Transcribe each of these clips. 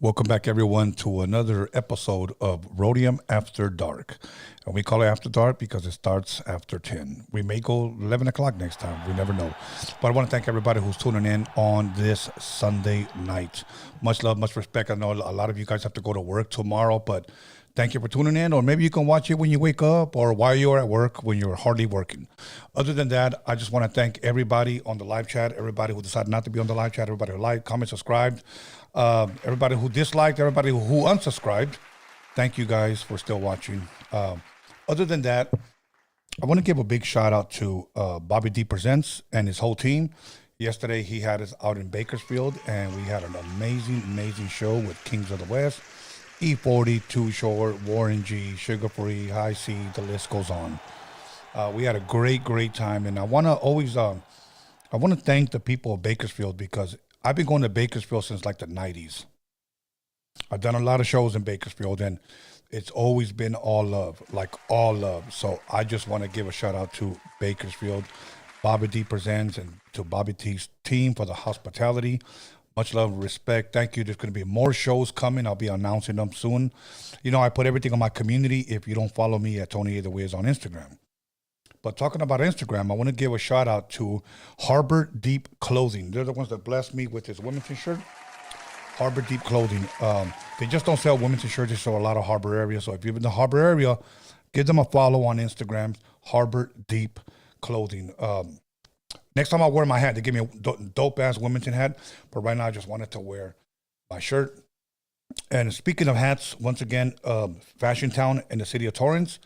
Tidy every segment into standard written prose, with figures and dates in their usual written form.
Welcome back, everyone, to another episode of ROADIUM After Dark. And we call it After Dark because it starts after 10. We may go 11 o'clock next time. We never know. But I want to thank everybody who's tuning in on this Sunday night. Much love, much respect. I know a lot of you guys have to go to work tomorrow, but thank you for tuning in. Or maybe you can watch it when you wake up or while you're at work when you're hardly working. Other than that, I just want to thank everybody on the live chat, everybody who decided not to be on the live chat, everybody who liked, comment, subscribed. Everybody who disliked, everybody who unsubscribed, thank you guys for still watching. Other than that, I want to give a big shout out to Bobby D Presents and his whole team. Yesterday, he had us out in Bakersfield, and we had an amazing show with Kings of the West, E40, Too Short, Warren G, Sugar Free, High C, the list goes on. We had a great time, and I want to thank the people of Bakersfield because I've been going to Bakersfield since like the 90s. I've done a lot of shows in Bakersfield, and it's always been all love, like all love. So I just want to give a shout out to Bakersfield, Bobby D Presents, and to Bobby T's team for the hospitality. Much love, respect. Thank you. There's going to be more shows coming. I'll be announcing them soon. You know, I put everything on my community. If you don't follow me at Tony Either Way is on Instagram. But talking about Instagram, I want to give a shout out to Harbor Deep Clothing. They're the ones that blessed me with this women's shirt. Harbor Deep Clothing. They just don't sell women's shirts. They sell a lot of Harbor area. So if you're in the Harbor area, give them a follow on Instagram. Harbor Deep Clothing. Next time I wear my hat, they give me a dope ass women's hat. But right now, I just wanted to wear my shirt. And speaking of hats, once again, Fashion Town in the city of Torrance.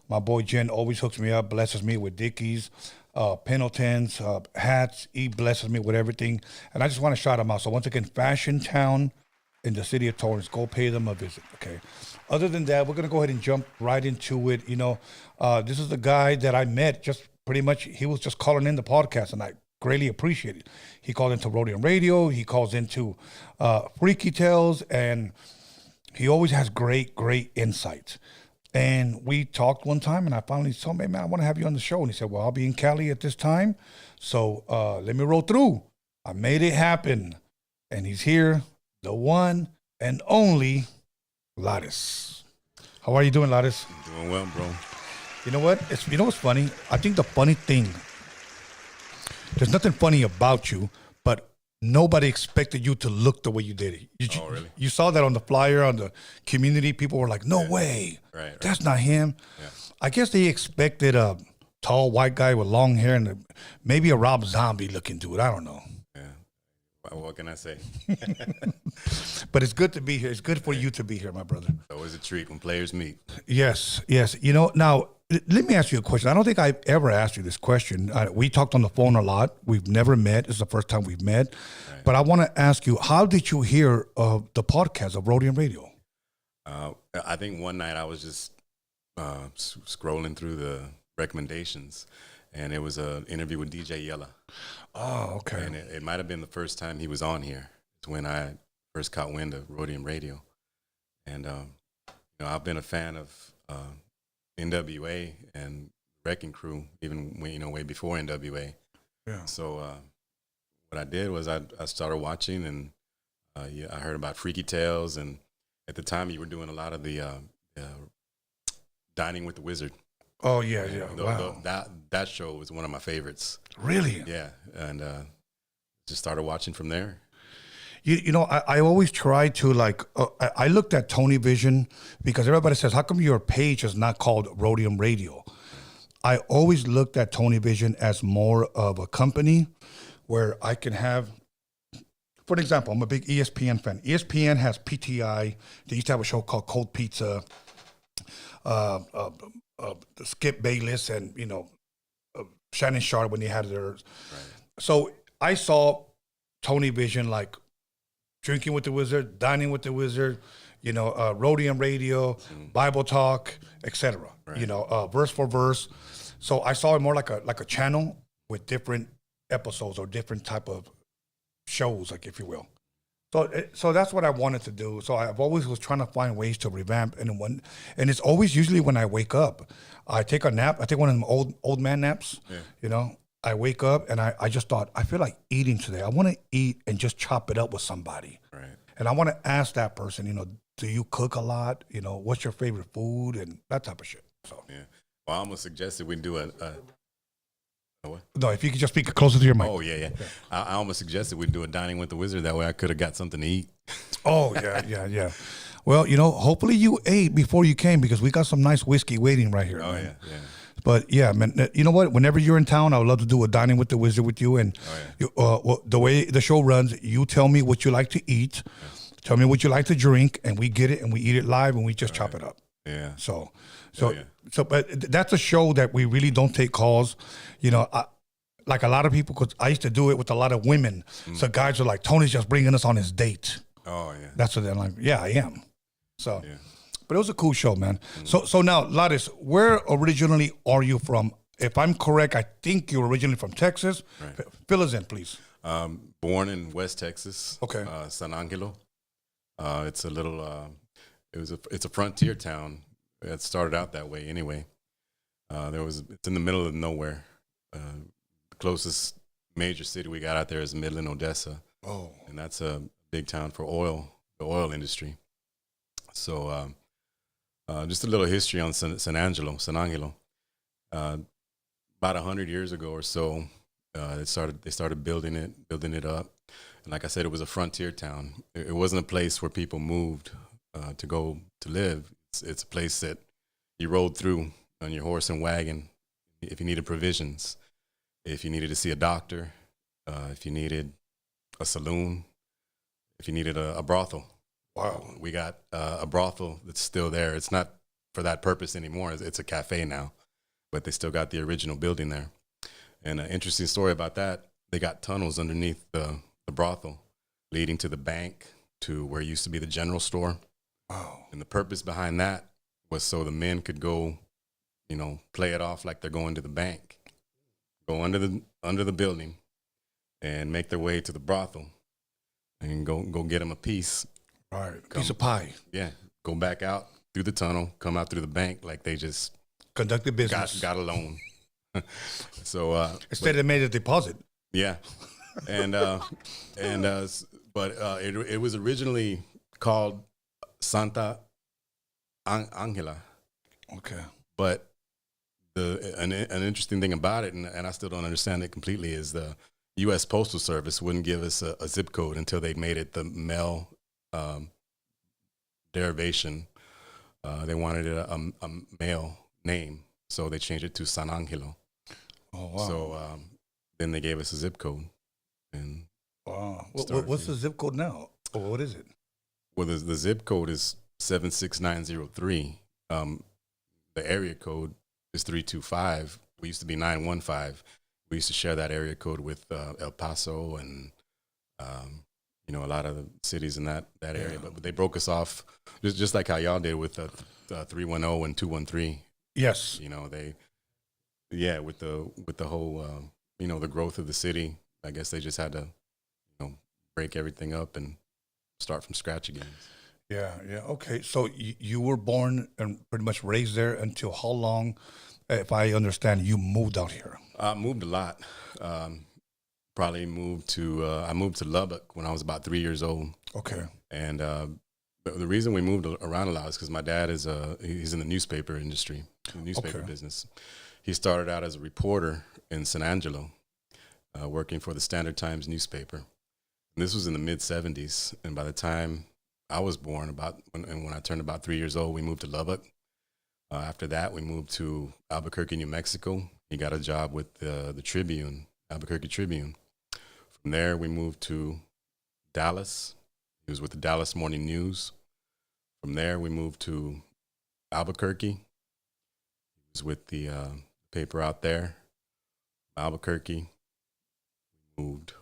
My boy Jen always hooks me up, blesses me with Dickies, Pendletons, hats. He blesses me with everything. And I just want to shout him out. So once again, Fashion Town in the city of Torrance. Go pay them a visit, okay? Other than that, we're going to go ahead and jump right into it. You know, this is the guy that I met just pretty much. He was just calling in the podcast, and I greatly appreciate it. He called into Roadium Radio. He calls into Freaky Tales, and he always has great insights. And we talked one time, and I finally told him, man, I want to have you on the show. And he said, well, I'll be in Cali at this time, so let me roll through. I made it happen. And he's here, the one and only Lattice. How are you doing, Lattice? I'm doing well, bro. You know what? You know what's funny? I think the funny thing, there's nothing funny about you, but nobody expected you to look the way you did it. Oh, really? You saw that on the flyer, on the community. People were like, no way. Right. That's not him. Yeah. I guess they expected a tall white guy with long hair and maybe a Rob Zombie looking dude. I don't know. Yeah. What can I say? But it's good to be here. It's good for you to be here, my brother. It's always a treat when players meet. Yes. You know, now, let me ask you a question. I don't think I've ever asked you this question. We talked on the phone a lot. We've never met. This is the first time we've met. Right. But I want to ask you, how did you hear of the podcast of Roadium Radio? I think one night I was just scrolling through the recommendations, and it was an interview with DJ Yella. Oh, okay. And it might have been the first time he was on here. It's when I first caught wind of Roadium Radio. And, you know, I've been a fan of NWA and Wrecking Crew, even when, you know, way before NWA. Yeah. So what I did was I started watching, and I heard about Freaky Tales, and at the time you were doing a lot of the Dining with the Wizard. Oh yeah. Wow. That show was one of my favorites. Really? Yeah, and just started watching from there. You know, I always try to I looked at Tony Vision because everybody says, how come your page is not called Roadium Radio? I always looked at Tony Vision as more of a company where I can have, for example, I'm a big ESPN fan. ESPN has PTI. They used to have a show called Cold Pizza, Skip Bayless, and, you know, Shannon Sharp when they had theirs. Right. So I saw Tony Vision like Drinking with the Wizard, Dining with the Wizard, you know, Roadium Radio, Bible Talk, etc. Right. You know, verse for verse. So I saw it more like a channel with different episodes or different type of shows, like, if you will. So that's what I wanted to do. So I've always was trying to find ways to revamp, and it's always usually when I wake up, I take a nap. I take one of them old man naps. Yeah. You know, I wake up and I just thought, I feel like eating today. I want to eat and just chop it up with somebody. Right. And I want to ask that person, do you cook a lot? What's your favorite food and that type of shit. So Yeah. Well, I almost suggested we do a what? No, if you could just speak closer to your mic. Oh, yeah. I almost suggested we'd do a Dining with the Wizard. That way I could have got something to eat. Oh, yeah. Well, hopefully you ate before you came because we got some nice whiskey waiting right here. Oh, man. yeah. But yeah, man, you know what? Whenever you're in town, I would love to do a Dining with the Wizard with you. And the way the show runs, you tell me what you like to eat, tell me what you like to drink, and we get it and we eat it live and we just chop it up. Yeah. So, but that's a show that we really don't take calls. Like a lot of people, because I used to do it with a lot of women. So guys are like, Tony's just bringing us on his date. Oh, yeah. That's what they're like. Yeah, I am. So, but it was a cool show, man. So now, Ladis, where originally are you from? If I'm correct, I think you're originally from Texas. Right. Fill us in, please. Born in West Texas. Okay. San Angelo. It's a little. It's a frontier town. It started out that way anyway. It's in the middle of nowhere. The closest major city we got out there is Midland, Odessa. Oh. And that's a big town for the oil industry. So just a little history on San Angelo. About 100 years ago or so, they started building it up. And like I said, it was a frontier town. It wasn't a place where people moved to go to live. It's a place that you rode through on your horse and wagon if you needed provisions, if you needed to see a doctor, if you needed a saloon, if you needed a brothel. Wow. We got a brothel that's still there. It's not for that purpose anymore. It's a cafe now, but they still got the original building there. And an interesting story about that, they got tunnels underneath the brothel leading to the bank, to where it used to be the general store. Wow. And the purpose behind that was so the men could go, play it off like they're going to the bank, go under the building and make their way to the brothel and go get them a piece. All right. Piece of pie. Yeah. Go back out through the tunnel, come out through the bank like they just conducted business. Got a loan. So instead they made a deposit. Yeah. But it was originally called Santa Angela. Okay. But an interesting thing about it, and I still don't understand it completely, is the U.S. Postal Service wouldn't give us a zip code until they made it the male derivation. They wanted it a male name, so they changed it to San Angelo. Oh, wow. So then they gave us a zip code. And wow. What's the zip code now? Or what is it? Well, the zip code is 76903. The area code is 325. We used to be 915. We used to share that area code with El Paso and a lot of the cities in that area. But they broke us off just like how y'all did with 310 and 213. Yes. With the whole the growth of the city, I guess they just had to break everything up and start from scratch again. Yeah. Okay. So you were born and pretty much raised there until how long, if I understand, you moved out here? I moved a lot. Probably moved to I moved to Lubbock when I was about 3 years old. Okay. And the reason we moved around a lot is because my dad he's in the newspaper industry, business. He started out as a reporter in San Angelo, working for the Standard Times newspaper. And this was in the mid '70s, and by the time I was born, when I turned about 3 years old, we moved to Lubbock. After that, we moved to Albuquerque, New Mexico. He got a job with the Tribune, Albuquerque Tribune. From there, we moved to Dallas. He was with the Dallas Morning News. From there, we moved to Albuquerque. He was with the paper out there. Albuquerque. We moved.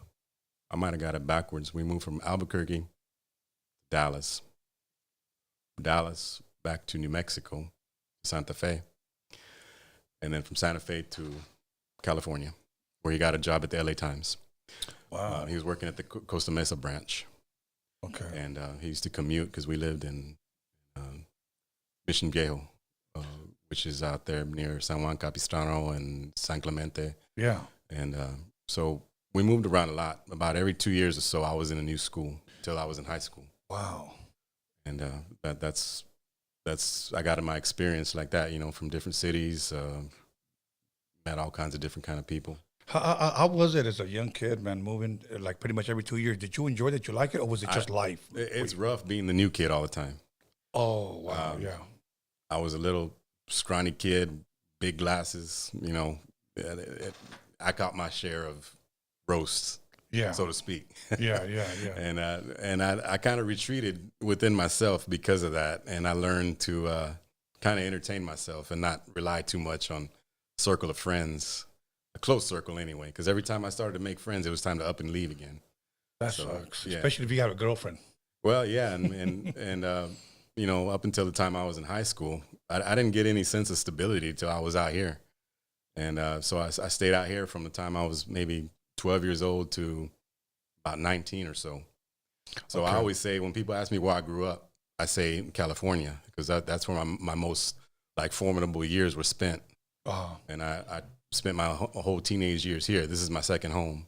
I might have got it backwards. We moved from Albuquerque to Dallas. Dallas back to New Mexico, Santa Fe. And then from Santa Fe to California, where he got a job at the LA Times. Wow. He was working at the Costa Mesa branch. Okay. And he used to commute because we lived in Mission Viejo, which is out there near San Juan Capistrano and San Clemente. Yeah. And so we moved around a lot. About every 2 years or so, I was in a new school until I was in high school. Wow. And that's I got in my experience like that, from different cities, met all kinds of different kind of people. How was it as a young kid, man, moving like pretty much every 2 years? Did you enjoy it? Did you like it, or was it just life? It's rough being the new kid all the time. Oh, wow, yeah. I was a little scrawny kid, big glasses, I got my share of roasts, so to speak. Yeah. And I kind of retreated within myself because of that, and I learned to kind of entertain myself and not rely too much on circle of friends, a close circle anyway, because every time I started to make friends, it was time to up and leave again. That sucks, especially if you got a girlfriend. Well, yeah, and up until the time I was in high school, I didn't get any sense of stability till I was out here. And so I stayed out here from the time I was maybe 12 years old to about 19 or so. So I always say, when people ask me where I grew up, I say California, because that's where my most formidable years were spent. And I spent my whole teenage years here. This is my second home.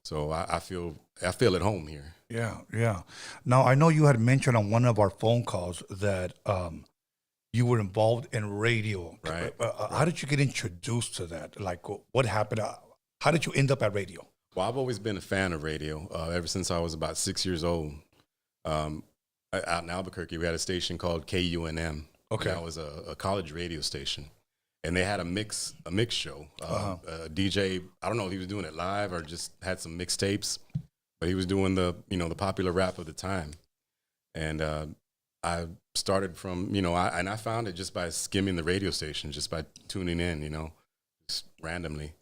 So I feel at home here. Yeah. Now, I know you had mentioned on one of our phone calls that you were involved in radio. Right. How did you get introduced to that? Like, what happened? How did you end up at radio? Well, I've always been a fan of radio ever since I was about 6 years old. Out in Albuquerque, we had a station called KUNM. Okay. That was a college radio station. And they had a mix show. DJ, I don't know if he was doing it live or just had some mixtapes, but he was doing the popular rap of the time. And I started from, I found it just by skimming the radio station, just by tuning in, just randomly.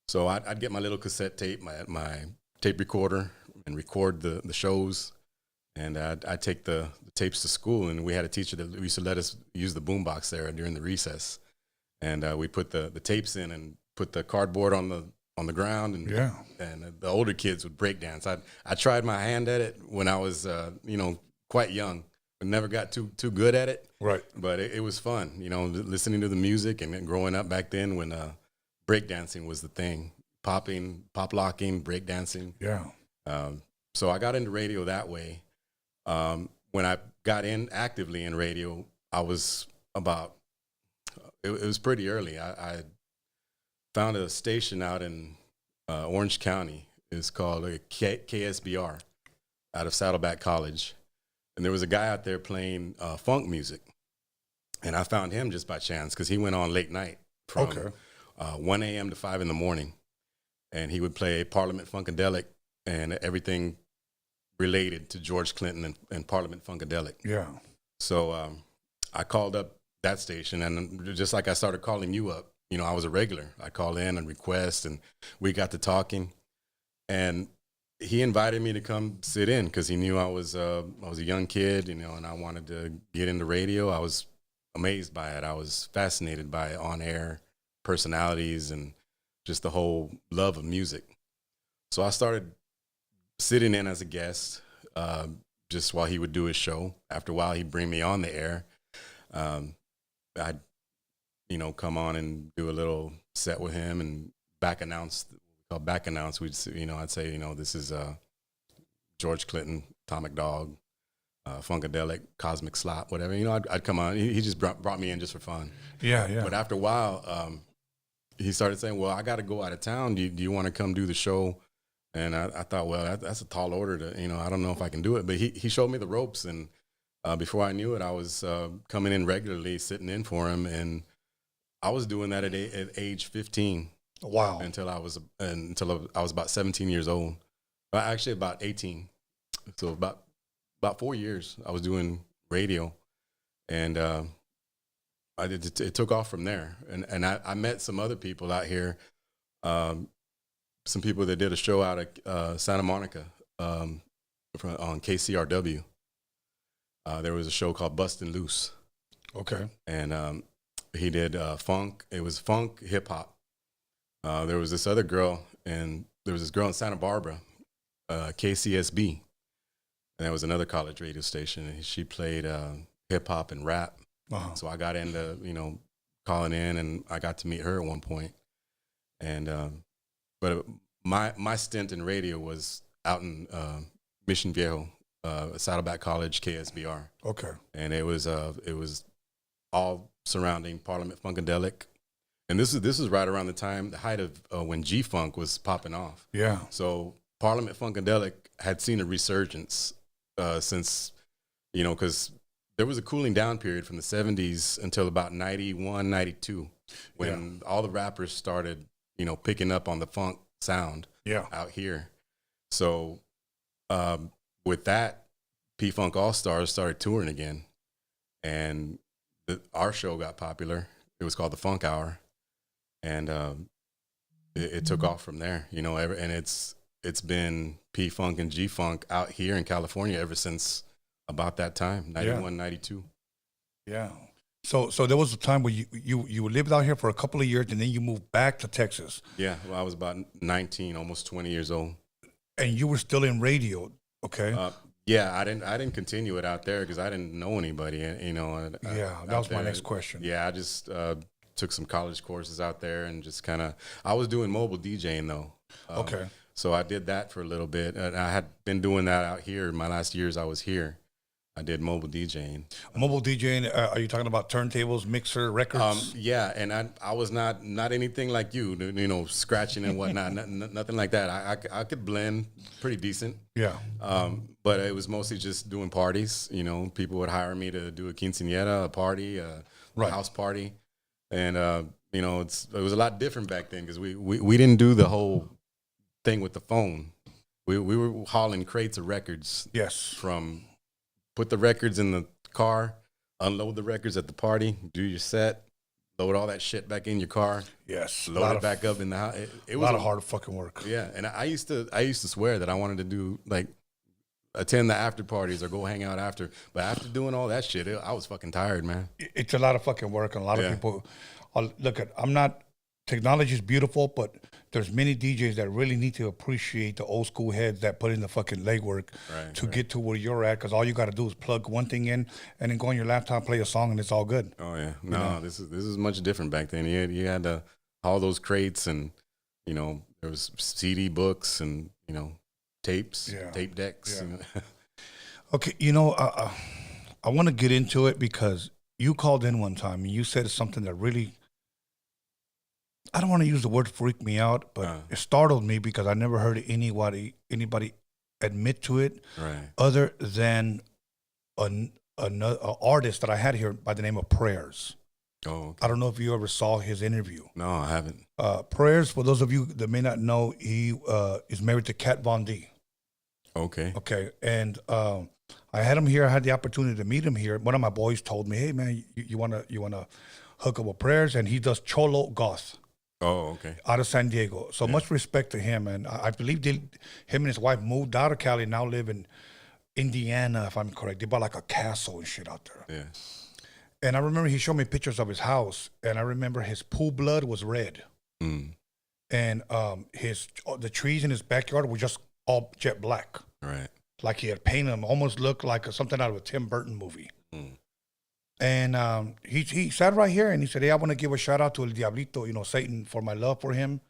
So I'd get my little cassette tape, my tape recorder, and record the shows. And I'd take the tapes to school, and we had a teacher that used to let us use the boombox there during the recess. And we put the tapes in and put the cardboard on the ground, and the older kids would break dance. I tried my hand at it when I was quite young, but never got too good at it. Right. But it was fun, listening to the music and growing up back then when break dancing was the thing, popping, pop locking, break dancing. Yeah. So I got into radio that way. When I got in actively in radio, I was about. It was pretty early. I found a station out in Orange County. It's called KSBR out of Saddleback College. And there was a guy out there playing funk music. And I found him just by chance because he went on late night from 1 a.m. to 5 in the morning. And he would play Parliament Funkadelic and everything related to George Clinton and Parliament Funkadelic. Yeah. So I called up that station, and just like I started calling you up, I was a regular. I call in and request, and we got to talking, and he invited me to come sit in because he knew I was a young kid, and I wanted to get into radio. I was amazed by it. I was fascinated by on-air personalities and just the whole love of music. So I started sitting in as a guest just while he would do his show. After a while, he'd bring me on the air. I'd, come on and do a little set with him and back announce. We'd, I'd say, this is George Clinton, Atomic Dog, Funkadelic, Cosmic Slop, whatever. I'd come on. He just brought me in just for fun. Yeah. But after a while, he started saying, well, I got to go out of town. Do you want to come do the show? And I thought, well, that's a tall order to, I don't know if I can do it. But he showed me the ropes, and before I knew it, I was coming in regularly, sitting in for him, and I was doing that at age 15. Wow! Until I was about 17 years old. Actually, about 18. So about 4 years, I was doing radio, and it took off from there. And I met some other people out here, some people that did a show out of Santa Monica on KCRW. There was a show called Bustin' Loose. Okay. And he did funk. It was funk, hip hop. There was this other girl, and there was this girl in Santa Barbara, KCSB. And there was another college radio station, and she played hip hop and rap. Uh-huh. So I got into, calling in, and I got to meet her at one point. And but my stint in radio was out in Mission Viejo, Saddleback College, KSBR. Okay. And it was all surrounding Parliament Funkadelic. And this is right around the time, the height of when G-Funk was popping off. Yeah. So Parliament Funkadelic had seen a resurgence since, because there was a cooling down period from the 70s until about 91, 92, when all the rappers started, picking up on the funk sound out here. So with that, P-Funk All-Stars started touring again. And our show got popular. It was called the Funk Hour. And it took off from there, and it's been P-Funk and G-Funk out here in California ever since about that time, 91, 92. Yeah. So there was a time where you lived out here for a couple of years, and then you moved back to Texas. Yeah, well, I was about 19, almost 20 years old. And you were still in radio, okay? Yeah, I didn't continue it out there because I didn't know anybody, that was my next question. Yeah, I just took some college courses out there and just kind of, I was doing mobile DJing though. Okay. So I did that for a little bit. And I had been doing that out here. My last years I was here, I did mobile DJing. Mobile DJing, are you talking about turntables, mixer, records? Yeah, and I was not anything like you, scratching and whatnot, nothing like that. I could blend pretty decent. Yeah. But it was mostly just doing parties. People would hire me to do a quinceañera, a party, a house party. And, it was a lot different back then because we didn't do the whole thing with the phone. We were hauling crates of records. Yes. Put the records in the car, unload the records at the party, do your set, load all that shit back in your car. Yes. Load it back up in the house. It was a lot of hard fucking work. Yeah. And I used to swear that I wanted to do attend the after parties or go hang out after. But after doing all that shit, I was fucking tired, man. It's a lot of fucking work, and a lot of people technology is beautiful, but there's many DJs that really need to appreciate the old school heads that put in the fucking legwork to get to where you're at, because all you got to do is plug one thing in and then go on your laptop, play a song, and it's all good. Oh yeah, no, this is much different back then. You had all those crates, and there was CD books and tapes, tape decks. Yeah. Okay, I want to get into it because you called in one time and you said something that really, I don't want to use the word freak me out, but it startled me because I never heard anybody admit to it, other than an artist that I had here by the name of Prayers. Oh, okay. I don't know if you ever saw his interview. No, I haven't. Prayers, for those of you that may not know, he is married to Kat Von D. Okay. Okay. And I had him here. I had the opportunity to meet him here. One of my boys told me, "Hey man, you wanna hook up with Prayers?" And he does Cholo Goth. Oh, okay. Out of San Diego. So much respect to him. And I believe him and his wife moved out of Cali, now live in Indiana, if I'm correct. They bought like a castle and shit out there. Yeah. And I remember he showed me pictures of his house, and I remember his pool blood was red. Mm. And the trees in his backyard were just all jet black. Right. Like he had painted them, almost looked like something out of a Tim Burton movie. Mm. And he sat right here and he said, "Hey, I want to give a shout out to El Diablito, Satan, for my love for him.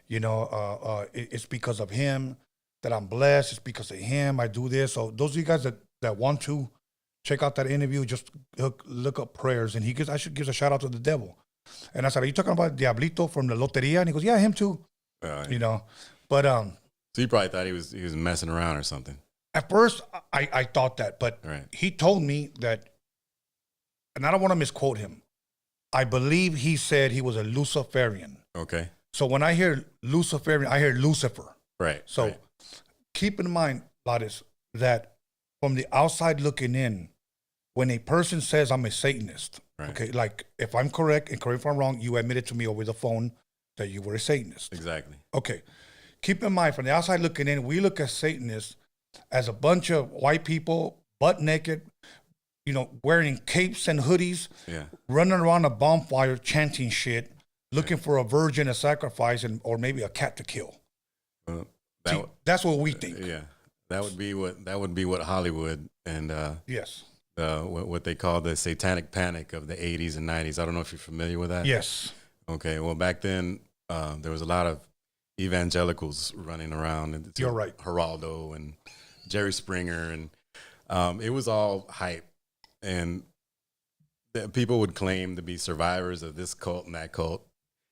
It's because of him that I'm blessed. It's because of him I do this." So those of you guys that want to check out that interview, just look up Prayers. And I should give a shout out to the devil. And I said, "Are you talking about Diablito from the Loteria?" And he goes, "Yeah, him too." But so you probably thought he was messing around or something. At first, I thought that, but he told me that. And I don't want to misquote him. I believe he said he was a Luciferian. Okay. So when I hear Luciferian, I hear Lucifer. Right. So keep in mind, Ladis, that from the outside looking in, when a person says I'm a Satanist, okay, like if I'm correct, and correct if I'm wrong, you admitted to me over the phone that you were a Satanist. Exactly. Okay. Keep in mind, from the outside looking in, we look at Satanists as a bunch of white people, butt naked, wearing capes and hoodies, running around a bonfire chanting shit, looking for a virgin to sacrifice or maybe a cat to kill. That's what we think. Yeah, that would be what Hollywood and what they call the Satanic Panic of the 80s and 90s. I don't know if you're familiar with that. Yes. Okay. Well, back then there was a lot of evangelicals running around. You're right. Geraldo and Jerry Springer and It was all hype, and people would claim to be survivors of this cult and that cult.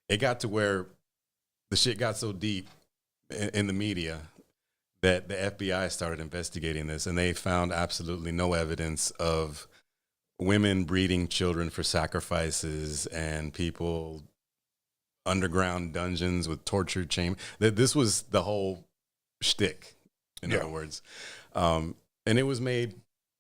It got to where the shit got so deep in the media that the FBI started investigating this, and they found absolutely no evidence of women breeding children for sacrifices and people underground dungeons with torture chamber. That this was the whole shtick, in other words. And it was made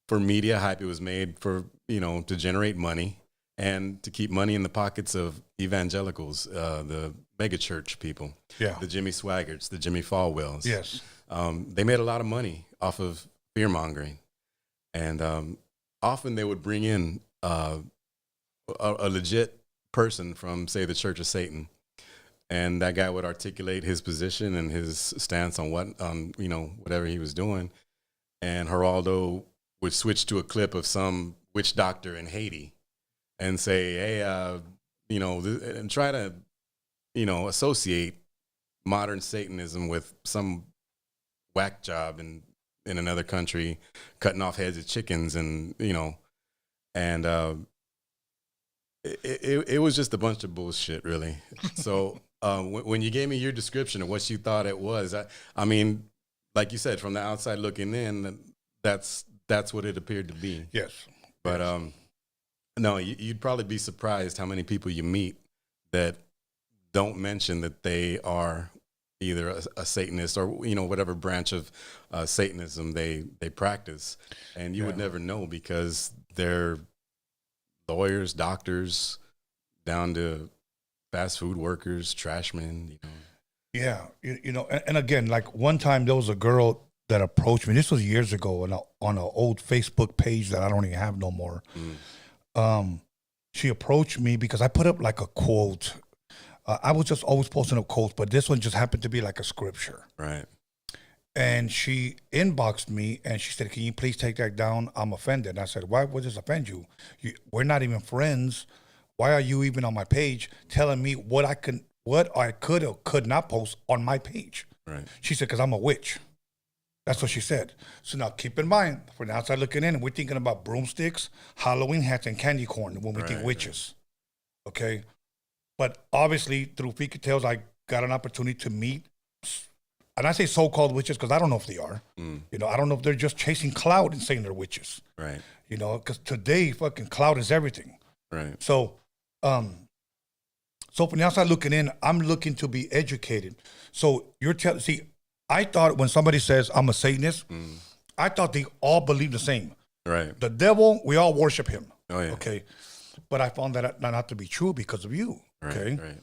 for media hype. It was made for, to generate money and to keep money in the pockets of evangelicals, the megachurch people, the Jimmy Swaggarts, the Jimmy Falwells. Yes. They made a lot of money off of fear mongering. And often they would bring in a legit person from, say, the Church of Satan. And that guy would articulate his position and his stance on whatever he was doing. And Geraldo would switch to a clip of some witch doctor in Haiti and say, hey, and try to, associate modern Satanism with some whack job in another country, cutting off heads of chickens and it was just a bunch of bullshit, really. So when you gave me your description of what you thought it was, I mean, like you said, from the outside looking in, that's what it appeared to be. Yes. But no, you'd probably be surprised how many people you meet that don't mention that they are either a Satanist or whatever branch of Satanism they practice, and you would never know because they're lawyers, doctors, down to fast food workers, trashmen. Yeah, and again, like one time there was a girl that approached me. This was years ago on an old Facebook page that I don't even have no more. She approached me because I put up like a quote. I was just always posting up quotes, but this one just happened to be like a scripture. Right. And she inboxed me and she said, "Can you please take that down? I'm offended." And I said, "Why would this offend you? We're not even friends. Why are you even on my page telling me what I could or could not post on my page?" Right. She said, "Because I'm a witch." That's what she said. So now keep in mind, from the outside looking in, we're thinking about broomsticks, Halloween hats, and candy corn when we think witches. Okay? But obviously, through Feature Tales, I got an opportunity to meet, and I say so-called witches because I don't know if they are. I don't know if they're just chasing clout and saying they're witches. Right. Because today, fucking clout is everything. Right. So from the outside looking in, I'm looking to be educated. So I thought when somebody says I'm a Satanist, I thought they all believe the same. Right. The devil, we all worship him. Oh, yeah. Okay. But I found that not to be true because of you. Okay. Right.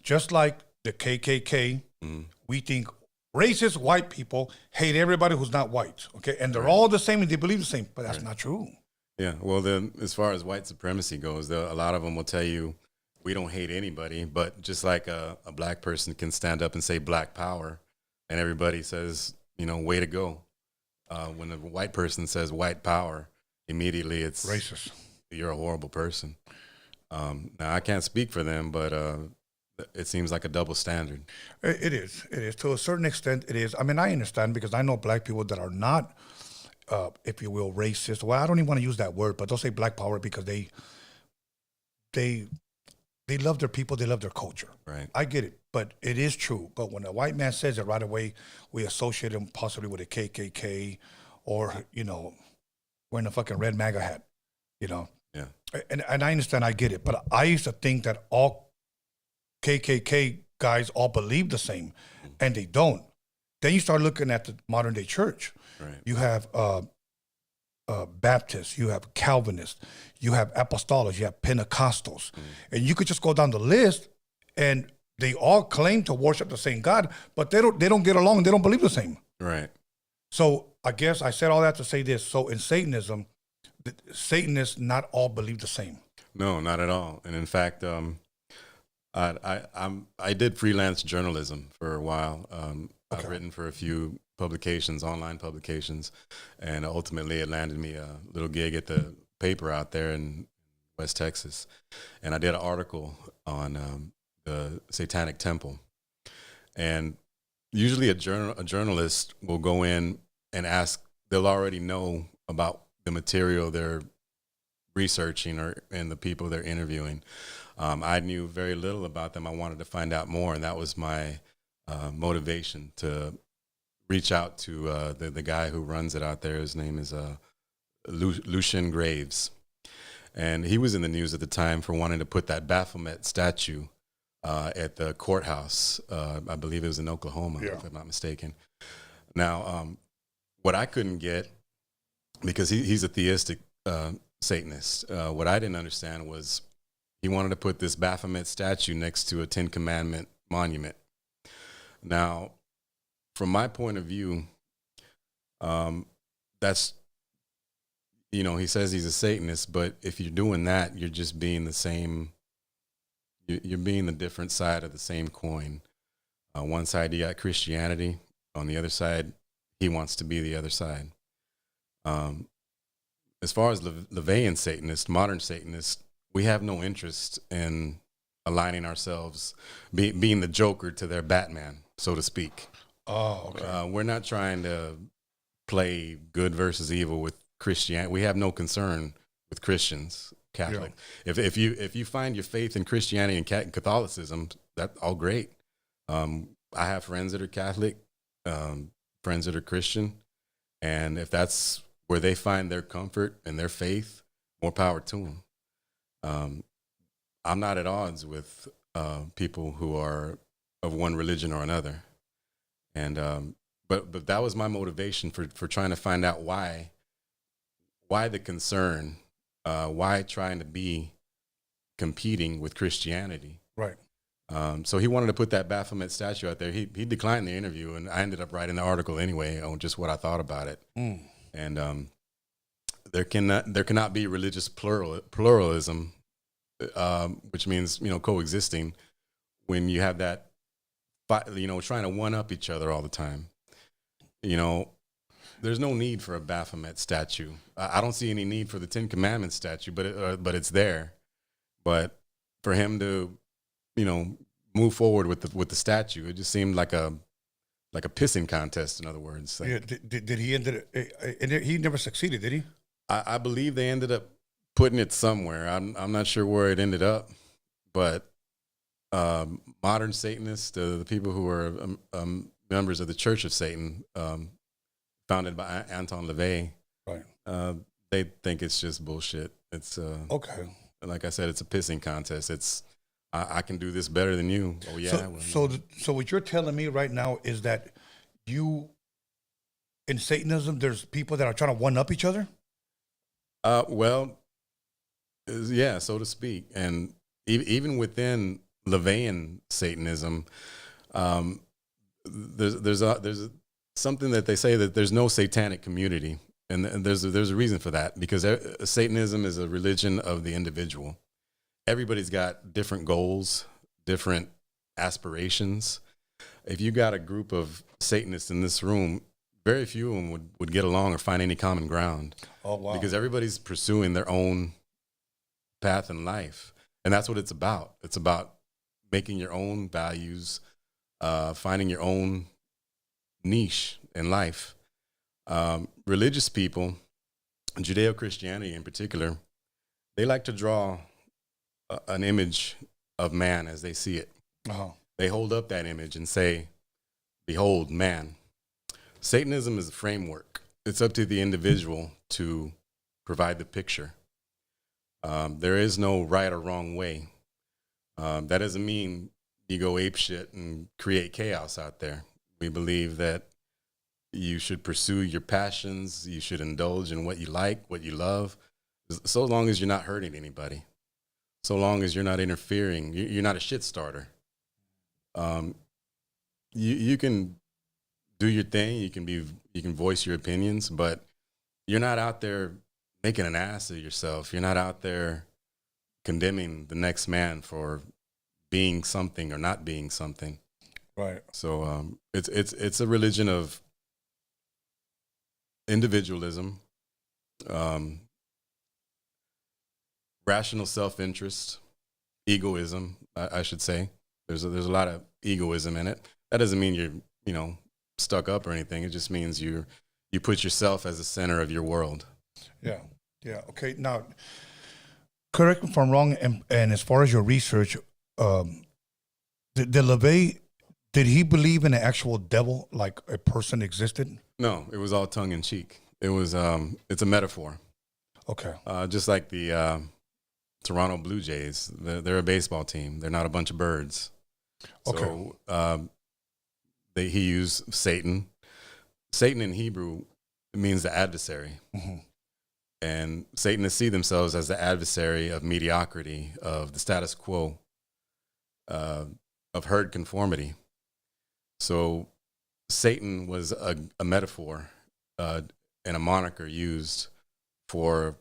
Just like the KKK, we think racist white people hate everybody who's not white. Okay. And they're all the same and they believe the same, but that's not true. Yeah. Well, then as far as white supremacy goes, a lot of them will tell you we don't hate anybody, but just like a black person can stand up and say black power and everybody says, way to go. When a white person says white power, immediately it's racist. You're a horrible person. Now, I can't speak for them, but it seems like a double standard. It is. It is. To a certain extent, it is. I mean, I understand because I know black people that are not, if you will, racist. Well, I don't even want to use that word, but they'll say black power because they love their people, they love their culture. Right. I get it, but it is true. But when a white man says it right away, we associate him possibly with a KKK or, wearing a fucking red MAGA hat, Yeah. And I understand, I get it. But I used to think that all KKK guys all believe the same, and they don't. Then you start looking at the modern day church. Right. You have Baptists, you have Calvinists, you have Apostolics, you have Pentecostals. And you could just go down the list and they all claim to worship the same God, but they don't get along and they don't believe the same. Right. So I guess I said all that to say this. So in Satanism, Satanists not all believe the same. No, not at all. And in fact, I did freelance journalism for a while. I've written for a few publications, online publications, and ultimately it landed me a little gig at the paper out there in West Texas. And I did an article on the Satanic Temple. And usually a journalist will go in and ask, they'll already know about the material they're researching and the people they're interviewing. I knew very little about them. I wanted to find out more, and that was my motivation to reach out to the guy who runs it out there. His name is Lucien Graves, and he was in the news at the time for wanting to put that Baphomet statue at the courthouse. I believe it was in Oklahoma, if I'm not mistaken. Now, what I couldn't get, because he's a theistic Satanist, what I didn't understand was he wanted to put this Baphomet statue next to a Ten Commandment monument. Now, from my point of view, that's, he says he's a Satanist, but if you're doing that, you're just being the same, you're being the different side of the same coin. One side, you got Christianity. On the other side, he wants to be the other side. As far as LaVeyan Satanists, modern Satanists, we have no interest in aligning ourselves, being the Joker to their Batman, so to speak. Oh, okay. We're not trying to play good versus evil with Christianity. We have no concern with Christians, Catholic. Yeah. If you find your faith in Christianity and Catholicism, that's all great. I have friends that are Catholic, friends that are Christian, and if that's where they find their comfort and their faith, more power to them. I'm not at odds with people who are of one religion or another, and but that was my motivation for trying to find out why the concern, why trying to be competing with Christianity. Right. So he wanted to put that Baphomet statue out there. He declined the interview, and I ended up writing the article anyway on just what I thought about it. And there cannot be religious pluralism, which means coexisting, when you have that trying to one up each other all the time. There's no need for a Baphomet statue. I don't see any need for the Ten Commandments statue, but it's there. But for him to move forward with the statue, it just seemed like a pissing contest. In other words, yeah. Did he end it? He never succeeded, did he? I believe they ended up putting it somewhere. I'm not sure where it ended up, but modern Satanists, the people who are members of the Church of Satan, founded by Anton LaVey, right? They think it's just bullshit. It's okay. Like I said, it's a pissing contest. It's I can do this better than you. Oh yeah. So what you're telling me right now is that in Satanism, there's people that are trying to one up each other. Well, yeah, so to speak, and even within LaVeyan Satanism, there's something that they say that there's no satanic community, and there's a reason for that, because Satanism is a religion of the individual. Everybody's got different goals, different aspirations. If you got a group of Satanists in this room, very few of them would get along or find any common ground. Oh, wow. Because everybody's pursuing their own path in life. And that's what it's about. It's about making your own values, finding your own niche in life. Religious people, Judeo-Christianity in particular, they like to draw an image of man as they see it. Uh-huh. They hold up that image and say, behold, man. Satanism is a framework. It's up to the individual to provide the picture. There is no right or wrong way. That doesn't mean you go ape shit and create chaos out there. We believe that you should pursue your passions. You should indulge in what you like, what you love, so long as you're not hurting anybody, so long as you're not interfering. You're not a shit starter. You can do your thing. You can voice your opinions, but you're not out there making an ass of yourself. You're not out there condemning the next man for being something or not being something. Right. So it's a religion of individualism, rational self-interest, egoism. I should say there's a lot of egoism in it. That doesn't mean you're stuck up or anything. It just means you put yourself as the center of your world. Yeah. Yeah. Okay. Now, correct me if I'm wrong. And as far as your research, did LaVey, did he believe in an actual devil, like a person existed? No, it was all tongue in cheek. It was it's a metaphor. Okay. Just like the Toronto Blue Jays, they're a baseball team. They're not a bunch of birds. Okay. So he used Satan. Satan in Hebrew means the adversary. Mm-hmm. And Satanists see themselves as the adversary of mediocrity, of the status quo, of herd conformity. So Satan was a metaphor and a moniker used for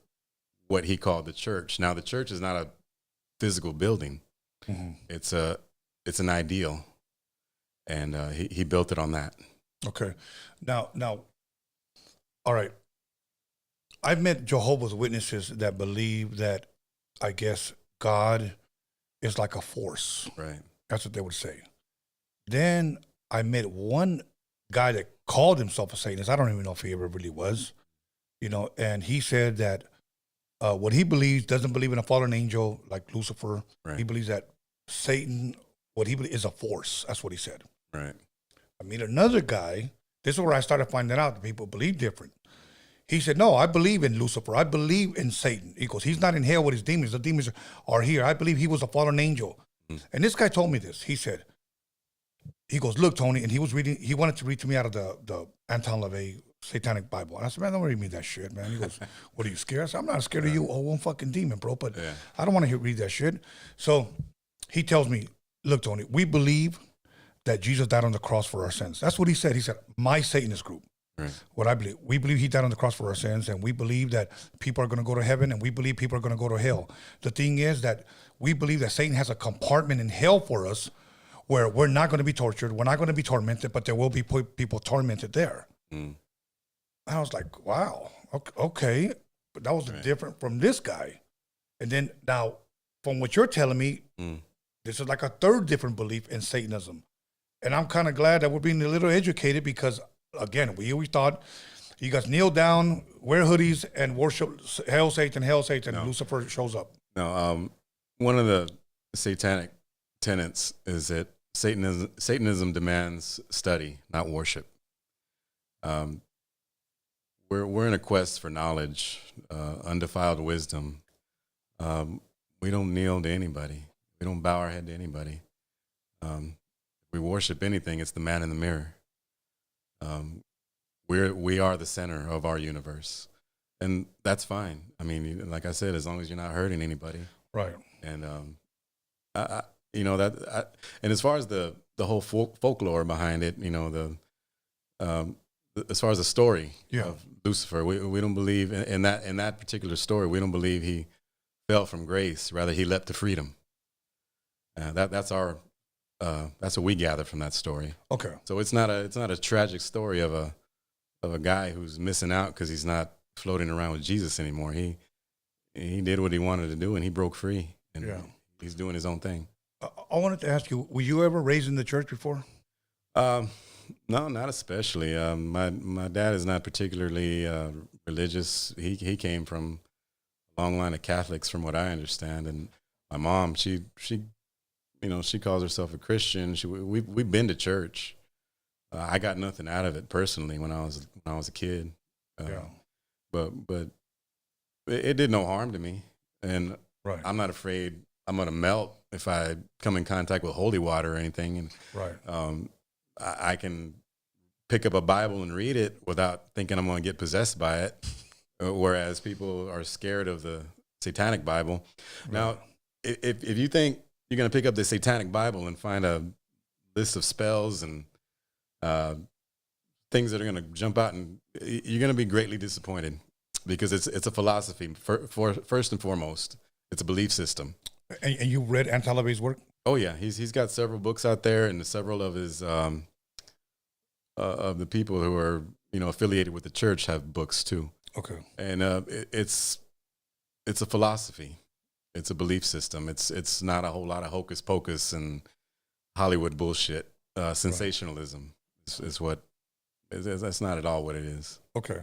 what he called the church. Now, the church is not a physical building. Mm-hmm. It's an ideal, and he built it on that. Okay. Now, all right. I've met Jehovah's Witnesses that believe that, I guess, God is like a force. Right. That's what they would say. Then I met one guy that called himself a Satanist. I don't even know if he ever really was, and he said that what he believes, doesn't believe in a fallen angel like Lucifer. Right. He believes that Satan, what he believes is a force. That's what he said. Right. I meet another guy. This is where I started finding out that people believe different. He said, no, I believe in Lucifer. I believe in Satan. He goes, he's not in hell with his demons. The demons are here. I believe he was a fallen angel. Mm. And this guy told me this. He goes, look, Tony, and he wanted to read to me out of the Anton LaVey Satanic Bible. And I said, man, don't read me that shit, man. He goes, what, are you scared? I said, I'm not scared of you. Oh, one fucking demon, bro. But I don't want to read that shit. So he tells me, look, Tony, we believe that Jesus died on the cross for our sins. That's what he said. He said, my Satanist group. Right. What I believe, we believe he died on the cross for our sins, and we believe that people are going to go to heaven, and we believe people are going to go to hell. The thing is that we believe that Satan has a compartment in hell for us where we're not going to be tortured, we're not going to be tormented, but there will be people tormented there. Mm. I was like, wow, okay. But that was different from this guy. And then now, from what you're telling me, this is like a third different belief in Satanism. And I'm kind of glad that we're being a little educated because, again, we always thought you guys kneel down, wear hoodies, and worship Hail Satan, and Lucifer shows up. No, one of the satanic tenets is that Satanism demands study, not worship. We're in a quest for knowledge, undefiled wisdom. We don't kneel to anybody. We don't bow our head to anybody. We worship anything, it's the man in the mirror. We are the center of our universe, and that's fine. I mean, like I said, as long as you're not hurting anybody, right? And and as far as the whole folklore behind it, as far as the story of Lucifer, we don't believe in that particular story. We don't believe he fell from grace; rather, he leapt to freedom. That's what we gather from that story. Okay. So it's not a tragic story of a guy who's missing out because he's not floating around with Jesus anymore. He did what he wanted to do and he broke free and he's doing his own thing. I wanted to ask you, were you ever raised in the church before? No, not especially. My dad is not particularly religious. He came from a long line of Catholics, from what I understand, and my mom, she calls herself a Christian. We've been to church. I got nothing out of it personally when I was a kid. But it did no harm to me, and I'm not afraid I'm gonna melt if I come in contact with holy water or anything. And I can pick up a Bible and read it without thinking I'm gonna get possessed by it. Whereas people are scared of the Satanic Bible. Now, if you think you're going to pick up the Satanic Bible and find a list of spells and things that are going to jump out, and you're going to be greatly disappointed because it's a philosophy. First and foremost, it's a belief system. And you read Anton LaVey's work? Oh yeah, he's got several books out there, and several of his of the people who are affiliated with the church have books too. Okay, and it's a philosophy. It's a belief system. It's not a whole lot of hocus pocus and Hollywood bullshit. Sensationalism is what. That's not at all what it is. Okay.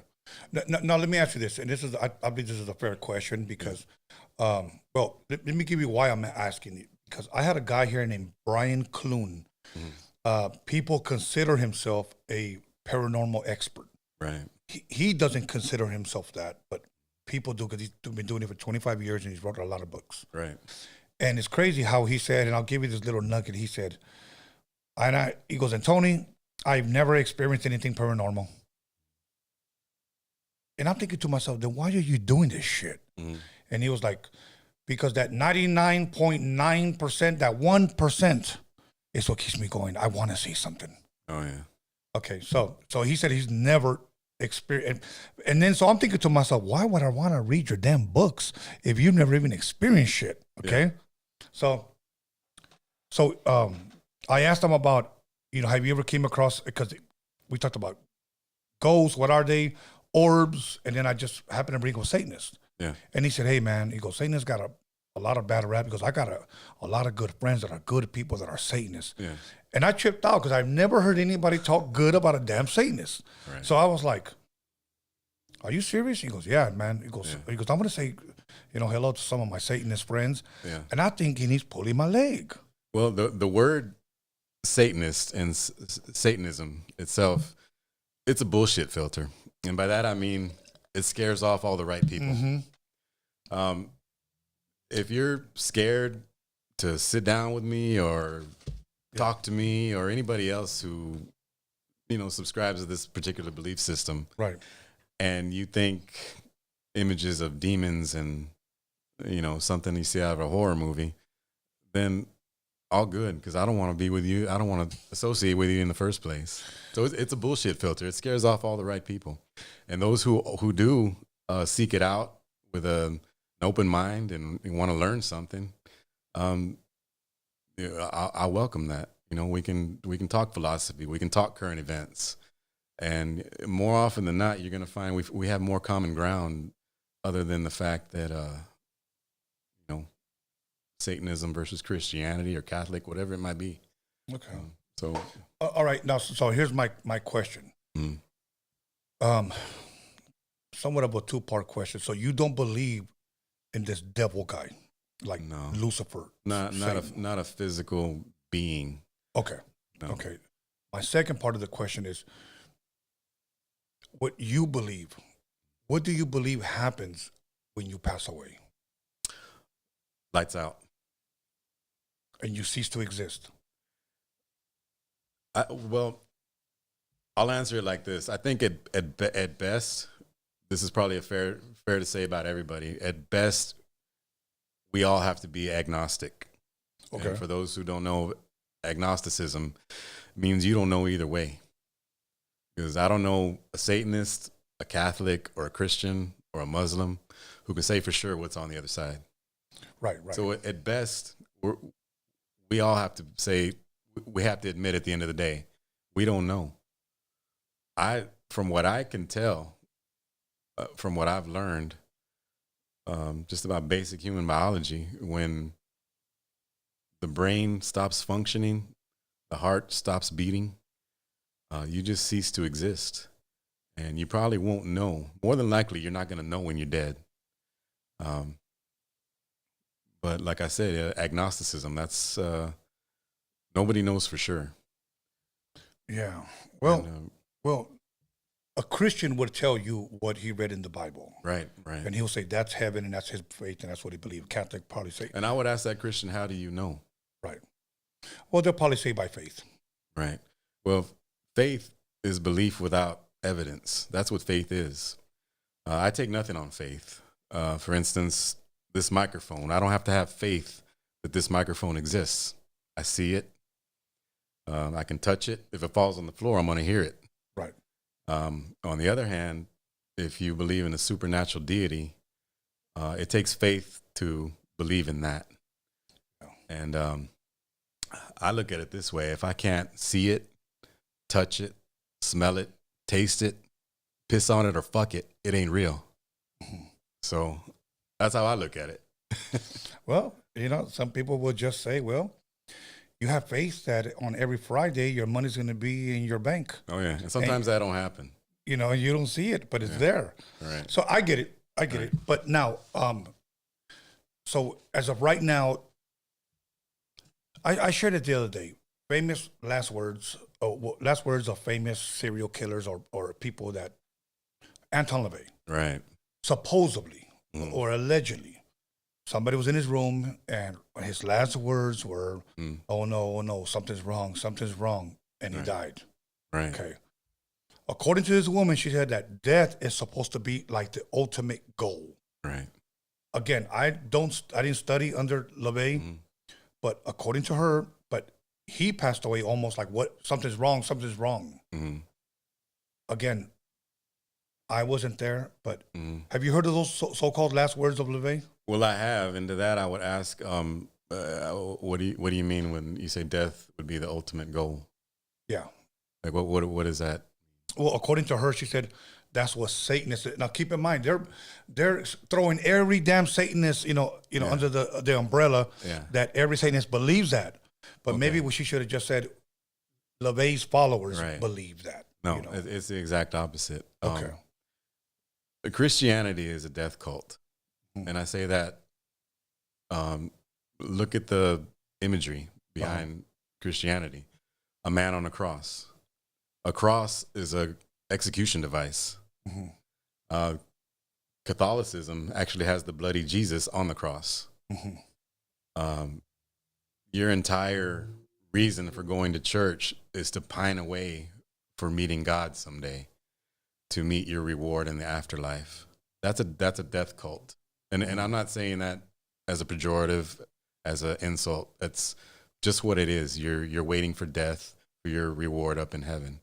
Now, let me ask you this, and this is I believe this is a fair question because, well, let me give you why I'm asking you. Because I had a guy here named Brian Clune. People consider himself a paranormal expert. Right. He doesn't consider himself that, but people do because he's been doing it for 25 years and he's wrote a lot of books. Right. And it's crazy how he said, and I'll give you this little nugget. He said, he goes, and Tony, I've never experienced anything paranormal. And I'm thinking to myself, then why are you doing this shit? And he was like, because that 99.9%, that 1% is what keeps me going. I want to see something. Oh, yeah. Okay, so he said he's never experienced. And then so I'm thinking to myself, why would I want to read your damn books if you've never even experienced shit? Okay? Yeah. So I asked him about, have you ever came across, because we talked about ghosts, what are they? Orbs, and then I just happened to bring up Satanist. Yeah. And he said, hey, man, he goes, Satanist got a lot of bad rap. He goes, I got a lot of good friends that are good people that are Satanists. Yeah. And I tripped out because I've never heard anybody talk good about a damn Satanist. Right. So I was like, are you serious? He goes, yeah, man. He goes, I'm going to say, hello to some of my Satanist friends. Yeah. And I think he's pulling my leg. Well, the word Satanist and Satanism itself, it's a bullshit filter. And by that, I mean, it scares off all the right people. If you're scared to sit down with me or talk to me or anybody else who, subscribes to this particular belief system, right? And you think images of demons and, something you see out of a horror movie, then all good, because I don't want to be with you. I don't want to associate with you in the first place. So it's a bullshit filter. It scares off all the right people. And those who do seek it out with an open mind and want to learn something, I welcome that. We can talk philosophy. We can talk current events. And more often than not, you're going to find we have more common ground other than the fact that, Satanism versus Christianity or Catholic, whatever it might be. Okay. All right. Now, so here's my question. Somewhat of a two-part question. So you don't believe in this devil guy, like Lucifer? Not a physical being. Okay. No. Okay. My second part of the question is, what do you believe happens when you pass away? Lights out. And you cease to exist? Well, I'll answer it like this. I think at best, this is probably fair to say about everybody. At best, we all have to be agnostic. Okay. And for those who don't know, agnosticism means you don't know either way. Because I don't know a Satanist, a Catholic, or a Christian, or a Muslim who can say for sure what's on the other side. Right. So at best, we all have to say, we have to admit at the end of the day, we don't know. From what I can tell, from what I've learned, just about basic human biology, when the brain stops functioning, the heart stops beating, you just cease to exist. And you probably won't know. More than likely, you're not going to know when you're dead. But like I said, agnosticism, that's, nobody knows for sure. Yeah. Well, a Christian would tell you what he read in the Bible. Right. And he'll say that's heaven and that's his faith and that's what he believes. Catholic probably say. And I would ask that Christian, how do you know? Right. Well, they'll probably say by faith. Right. Well, faith is belief without evidence. That's what faith is. I take nothing on faith. For instance, this microphone. I don't have to have faith that this microphone exists. I see it. I can touch it. If it falls on the floor, I'm going to hear it. Right. On the other hand, if you believe in a supernatural deity, it takes faith to believe in that. Oh. And I look at it this way. If I can't see it, touch it, smell it, taste it, piss on it, or fuck it, it ain't real. Mm-hmm. So that's how I look at it. Well, some people will just say, well, you have faith that on every Friday your money's going to be in your bank. Oh, yeah. And sometimes that don't happen. you know, you don't see it, but it's there. Right. So I get it. I get it. But now, so as of right now, I shared it the other day. Famous last words of famous serial killers or people that Anton LaVey. Right. Supposedly or allegedly, somebody was in his room and his last words were, oh no, something's wrong, and he died. Right. Okay. According to this woman, she said that death is supposed to be like the ultimate goal. Right. Again, I didn't study under LaVey, but according to her, but he passed away almost like something's wrong. Again, I wasn't there, but have you heard of those so-called last words of LaVey? Well, I have, and to that I would ask, what do you mean when you say death would be the ultimate goal? Yeah. Like what is that? Well, according to her, she said that's what Satanists. Now, keep in mind, they're throwing every damn Satanist, under the umbrella that every Satanist believes that. But maybe what she should have just said, LaVey's followers believe that. No, it's the exact opposite. Okay. Christianity is a death cult, and I say that. Look at the imagery behind Christianity: a man on a cross. A cross is a execution device. Catholicism actually has the bloody Jesus on the cross. Your entire reason for going to church is to pine away for meeting God someday, to meet your reward in the afterlife. That's a death cult. And I'm not saying that as a pejorative, as an insult. That's just what it is. You're waiting for death for your reward up in heaven.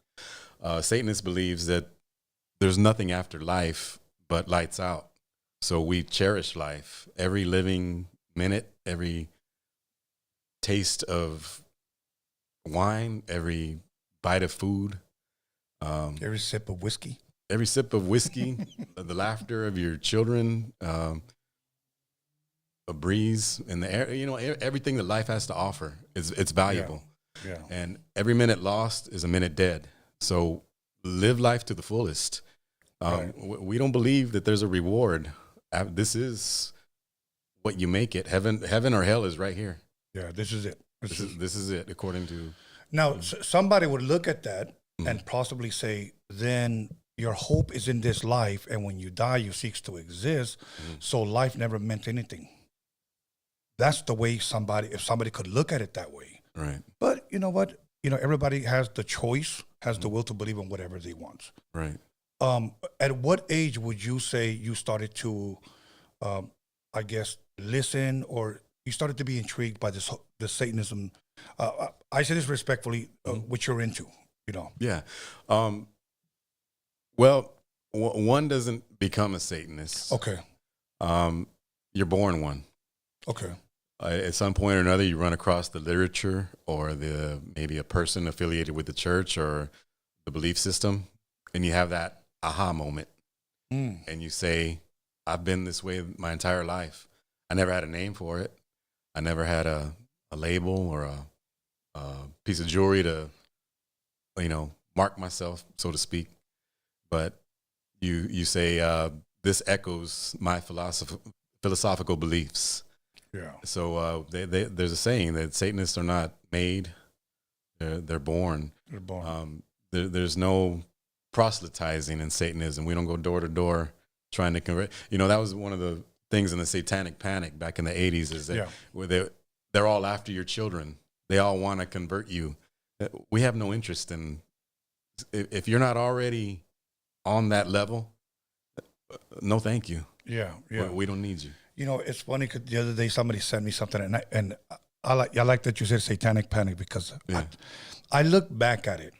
Satanist believes that there's nothing after life but lights out. So we cherish life. Every living minute, every taste of wine, every bite of food, every sip of whiskey, the laughter of your children, a breeze in the air, everything that life has to offer it's valuable. Yeah. And every minute lost is a minute dead. So live life to the fullest. We don't believe that there's a reward. This is what you make it. Heaven or hell is right here. Yeah, this is it. This is it, according to... Now, somebody would look at that and possibly say, then your hope is in this life, and when you die, you cease to exist, so life never meant anything. That's the way if somebody could look at it that way. Right. But you know what? Everybody has the choice, has the will to believe in whatever they want. Right. At what age would you say you started to, I guess, listen, or you started to be intrigued by the Satanism? I say this respectfully, which you're into, Yeah. Well, one doesn't become a Satanist. Okay. You're born one. Okay. At some point or another, you run across the literature or maybe a person affiliated with the church or the belief system, and you have that aha moment, and you say, I've been this way my entire life. I never had a name for it. I never had a label or a piece of jewelry to, mark myself, so to speak. But you say, this echoes my philosophical beliefs. Yeah. So there's a saying that Satanists are not made; they're born. They're born. There's no proselytizing in Satanism. We don't go door to door trying to convert. That was one of the things in the Satanic Panic back in the 80s is that where they're all after your children. They all want to convert you. We have no interest in. If you're not already on that level, no, thank you. Yeah. We don't need you. It's funny because the other day somebody sent me something, and I like that you said Satanic Panic because I look back at it,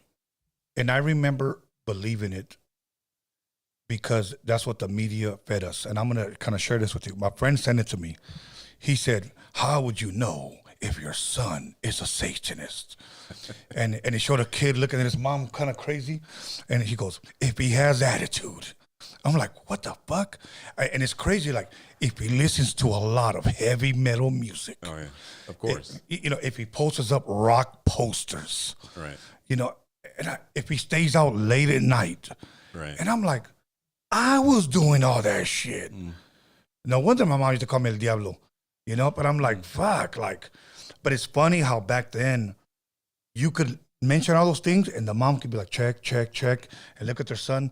and I remember believing it because that's what the media fed us. And I'm going to kind of share this with you. My friend sent it to me. He said, how would you know if your son is a Satanist? and he showed a kid looking at his mom kind of crazy, and he goes, if he has attitude. I'm like, what the fuck? And it's crazy, like, if he listens to a lot of heavy metal music. Oh, yeah, of course. If he posts up rock posters. Right. If he stays out late at night, Right. And I'm like, I was doing all that shit. No wonder my mom used to call me El Diablo, you know? But I'm like, fuck, like, but it's funny how back then you could mention all those things and the mom could be like, check, check, check, and look at their son.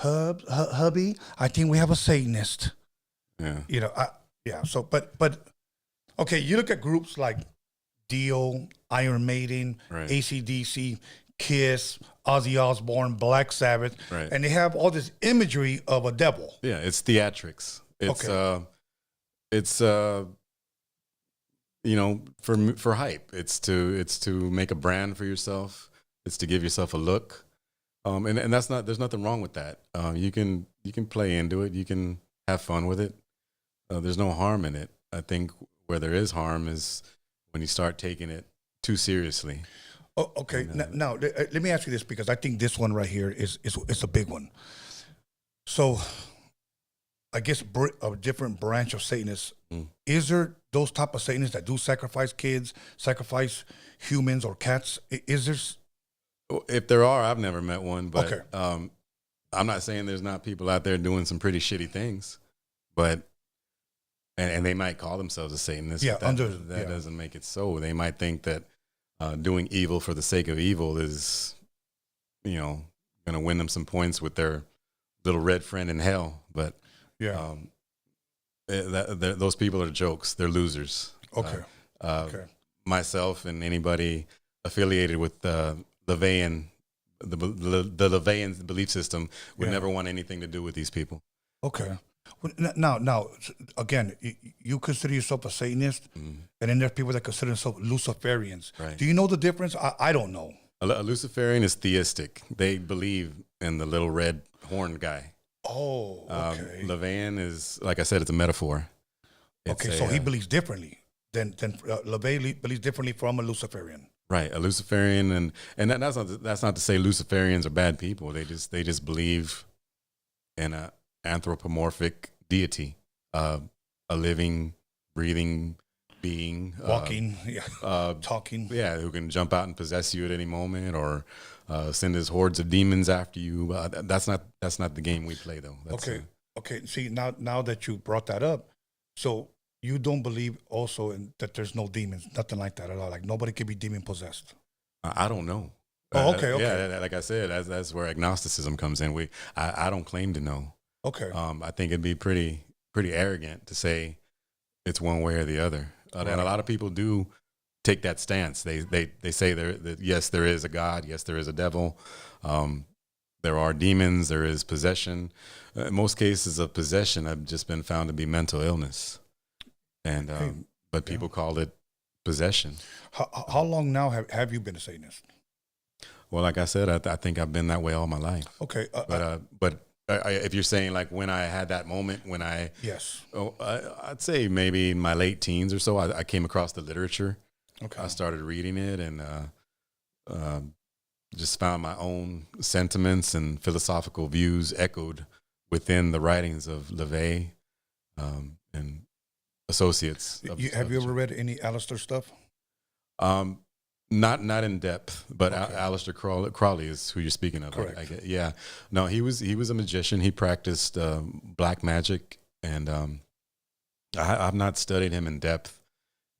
Hubby, I think we have a Satanist. Yeah. You know, so, but, okay, you look at groups like Dio, Iron Maiden, Right. AC/DC, Kiss, Ozzy Osbourne, Black Sabbath, Right. and they have all this imagery of a devil. Yeah, it's theatrics. It's you know, for hype. It's to make a brand for yourself. It's to give yourself a look. And that's not, there's nothing wrong with that. You can play into it. You can have fun with it. There's no harm in it. I think where there is harm is when you start taking it too seriously. Oh, okay. Now, let me ask you this, because I think this one right here is a big one. So, I guess a different branch of Satanists. Is there those type of Satanists that do sacrifice kids, sacrifice humans or cats? Is there? If there are, I've never met one. But Okay. I'm not saying there's not people out there doing some pretty shitty things, but and they might call themselves a Satanist. Yeah, but that doesn't make it so. They might think that doing evil for the sake of evil is, you know, going to win them some points with their little red friend in hell. But Yeah. Those people are jokes. They're losers. Okay. Okay. Myself and anybody affiliated with LaVeyan, the LaVeyan belief system would never want anything to do with these people. Okay. Now, again, you consider yourself a Satanist, and then there's people that consider themselves Luciferians. Right. Do you know the difference? I don't know. A Luciferian is theistic. They believe in the little red horned guy. Oh, okay. LaVeyan is, like I said, it's a metaphor. So he believes differently than LaVeyan believes differently from a Luciferian. Right, a Luciferian, and that's not to say Luciferians are bad people. They just believe in a anthropomorphic deity, a living, breathing being, Walking, talking. Yeah, who can jump out and possess you at any moment, or send his hordes of demons after you. That's not the game we play, though. Okay. See, now that you brought that up, so you don't believe also that there's no demons, nothing like that at all. Like nobody can be demon possessed. I don't know. Oh, okay. Yeah, like I said, that's where agnosticism comes in. I don't claim to know. Okay. I think it'd be pretty arrogant to say it's one way or the other. And a lot of people do take that stance. They say that yes, there is a God. Yes, there is a devil. There are demons. There is possession. In most cases of possession have just been found to be mental illness. And but people call it possession. How long now have you been a Satanist? Well, like I said, I think I've been that way all my life. Okay. But if you're saying like when I had that moment, when I'd say maybe in my late teens or so, I came across the literature. Okay. I started reading it and just found my own sentiments and philosophical views echoed within the writings of LaVey and associates. Have you ever read any Aleister stuff? Not in depth, but Okay. Aleister Crowley is who you're speaking of. Correct. Yeah. No, he was a magician. He practiced black magic, and I've not studied him in depth,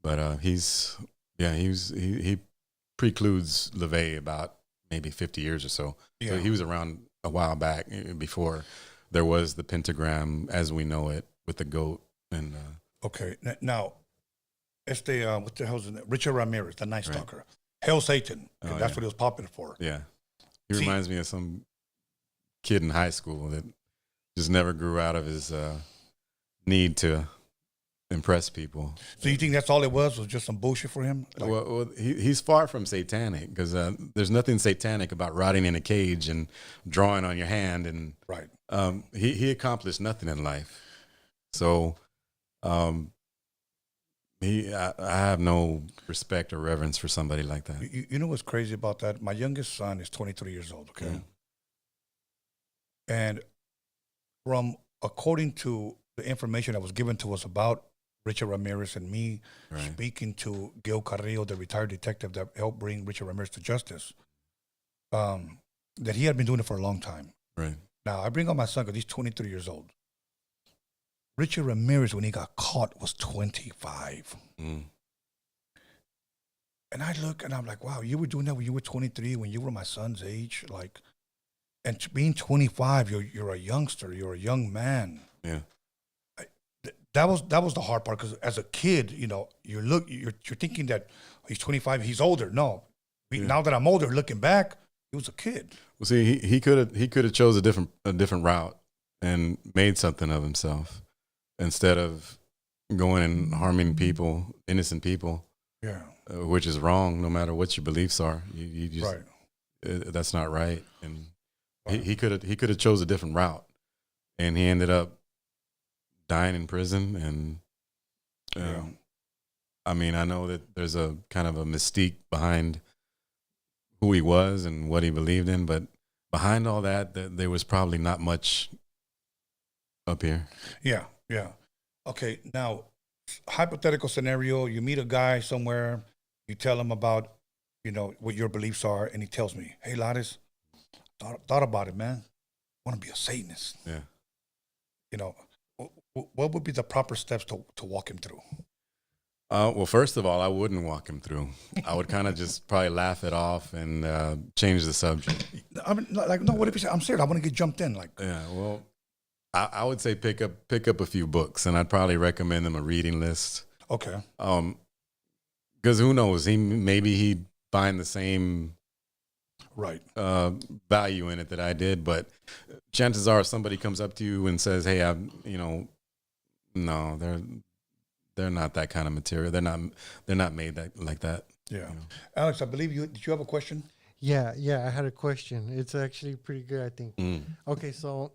but he precludes LaVey about maybe 50 years or so. Yeah. So he was around a while back before there was the pentagram as we know it with the goat and. Okay. Now, what the hell is it? Richard Ramirez, the Night Stalker. Hail Satan. That's what he was popular for. Yeah. He reminds me of some kid in high school that just never grew out of his need to impress people. So you think that's all it was just some bullshit for him? Like, Well, he's far from satanic because there's nothing satanic about rotting in a cage and drawing on your hand. And right. He accomplished nothing in life. So I have no respect or reverence for somebody like that. You know what's crazy about that? My youngest son is 23 years old, okay? Mm. And according to the information that was given to us about Richard Ramirez and me speaking to Gil Carrillo, the retired detective that helped bring Richard Ramirez to justice, that he had been doing it for a long time. Right. Now, I bring up my son because he's 23 years old. Richard Ramirez, when he got caught, was 25. Mm. And I look and I'm like, wow, you were doing that when you were 23, when you were my son's age? Like, and being 25, you're a youngster, you're a young man. Yeah. That was the hard part, because as a kid, you know, you're thinking that he's 25, he's older. No, now that I'm older, looking back, he was a kid. Well, see, he could have chose a different route and made something of himself instead of going and harming people, innocent people. Yeah, which is wrong. No matter what your beliefs are, you just right. That's not right. And he could have chose a different route, and he ended up dying in prison. And I mean, I know that there's a kind of a mystique behind who he was and what he believed in, but behind all that there was probably not much up here. Yeah. Okay, now, hypothetical scenario: you meet a guy somewhere, you tell him about, you know, what your beliefs are, and he tells me, "Hey, Lattice, thought about it, man. I want to be a Satanist." Yeah. You know, what would be the proper steps to walk him through? Well, first of all, I wouldn't walk him through. I would kind of just probably laugh it off and change the subject. I mean, like, no, what if you say, "I'm serious, I want to get jumped in"? Like, Yeah, well, I would say pick up a few books, and I'd probably recommend them a reading list. okay, Because who knows? Maybe he'd find the same right, value in it that I did, but chances are, if somebody comes up to you and says, "Hey, no, they're not that kind of material. They're not made like that." yeah. You know? Alex, I believe did you have a question? Yeah, I had a question. It's actually pretty good, I think. Okay, so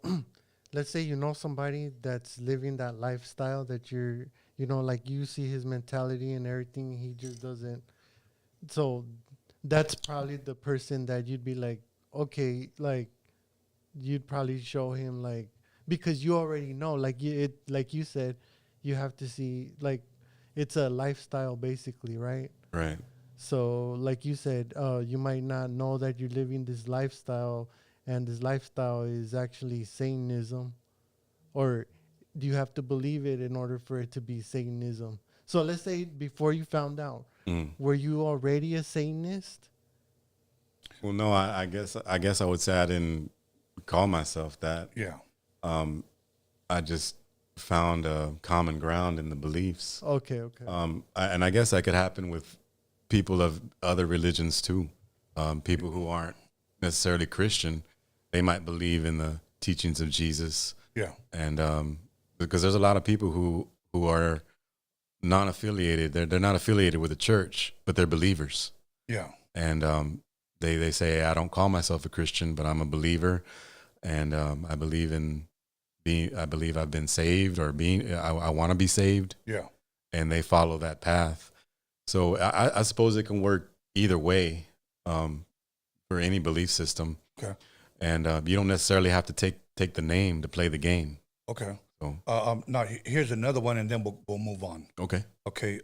let's say you know somebody that's living that lifestyle that you're, you know, like you see his mentality and everything, he just doesn't. So that's probably the person that you'd be like, okay, like you'd probably show him, like, because you already know, like like you said, you have to see, like, it's a lifestyle basically, right? Right. So, like you said, you might not know that you're living this lifestyle, and this lifestyle is actually Satanism, or do you have to believe it in order for it to be Satanism? So, let's say before you found out, were you already a Satanist? Well, no, I guess I would say I didn't call myself that. Yeah. I just found a common ground in the beliefs. Okay. And I guess that could happen with people of other religions too. People who aren't necessarily Christian, they might believe in the teachings of Jesus. Yeah. And because there's a lot of people who are non-affiliated. They're not affiliated with a church, but they're believers. Yeah. And they say, I don't call myself a Christian, but I'm a believer, and I believe I've been saved, or I want to be saved. Yeah. And they follow that path. So I suppose it can work either way for any belief system. Okay. And you don't necessarily have to take the name to play the game. Okay. So now here's another one, and then we'll move on. okay. Okay.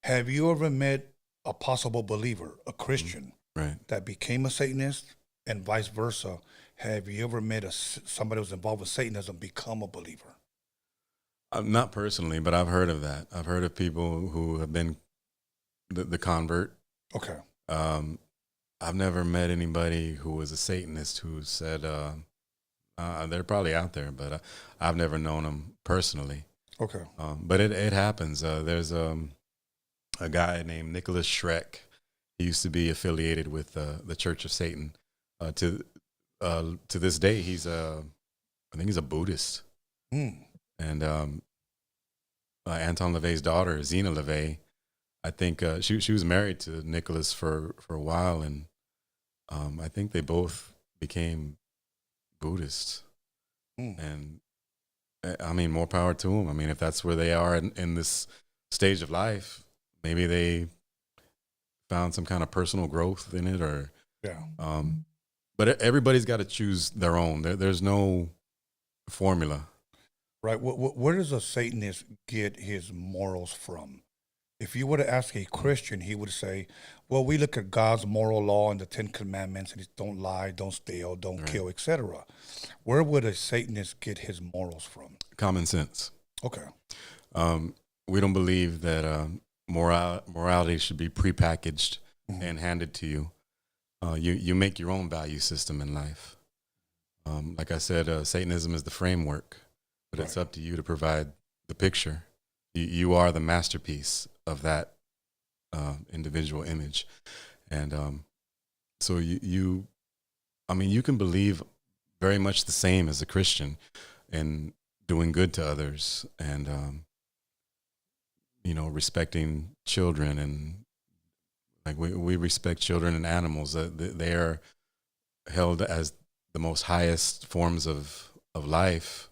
Have you ever met a possible believer, a Christian, Right. that became a Satanist, and vice versa? Have you ever met somebody who's involved with Satanism become a believer? Not personally, but I've heard of that. I've heard of people who have been the convert. Okay. I've never met anybody who was a Satanist who said they're probably out there, but I've never known them personally. Okay. But it happens. There's a guy named Nicholas Schreck. He used to be affiliated with the Church of Satan. To this day, I think he's a Buddhist. And Anton LaVey's daughter, Zena LaVey, I think she was married to Nicholas for a while, and I think they both became Buddhists. And I mean, more power to them. I mean, if that's where they are in this stage of life, maybe they found some kind of personal growth in it, or but everybody's got to choose their own. There's no formula. Right. Where does a Satanist get his morals from? if you were to ask a Christian, he would say, well, we look at God's moral law and the 10 Commandments, and it's don't lie, don't steal, don't kill, etc. Where would a Satanist get his morals from? Common sense. Okay. We don't believe that morality should be prepackaged and handed to you. You make your own value system in life. Like I said, Satanism is the framework, but it's up to you to provide the picture. You are the masterpiece of that individual image. And so you can believe very much the same as a Christian in doing good to others and, respecting children, and like we respect children and animals. They are held as the most highest forms of life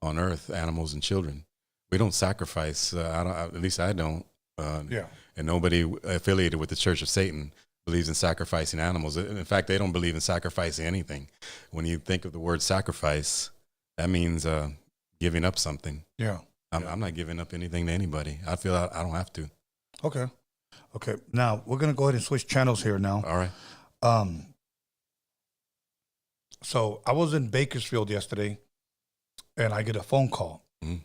on earth, animals and children. We don't sacrifice. At least I don't. And nobody affiliated with the Church of Satan believes in sacrificing animals. In fact, they don't believe in sacrificing anything. When you think of the word sacrifice, that means giving up something. Yeah. I'm not giving up anything to anybody. I feel I don't have to. Okay. Now we're gonna go ahead and switch channels here now. All right. So I was in Bakersfield yesterday, and I get a phone call. Mm-hmm.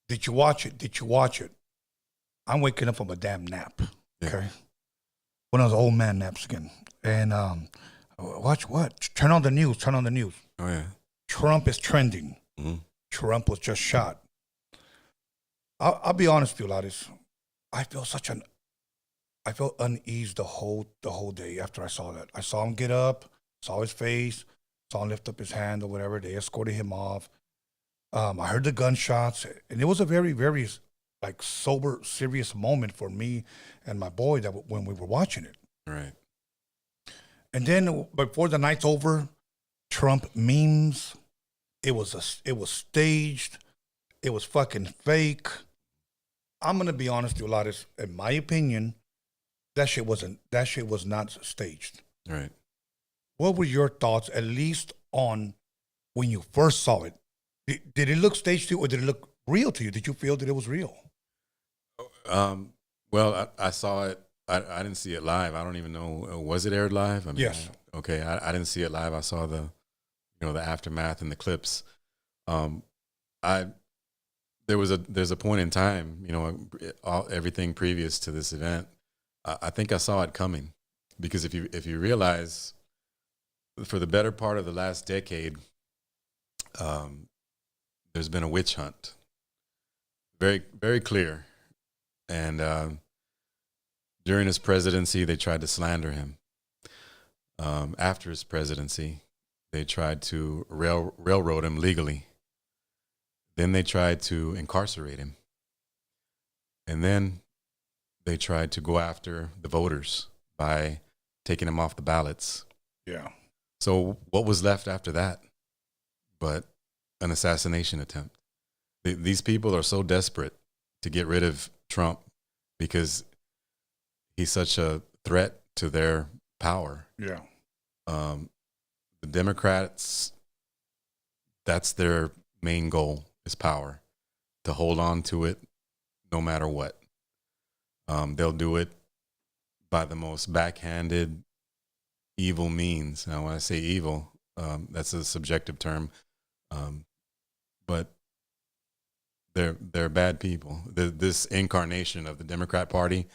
Did you watch it? I'm waking up from a damn nap. Yeah. Okay. One of those old man naps again. And watch what? Turn on the news. Oh yeah. Trump is trending. Mm-hmm. Trump was just shot. I'll be honest with you, Ladis. I felt uneased the whole day after I saw that. I saw him get up, saw his face, saw him lift up his hand or whatever. They escorted him off. I heard the gunshots, and it was a very, very sober, serious moment for me and my boy when we were watching it. Right. And then before the night's over, Trump memes. It was staged. It was fucking fake. I'm gonna be honest with you, Ladis. In my opinion, that shit was not staged. Right. What were your thoughts, at least on when you first saw it? Did it look staged to you, or did it look real to you? Did you feel that it was real? Well, I saw it. I didn't see it live. I don't even know. Was it aired live? I mean, yes. Okay. I didn't see it live. I saw the aftermath and the clips. There's a point in time, everything previous to this event. I think I saw it coming, because if you realize, for the better part of the last decade, there's been a witch hunt, very, very clear. And during his presidency, they tried to slander him. After his presidency, they tried to railroad him legally. Then they tried to incarcerate him. And then they tried to go after the voters by taking him off the ballots. Yeah. So what was left after that but an assassination attempt? These people are so desperate to get rid of Trump because he's such a threat to their power. Yeah. The Democrats, that's their main goal, is power, to hold on to it no matter what. They'll do it by the most backhanded, evil means. Now, when I say evil, that's a subjective term, but they're bad people. This incarnation of the Democrat Party,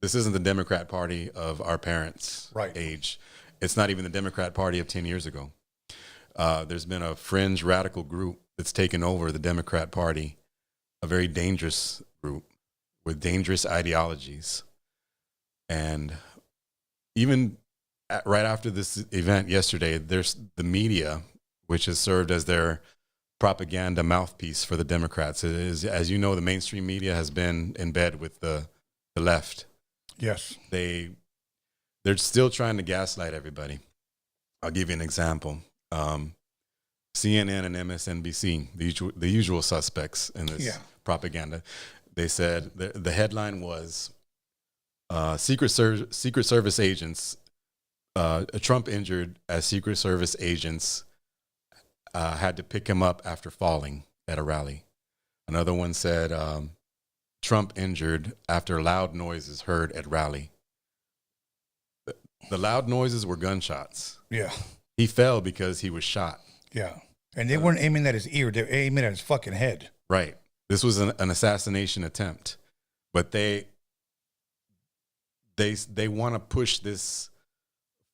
this isn't the Democrat Party of our parents' age. It's not even the Democrat Party of 10 years ago. There's been a fringe radical group that's taken over the Democrat Party, a very dangerous group with dangerous ideologies. And even right after this event yesterday, there's the media, which has served as their propaganda mouthpiece for the Democrats. It is, as you know, the mainstream media has been in bed with the left. Yes. They're still trying to gaslight everybody. I'll give you an example. CNN and MSNBC, the usual suspects in this propaganda. They said the headline was Secret Service agents, Trump injured as Secret Service agents had to pick him up after falling at a rally. Another one said Trump injured after loud noises heard at rally. The loud noises were gunshots. Yeah. He fell because he was shot. Yeah. And they weren't aiming at his ear. They were aiming at his fucking head. Right. This was an assassination attempt. But they want to push this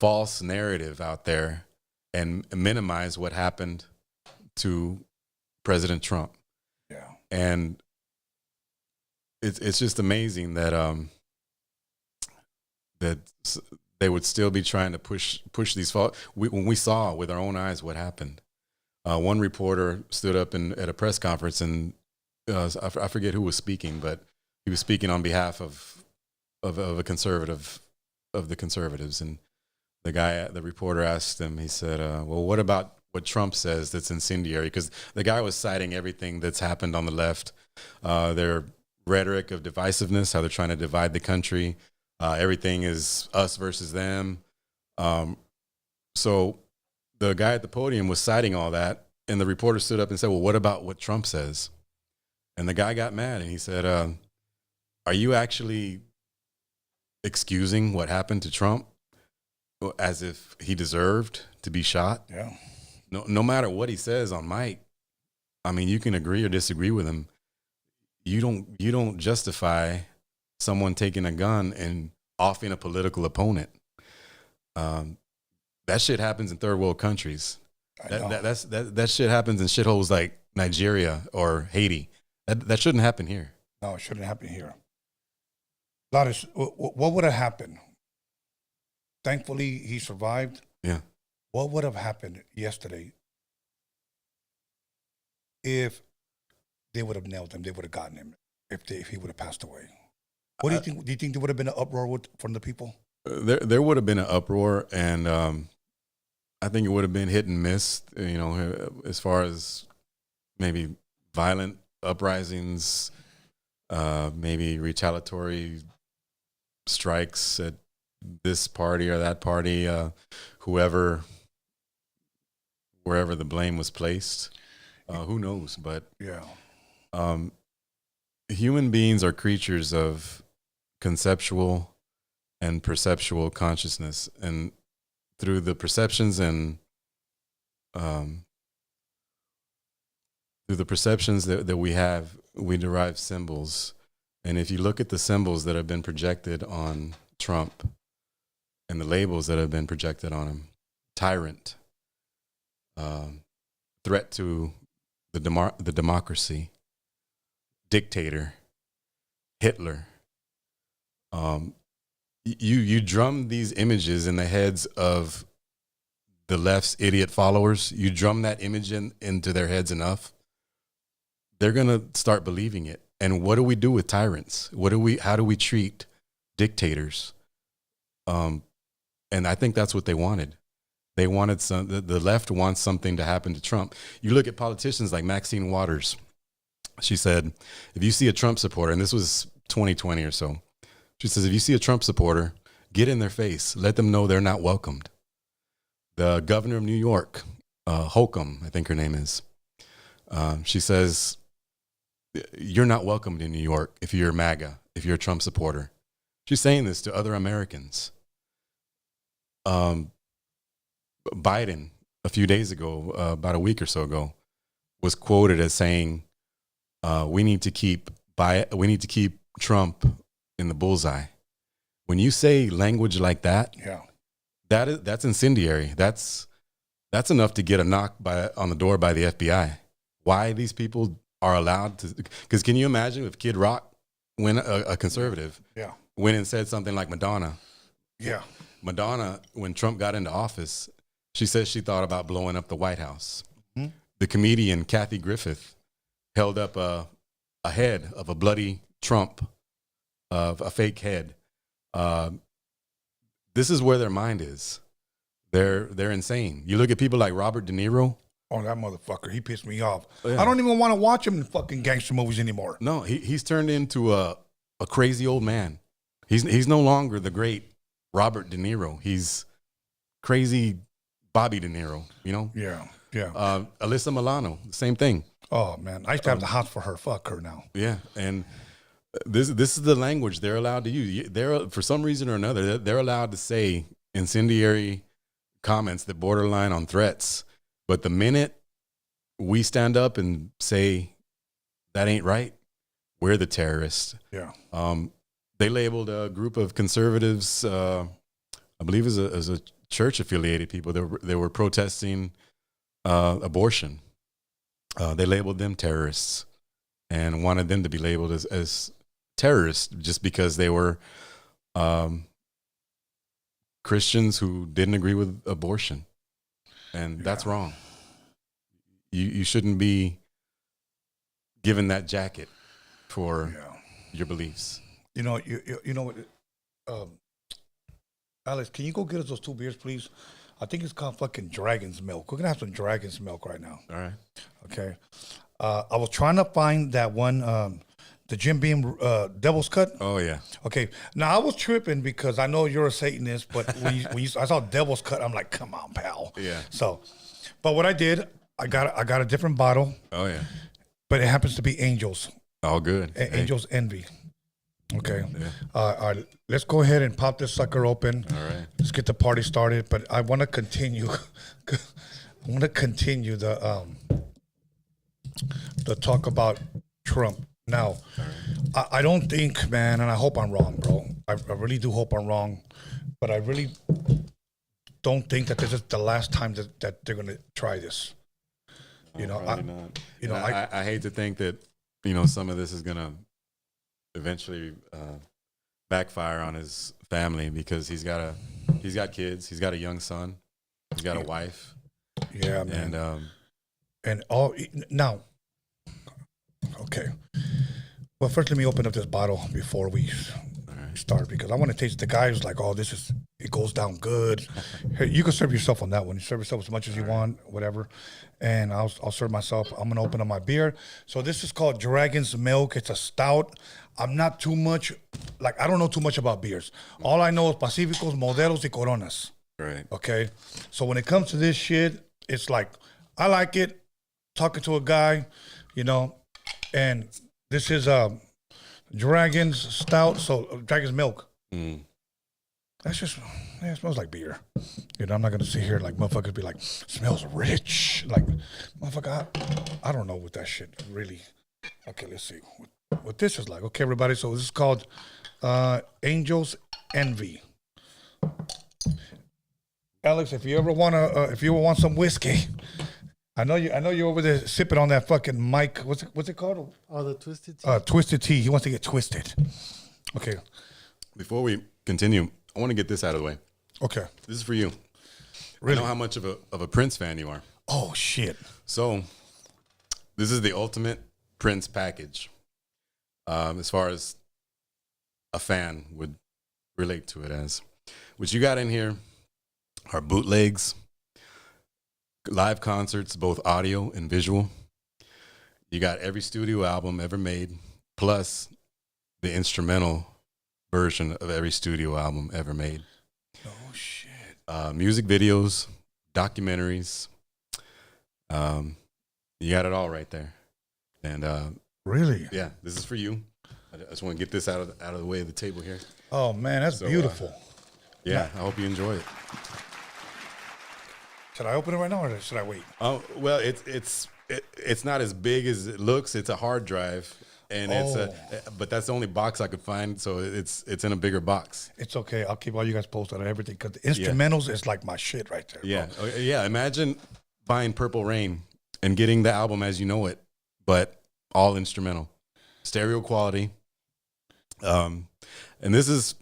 false narrative out there and minimize what happened to President Trump. Yeah. And it's just amazing that that they would still be trying to push these false. When we saw with our own eyes what happened, one reporter stood up at a press conference and I forget who was speaking, but he was speaking on behalf of a conservative, of the conservatives, and the reporter asked him. He said, "Well, what about what Trump says that's incendiary?" Because the guy was citing everything that's happened on the left, their rhetoric of divisiveness, how they're trying to divide the country. Everything is us versus them. So the guy at the podium was citing all that, and the reporter stood up and said, "Well, what about what Trump says?" And the guy got mad, and he said, "Are you actually excusing what happened to Trump as if he deserved to be shot?" Yeah. No matter what he says on mic, I mean, you can agree or disagree with him. You don't justify someone taking a gun and offing a political opponent. That shit happens in third world countries. That shit happens in shitholes like Nigeria or Haiti. That shouldn't happen here. No, it shouldn't happen here. Ladis, what would have happened? Thankfully, he survived. Yeah. What would have happened yesterday if they would have nailed him? They would have gotten him if he would have passed away. What do you think? Do you think there would have been an uproar from the people? There would have been an uproar, and I think it would have been hit and miss. You know, as far as maybe violent uprisings, maybe retaliatory strikes at this party or that party, wherever the blame was placed. Who knows? But yeah, human beings are creatures of conceptual and perceptual consciousness, and through the perceptions and through the perceptions that we have, we derive symbols. And if you look at the symbols that have been projected on Trump and the labels that have been projected on him: tyrant, threat to the democracy, dictator, Hitler. You drum these images in the heads of the left's idiot followers. You drum that image into their heads enough, they're gonna start believing it. And what do we do with tyrants? How do we treat dictators? And I think that's what they wanted. They wanted the left wants something to happen to Trump. You look at politicians like Maxine Waters. She said, if you see a Trump supporter, and this was 2020 or so, she says, if you see a Trump supporter, get in their face. Let them know they're not welcomed. The governor of New York, Holcomb, I think her name is, she says, you're not welcomed in New York if you're MAGA, if you're a Trump supporter. She's saying this to other Americans. Biden, a few days ago, about a week or so ago, was quoted as saying, we need to keep Trump in the bullseye. When you say language like that, yeah, that's incendiary. That's enough to get a knock on the door by the FBI. Why these people are allowed to? Because can you imagine if Kid Rock, when a conservative, went and said something like Madonna? Yeah, Madonna, when Trump got into office, she said she thought about blowing up the White House. Mm-hmm. The comedian Kathy Griffith held up a head of a bloody Trump, of a fake head. This is where their mind is. They're insane. You look at people like Robert De Niro. Oh, that motherfucker! He pissed me off. Oh, yeah. I don't even want to watch him in fucking gangster movies anymore. No, he's turned into a crazy old man. He's no longer the great Robert De Niro. He's crazy Bobby De Niro. You know? Yeah, yeah. Alyssa Milano, same thing. Oh man, I used to have the hots for her. Fuck her now. Yeah, and This is the language they're allowed to use. They're, for some reason or another, they're allowed to say incendiary comments that borderline on threats. But the minute we stand up and say that ain't right, we're the terrorists. Yeah. They labeled a group of conservatives, I believe as a church affiliated people. They were protesting abortion. They labeled them terrorists and wanted them to be labeled as terrorists just because they were Christians who didn't agree with abortion. And that's wrong. You shouldn't be given that jacket for your beliefs. You know what, Alex, can you go get us those 2 beers, please? I think it's called fucking Dragon's Milk. We're gonna have some Dragon's Milk right now. All right. Okay. I was trying to find that one, the Jim Beam Devil's Cut. Oh yeah. Okay. Now I was tripping because I know you're a Satanist, but when you I saw Devil's Cut, I'm like, come on, pal. Yeah. So, but what I did, I got a different bottle. Oh yeah. But it happens to be Angels. All good. Angels Envy. Okay. Yeah. All right. Let's go ahead and pop this sucker open. All right. Let's get the party started. But I want to continue. I want to continue the talk about Trump. Now, I don't think, man, and I hope I'm wrong, bro. I really do hope I'm wrong, but I really don't think that this is the last time that they're gonna try this. You know, probably not. You know, I hate to think that some of this is gonna eventually backfire on his family because he's got kids, he's got a young son, he's got a wife. Yeah, man. And all now. Okay. Well, first let me open up this bottle before we start because I want to taste. The guy who's like, "Oh, it goes down good." Here, you can serve yourself on that one. You serve yourself as much as you want, whatever. And I'll serve myself. I'm gonna open up my beer. So this is called Dragon's Milk. It's a stout. I'm not too much I don't know too much about beers. All I know is Pacificos, Modelos, y Coronas. right. Okay. So when it comes to this shit, it's like I like it. Talking to a guy, and this is Dragon's Stout, so Dragon's Milk. That's just, it smells like beer. I'm not gonna sit here like motherfuckers be like, smells rich. Like, motherfucker, I don't know what that shit really. Okay, let's see what this is like. Okay, everybody, so this is called Angel's Envy. Alex, if you ever want some whiskey, I know you're over there sipping on that fucking mic. What's it called? Oh, the twisted tea. Twisted tea. He wants to get twisted. Okay. Before we continue, I want to get this out of the way. Okay. This is for you. Really? I know how much of a Prince fan you are. Oh shit. So, this is the ultimate Prince package. As far as a fan would relate to it as. What you got in here are bootlegs, live concerts, both audio and visual. You got every studio album ever made, plus the instrumental version of every studio album ever made. Oh shit. Music videos, documentaries. You got it all right there. And Really? yeah, this is for you. I just want to get this out of the way of the table here. Oh man, that's beautiful. Yeah, I hope you enjoy it. Should I open it right now or should I wait? Oh well, it's not as big as it looks. It's a hard drive, and but that's the only box I could find. So it's in a bigger box. It's okay. I'll keep all you guys posted on everything because the instrumentals is like my shit right there. Yeah, bro. Yeah. Imagine buying Purple Rain and getting the album as you know it, but all instrumental, stereo quality. And this is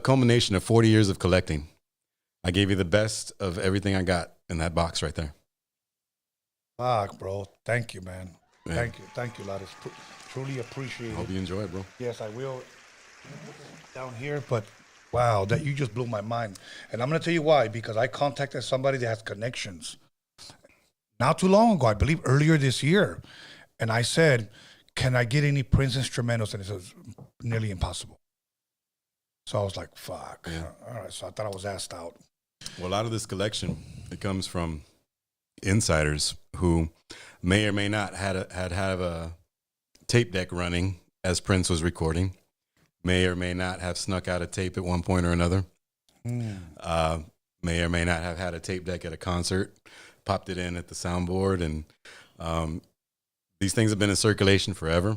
culmination of 40 years of collecting. I gave you the best of everything I got in that box right there. Fuck, bro. Thank you, man. Yeah. Thank you, Lattice. Truly appreciate I it. hope you enjoy it, bro. Yes, I will. Down here, but wow, that you just blew my mind. And I'm gonna tell you why, because I contacted somebody that has connections not too long ago, I believe earlier this year. And I said, can I get any Prince instrumentals? And it was nearly impossible. So I was like, fuck. Yeah. All right, so I thought I was asked out. Well, a lot of this collection, it comes from insiders who may or may not have a tape deck running as Prince was recording. May or may not have snuck out a tape at one point or another. May or may not have had a tape deck at a concert, popped it in at the soundboard. And these things have been in circulation forever.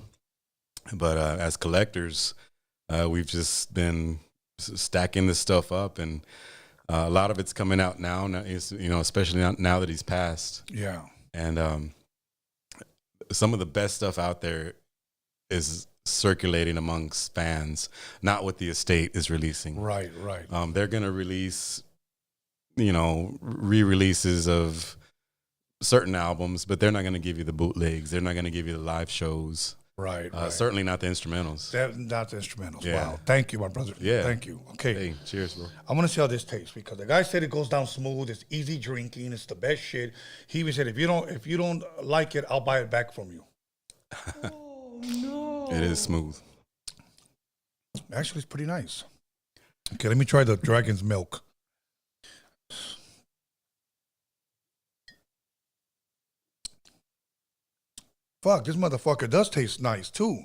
But as collectors, we've just been stacking this stuff up. And a lot of it's coming out now, especially now that he's passed. Yeah. And some of the best stuff out there is circulating amongst fans, not what the estate is releasing. Right. They're going to release, re-releases of certain albums, but they're not going to give you the bootlegs. They're not going to give you the live shows. Right. Certainly not the instrumentals. Not the instrumentals. Yeah. Wow. Thank you, my brother. Yeah. Thank you. Okay. Hey, cheers, bro. I want to see how this tastes because the guy said it goes down smooth. It's easy drinking. It's the best shit. He even said, if you don't like it, I'll buy it back from you. Oh no! It is smooth. Actually, it's pretty nice. Okay, let me try the dragon's milk. Fuck, this motherfucker does taste nice too.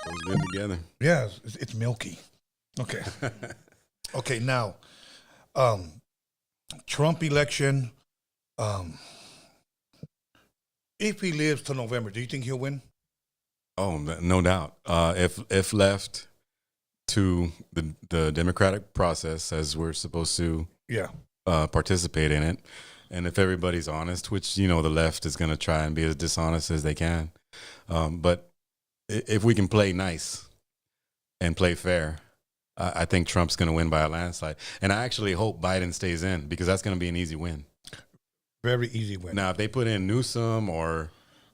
Goes good together. Yeah, it's milky. Okay. Okay, now, Trump election. If he lives to November, do you think he'll win? Oh, no doubt. If left to the democratic process as we're supposed to participate in it, and if everybody's honest, which, the left is going to try and be as dishonest as they can. But if we can play nice and play fair, I think Trump's going to win by a landslide. And I actually hope Biden stays in because that's going to be an easy win. Very easy win. Now, if they put in Newsom or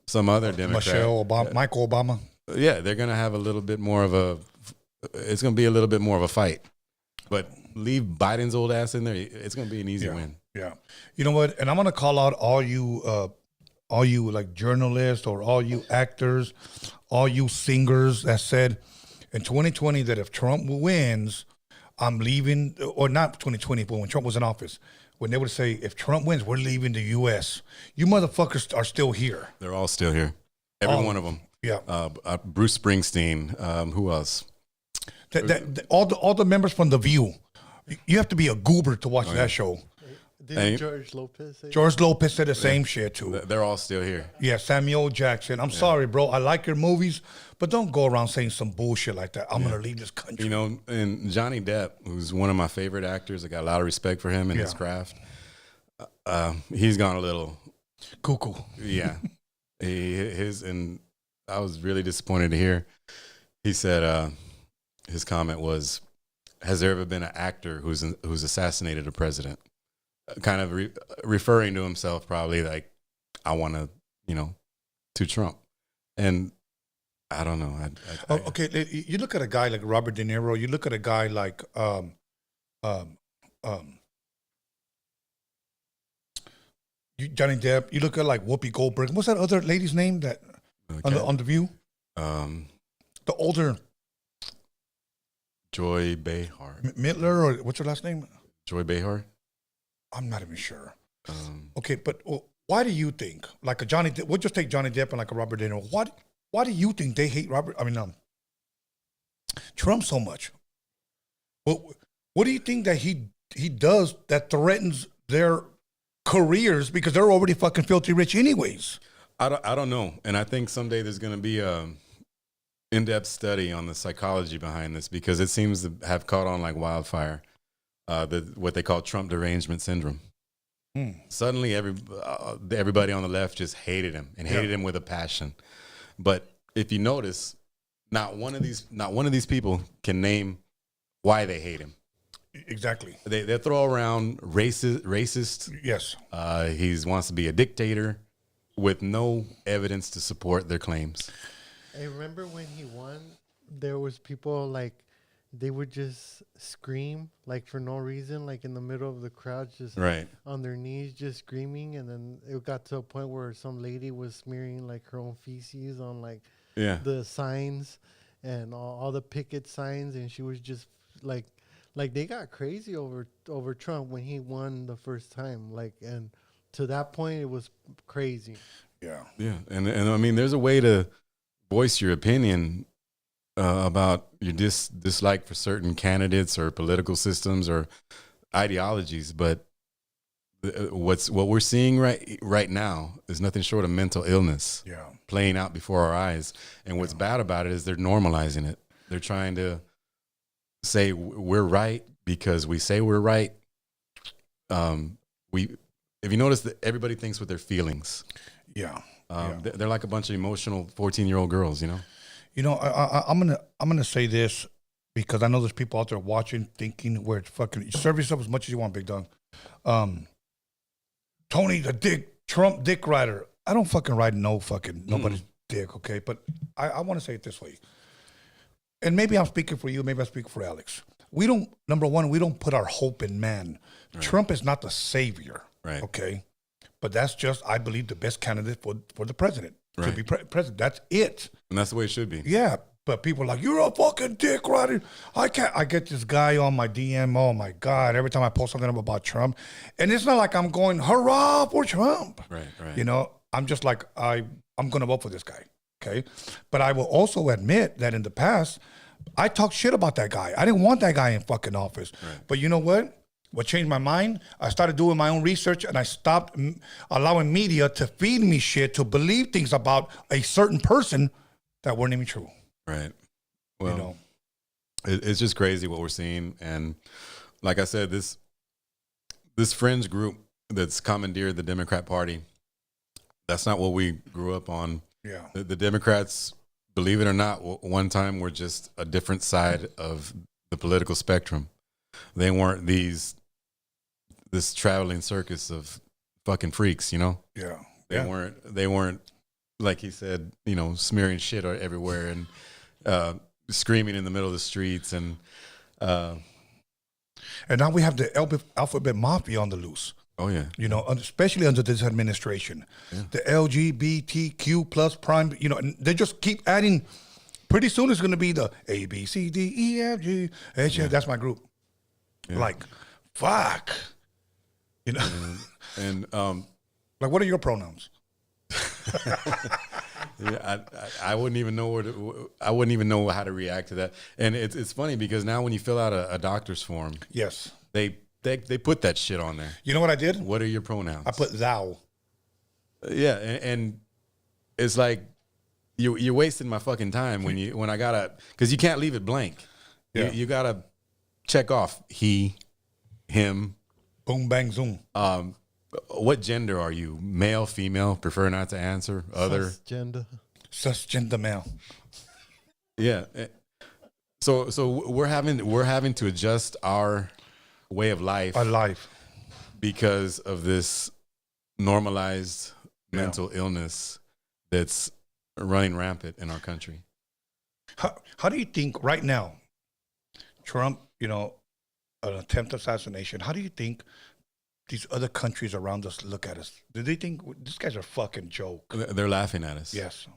some other Democrat, Michael Obama. Yeah, they're going to have a little bit more of it's going to be a little bit more of a fight. But leave Biden's old ass in there. It's going to be an easy win. Yeah. You know what? And I'm going to call out all you like journalists or all you actors, all you singers that said in 2020 that if Trump wins, I'm leaving, or not 2020, but when Trump was in office, when they would say, if Trump wins, we're leaving the U.S. You motherfuckers are still here. They're all still here. Every one of them. Yeah. Bruce Springsteen. Who else? All the members from The View. You have to be a goober to watch that show. Didn't George Lopez say George Lopez said the same shit, too. They're all still here. Yeah, Samuel Jackson. I'm sorry, bro. I like your movies, but don't go around saying some bullshit like that. I'm going to leave this country. And Johnny Depp, who's one of my favorite actors, I got a lot of respect for him and his craft. He's gone a little cuckoo. Yeah. And I was really disappointed to hear. He said his comment was, has there ever been an actor who's assassinated a president? Kind of referring to himself, probably like, I want to, to Trump. And I don't know. Okay, you look at a guy like Robert De Niro. You look at a guy like Johnny Depp. You look at like Whoopi Goldberg. What's that other lady's name that on the View? The older Joy Behar. Mittler, or what's her last name? Joy Behar. I'm not even sure. Okay, but why do you think, like a Johnny Depp, we'll just take Johnny Depp and like a Robert De Niro. Why do you think they hate Trump so much? What do you think that he does that threatens their careers because they're already fucking filthy rich anyways? I don't know. And I think someday there's going to be a in-depth study on the psychology behind this because it seems to have caught on like wildfire. What they call Trump derangement syndrome. Suddenly, everybody on the left just hated him and hated him with a passion. But if you notice, not one of these people can name why they hate him. Exactly. They throw around racist. Yes. He wants to be a dictator with no evidence to support their claims. I remember when he won, there was people like, they would just scream like for no reason, like in the middle of the crowd, just on their knees, just screaming. And then it got to a point where some lady was smearing like her own feces on like the signs and all the picket signs. And she was just like they got crazy over Trump when he won the first time. Like, and to that point, it was crazy. Yeah. Yeah. And I mean, there's a way to voice your opinion about your dislike for certain candidates or political systems or ideologies, but what we're seeing right now is nothing short of mental illness playing out before our eyes. And what's bad about it is they're normalizing it. They're trying to say we're right because we say we're right. If you notice that everybody thinks with their feelings. They're like a bunch of emotional 14-year-old girls, you know? You know, I'm gonna say this because I know there's people out there watching, thinking where it's fucking serve yourself as much as you want, big dog. Tony the Trump dick rider. I don't fucking ride nobody's dick, okay? But I want to say it this way, and maybe I'm speaking for you, maybe I'm speaking for Alex. Number one, we don't put our hope in man. Right. Trump is not the savior, right? Okay, but that's just, I believe, the best candidate for the president. Right. To be president. That's it. And that's the way it should be. Yeah. But people are like, you're a fucking dick rider. I get this guy on my DM. Oh my God. Every time I post something about Trump. And it's not like I'm going, hurrah for Trump. Right. You know, I'm just like, I'm going to vote for this guy. Okay. But I will also admit that in the past, I talked shit about that guy. I didn't want that guy in fucking office. Right. But you know what? What changed my mind? I started doing my own research and I stopped allowing media to feed me shit to believe things about a certain person that weren't even true. Right. Well, you know, it's just crazy what we're seeing. And like I said, this fringe group that's commandeered the Democrat Party, that's not what we grew up on. Yeah. The Democrats, believe it or not, one time were just a different side of the political spectrum. They weren't this traveling circus of fucking freaks, you know? Yeah. They weren't, like he said, you know, smearing shit everywhere and screaming in the middle of the streets. And now we have the alphabet mafia on the loose. Oh, yeah. You know, especially under this administration. Yeah. The LGBTQ plus prime, you know, and they just keep adding. Pretty soon it's going to be the A, B, C, D, E, F, G, H. Yeah. That's my group. Yeah. Like, fuck. You know? And like, what are your pronouns? Yeah, I wouldn't even know I wouldn't even know how to react to that. And it's funny because now when you fill out a doctor's form, yes, they put that shit on there. You know what I did? What are your pronouns? I put thou. Yeah, and it's like you're wasting my fucking time when I gotta, because you can't leave it blank. Yeah. You gotta check off he, him. Boom, bang, zoom. What gender are you? Male, female? Prefer not to answer. Other cisgender male. Yeah. So we're having to adjust our way of life. Our life. Because of this normalized mental illness that's running rampant in our country. How do you think right now, Trump, you know, an attempt assassination, how do you think these other countries around us look at us? Do they think these guys are fucking joke? They're laughing at us. Yes.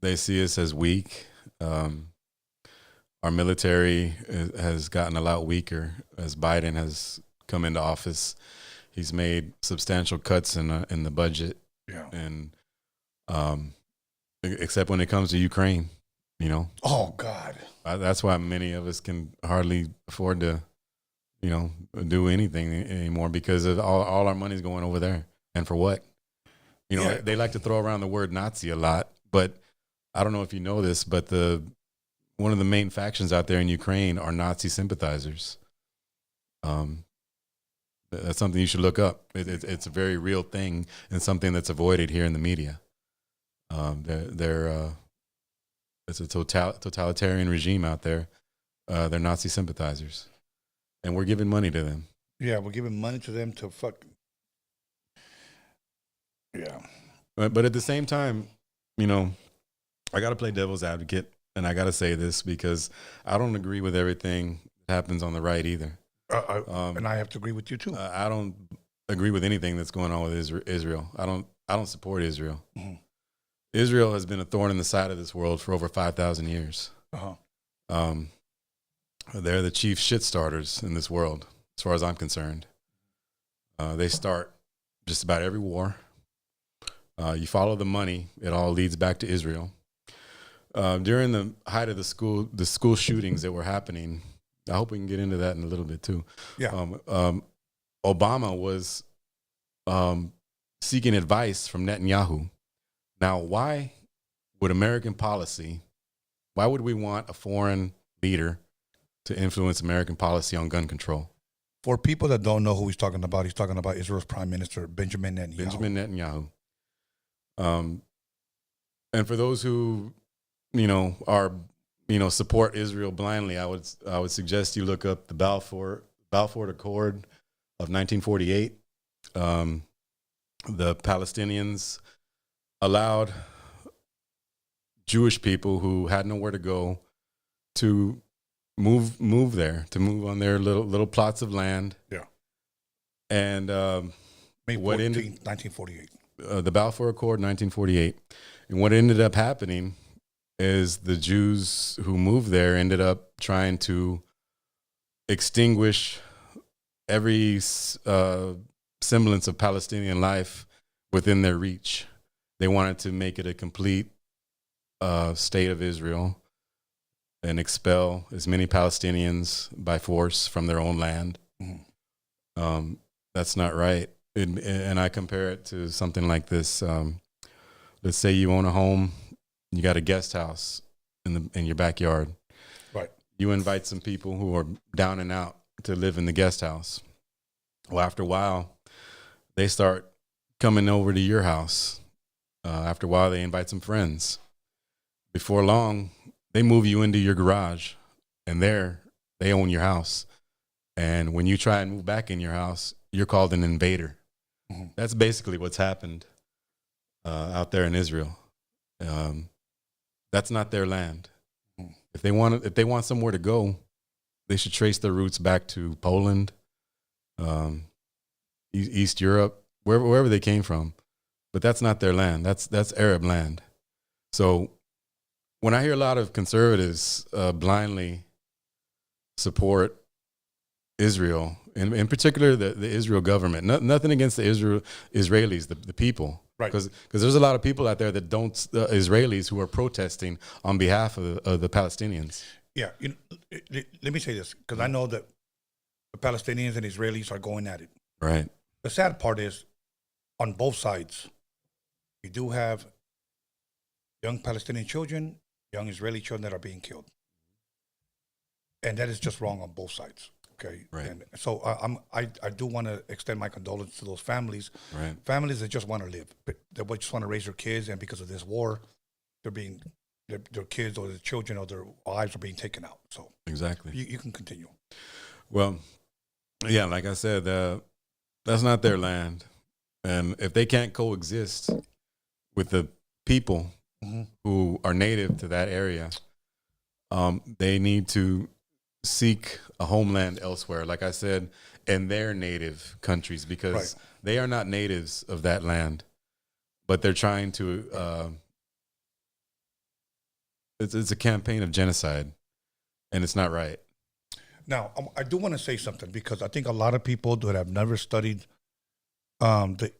They see us as weak. Our military has gotten a lot weaker as Biden has come into office. He's made substantial cuts in the budget. Yeah. And except when it comes to Ukraine, you know. Oh God. That's why many of us can hardly afford to, you know, do anything anymore because of all our money's going over there. And for what? You know, they like to throw around the word Nazi a lot, but I don't know if you know this, but one of the main factions out there in Ukraine are Nazi sympathizers. That's something you should look up. It's a very real thing and something that's avoided here in the media. It's a totalitarian regime out there. They're Nazi sympathizers. And we're giving money to them. Yeah, we're giving money to them to fuck. Yeah. But at the same time, you know, I got to play devil's advocate. And I got to say this because I don't agree with everything that happens on the right either. And I have to agree with you too. I don't agree with anything that's going on with Israel. I don't support Israel. Mm-hmm. Israel has been a thorn in the side of this world for over 5,000 years. Uh-huh. They're the chief shit starters in this world, as far as I'm concerned. They start just about every war. You follow the money, it all leads back to Israel. During the height of the school shootings that were happening, I hope we can get into that in a little bit too. Yeah. Obama was seeking advice from Netanyahu. Now, why would American policy, why would we want a foreign leader to influence American policy on gun control? For people that don't know who he's talking about Israel's Prime Minister, Benjamin Netanyahu. And for those who, support Israel blindly, I would suggest you look up the Balfour Accord of 1948. The Palestinians allowed Jewish people who had nowhere to go to move there, to move on their little plots of land. Yeah. And May 14th, 1948. The Balfour Accord, 1948. And what ended up happening is the Jews who moved there ended up trying to extinguish every semblance of Palestinian life within their reach. They wanted to make it a complete state of Israel and expel as many Palestinians by force from their own land. Mm-hmm. That's not right. And I compare it to something like this. Let's say you own a home, you got a guest house in your backyard. Right. You invite some people who are down and out to live in the guest house. Well, after a while, they start coming over to your house. After a while, they invite some friends. Before long, they move you into your garage, and they own your house. And when you try and move back in your house, you're called an invader. Mm-hmm. That's basically what's happened out there in Israel. That's not their land. Mm-hmm. If they want somewhere to go, they should trace their roots back to Poland, East Europe, wherever they came from. But that's not their land. That's Arab land. So when I hear a lot of conservatives blindly support Israel, in particular the Israel government, nothing against the Israelis, the people, right? Because there's a lot of people out there that don't Israelis who are protesting on behalf of the Palestinians. Yeah, let me say this, because I know that the Palestinians and Israelis are going at it. Right. The sad part is, on both sides, you do have young Palestinian children, young Israeli children that are being killed. And that is just wrong on both sides. Okay. Right. And so I do want to extend my condolences to those families. Right. Families that just want to live, that just want to raise their kids, and because of this war, their kids or their children or their wives are being taken out. So exactly. You can continue. Well, yeah, like I said, that's not their land, and if they can't coexist with the people mm-hmm. who are native to that area, they need to seek a homeland elsewhere, like I said, in their native countries, because right. they are not natives of that land, but they're trying to, it's a campaign of genocide, and it's not right. Now, I do want to say something, because I think a lot of people that have never studied the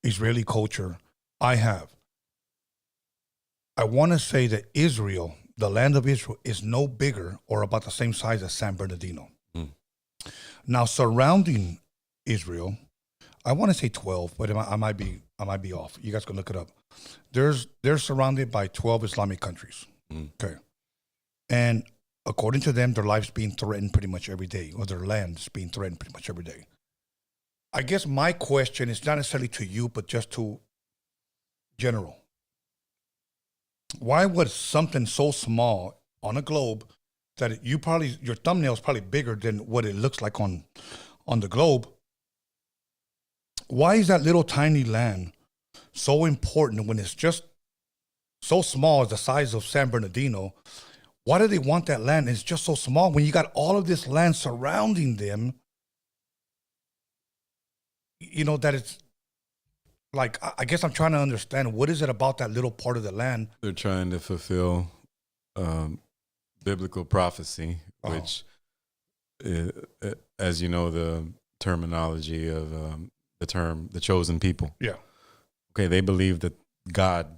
Israeli culture, I have. I want to say that Israel, the land of Israel, is no bigger or about the same size as San Bernardino. Mm. Now, surrounding Israel, I want to say 12, but I might be off. You guys can look it up. They're surrounded by 12 Islamic countries. Mm. Okay, and according to them, their life's being threatened pretty much every day, or their land's being threatened pretty much every day. I guess my question is not necessarily to you, but just to general. Why would something so small on a globe that your thumbnail is probably bigger than what it looks like on the globe? Why is that little tiny land so important when it's just so small as the size of San Bernardino? Why do they want that land? It's just so small when you got all of this land surrounding them. That it's like, I guess I'm trying to understand, what is it about that little part of the land? They're trying to fulfill biblical prophecy, which, as you know, the terminology of the term, the chosen people. Yeah. Okay, they believe that God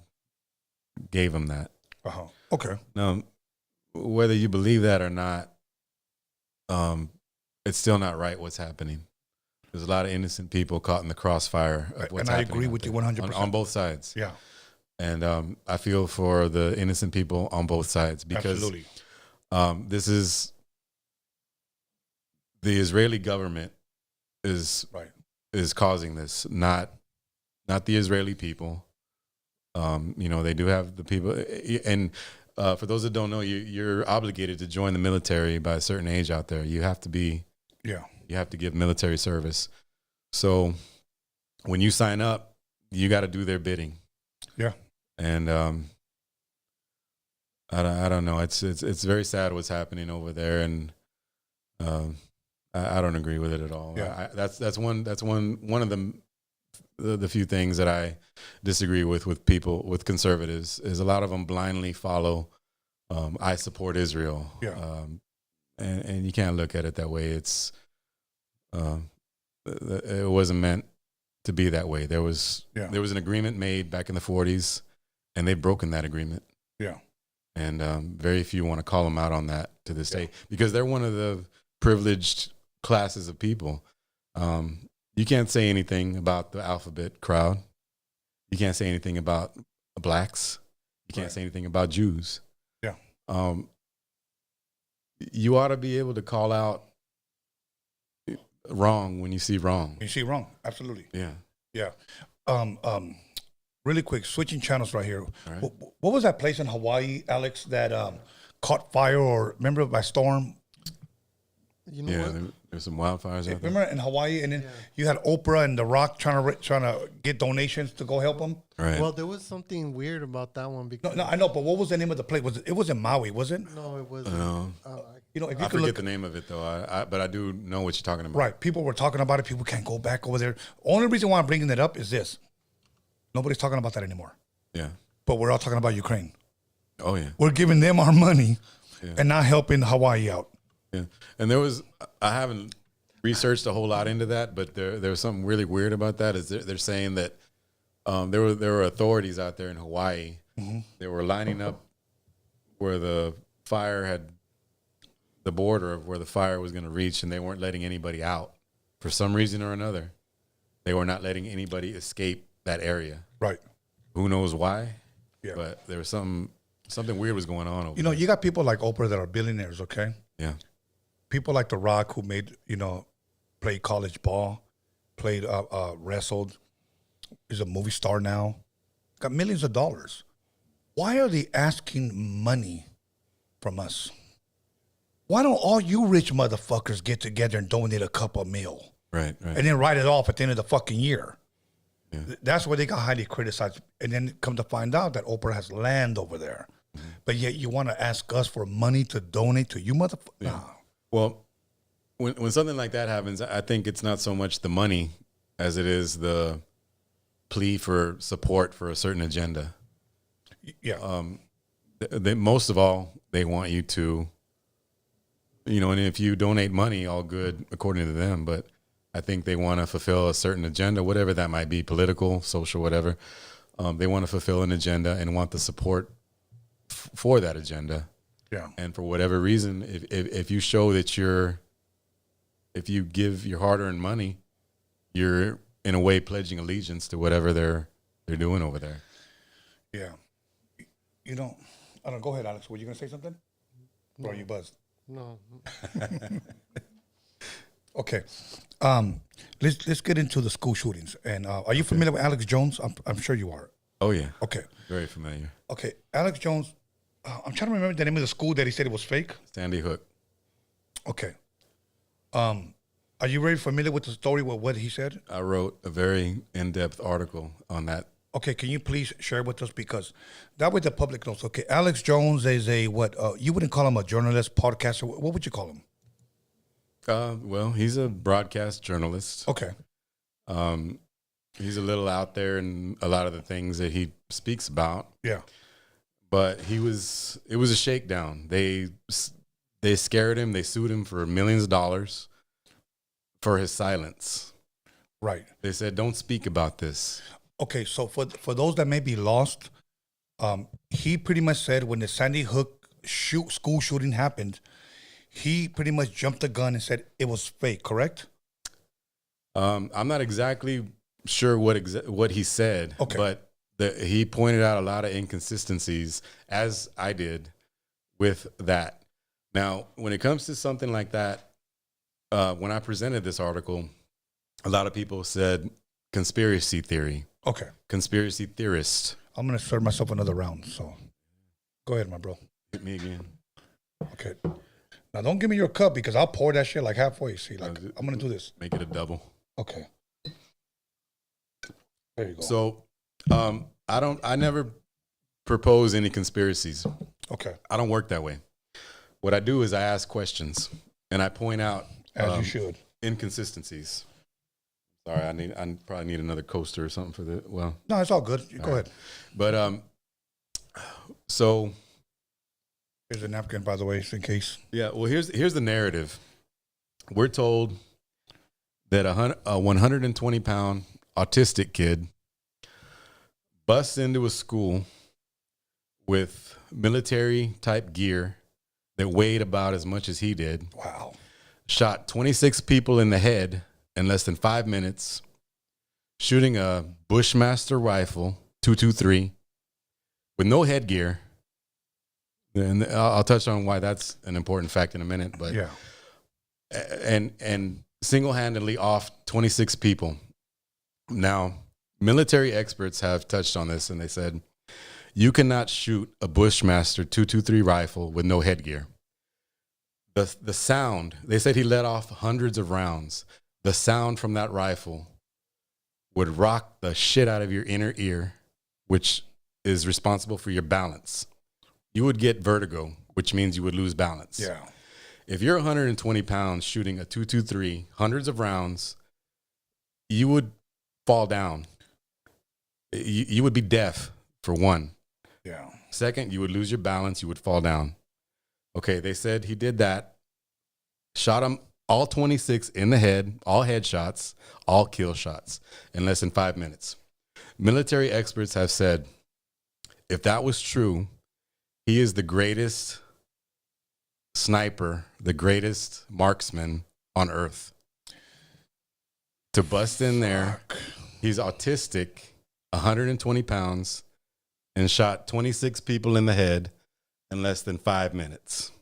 gave them that. Okay. Now, whether you believe that or not, it's still not right what's happening. There's a lot of innocent people caught in the crossfire of what's happening. And I agree with you 100%. On both sides. Yeah. And I feel for the innocent people on both sides because Absolutely. This is the Israeli government is causing this, not the Israeli people. They do have the people, and for those that don't know, you're obligated to join the military by a certain age out there. You have to be, you have to give military service. So when you sign up, you got to do their bidding. Yeah. And I don't know. It's very sad what's happening over there, and I don't agree with it at all. Yeah. That's one of the few things that I disagree with people, with conservatives, is a lot of them blindly follow. I support Israel. Yeah. And you can't look at it that way. It's it wasn't meant to be that way. There was an agreement made back in the 40s, and they've broken that agreement. Yeah. And very few want to call them out on that to this day, because they're one of the privileged classes of people. You can't say anything about the alphabet crowd. You can't say anything about blacks. You can't say anything about Jews. Yeah. You ought to be able to call out wrong when you see wrong. You see wrong. Absolutely. Yeah. Yeah. Really quick, switching channels right here. Right. What was that place in Hawaii, Alex, that caught fire, or remember, by storm? You know what? There's some wildfires out there. Remember in Hawaii, and then you had Oprah and The Rock trying to get donations to go help them. Right. Well, there was something weird about that one because No, I know, but what was the name of the place? It was in Maui, was it? no, it wasn't. If you I could forget look, the name of it though. But I do know what you're talking about. right? People were talking about it. People can't go back over there. Only reason why I'm bringing it up is this: nobody's talking about that anymore. Yeah. But we're all talking about Ukraine. Oh yeah. We're giving them our money and not helping Hawaii out. Yeah. And I haven't researched a whole lot into that, but there was something really weird about that. Is they're saying that there were authorities out there in Hawaii. Mm-hmm. They were lining up where the fire had the border of where the fire was going to reach, and they weren't letting anybody out for some reason or another. They were not letting anybody escape that area. Right. Who knows why? Yeah. But there was something weird was going on over there. You got people like Oprah that are billionaires, okay? Yeah. People like The Rock, who played college ball, played, wrestled, is a movie star now, got millions of dollars. Why are they asking money from us? Why don't all you rich motherfuckers get together and donate a couple of mil? Right. And then write it off at the end of the fucking year? Yeah. That's where they got highly criticized. And then come to find out that Oprah has land over there. Mm-hmm. But yet you want to ask us for money to donate to you motherfuckers? Yeah. Nah. Well, when something like that happens, I think it's not so much the money as it is the plea for support for a certain agenda. Yeah. Most of all, they want you to, and if you donate money, all good according to them. But I think they want to fulfill a certain agenda, whatever that might be, political, social, whatever. They want to fulfill an agenda and want the support for that agenda. Yeah. And for whatever reason, if you show that if you give your hard-earned money, you're in a way pledging allegiance to whatever they're doing over there. Yeah. I don't. Go ahead, Alex. Were you gonna say something? No. Or are you buzzed? No. Okay. Let's get into the school shootings. And are you familiar with Alex Jones? I'm sure you are. Oh yeah. Okay. Very familiar. Okay, Alex Jones. I'm trying to remember the name of the school that he said it was fake. Sandy Hook. Okay. Are you very familiar with the story with what he said? I wrote a very in-depth article on that. Okay, can you please share with us, because that way the public knows. Okay, Alex Jones is a what? You wouldn't call him a journalist, podcaster. What would you call him? Well, he's a broadcast journalist. Okay. He's a little out there in a lot of the things that he speaks about. Yeah. But it was a shakedown. They scared him. They sued him for millions of dollars for his silence. Right. They said, "Don't speak about this." Okay, so for those that may be lost, He pretty much said when the Sandy Hook school shooting happened, he pretty much jumped the gun and said it was fake, correct? I'm not exactly sure what he said, Okay. but he pointed out a lot of inconsistencies, as I did, with that. Now, when it comes to something like that, when I presented this article, a lot of people said conspiracy theory. Okay. Conspiracy theorist. I'm going to serve myself another round, so go ahead, my bro. Hit me again. Okay. Now, don't give me your cup because I'll pour that shit like halfway. See, like, I'm going to do this. Make it a double. Okay. There you go. So, I never propose any conspiracies. Okay. I don't work that way. What I do is I ask questions and I point out As you should. inconsistencies. Sorry, I probably need another coaster or something for the No, it's all good. Go ahead. But so Here's a napkin, by the way, just in case. yeah. Well, here's the narrative. We're told that a 120-pound autistic kid busts into a school with military type gear that weighed about as much as he did. Wow. Shot 26 people in the head in less than 5 minutes, shooting a Bushmaster rifle 223 with no headgear. And I'll touch on why that's an important fact in a minute. But Yeah. and single-handedly off 26 people. Now, military experts have touched on this, and they said you cannot shoot a Bushmaster 223 rifle with no headgear. The sound, they said he let off hundreds of rounds. The sound from that rifle would rock the shit out of your inner ear, which is responsible for your balance. You would get vertigo, which means you would lose balance. Yeah. If you're 120 pounds shooting a 223, hundreds of rounds, you would fall down. You would be deaf, for one. Yeah. Second, you would lose your balance. You would fall down. Okay, they said he did that. Shot him all 26 in the head, all headshots, all kill shots in less than 5 minutes. Military experts have said if that was true, he is the greatest sniper, the greatest marksman on earth. To bust in there, he's autistic, 120 pounds, and shot 26 people in the head in less than 5 minutes.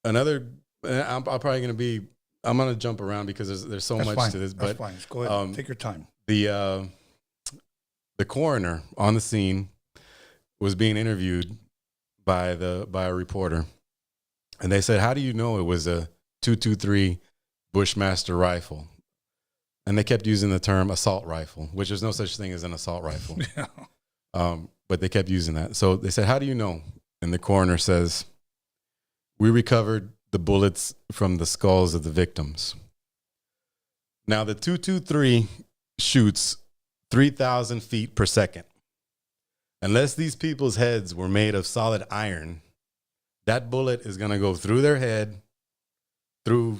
Another, I'm probably going to be, I'm going to jump around because there's so much fine. to this. That's But fine. Just go ahead. Take your time. The coroner on the scene was being interviewed by a reporter, and they said, "How do you know it was a 223 Bushmaster rifle?" And they kept using the term assault rifle, which there's no such thing as an assault rifle. Yeah. But they kept using that. So they said, "How do you know?" And the coroner says, "We recovered the bullets from the skulls of the victims." Now, the 223 shoots 3,000 feet per second. Unless these people's heads were made of solid iron, that bullet is going to go through their head, through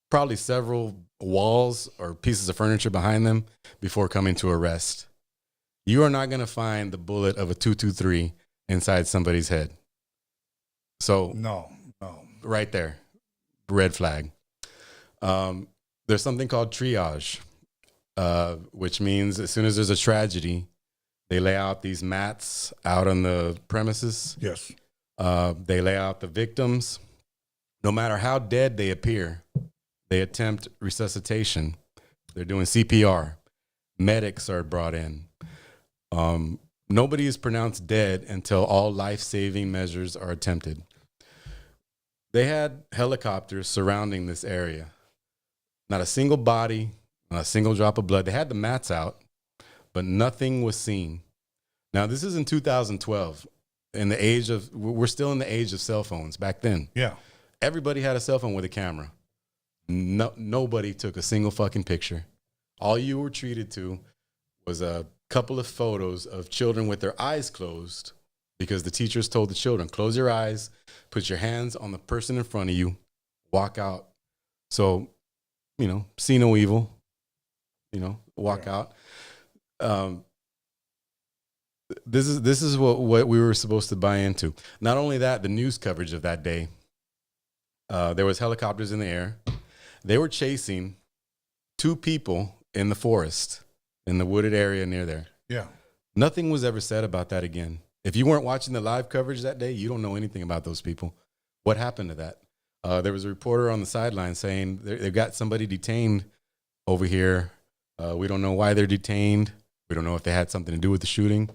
probably several walls or pieces of furniture behind them before coming to a rest. You are not going to find the bullet of a 223 inside somebody's head. So No. right there, red flag. There's something called triage, which means as soon as there's a tragedy, they lay out these mats out on the premises. Yes. They lay out the victims. No matter how dead they appear, they attempt resuscitation. They're doing CPR. Medics are brought in. Nobody is pronounced dead until all life-saving measures are attempted. They had helicopters surrounding this area. Not a single body, not a single drop of blood. They had the mats out, but nothing was seen. Now, this is in 2012. We're still in the age of cell phones back then. Yeah. Everybody had a cell phone with a camera. Nobody took a single fucking picture. All you were treated to was a couple of photos of children with their eyes closed because the teachers told the children, close your eyes, put your hands on the person in front of you, walk out. So, see no evil, walk out. this is what we were supposed to buy into. Not only that, the news coverage of that day, there was helicopters in the air. They were chasing 2 people in the forest, in the wooded area near there. Yeah. Nothing was ever said about that again. If you weren't watching the live coverage that day, you don't know anything about those people. What happened to that? There was a reporter on the sideline saying they've got somebody detained over here. We don't know why they're detained. We don't know if they had something to do with the shooting.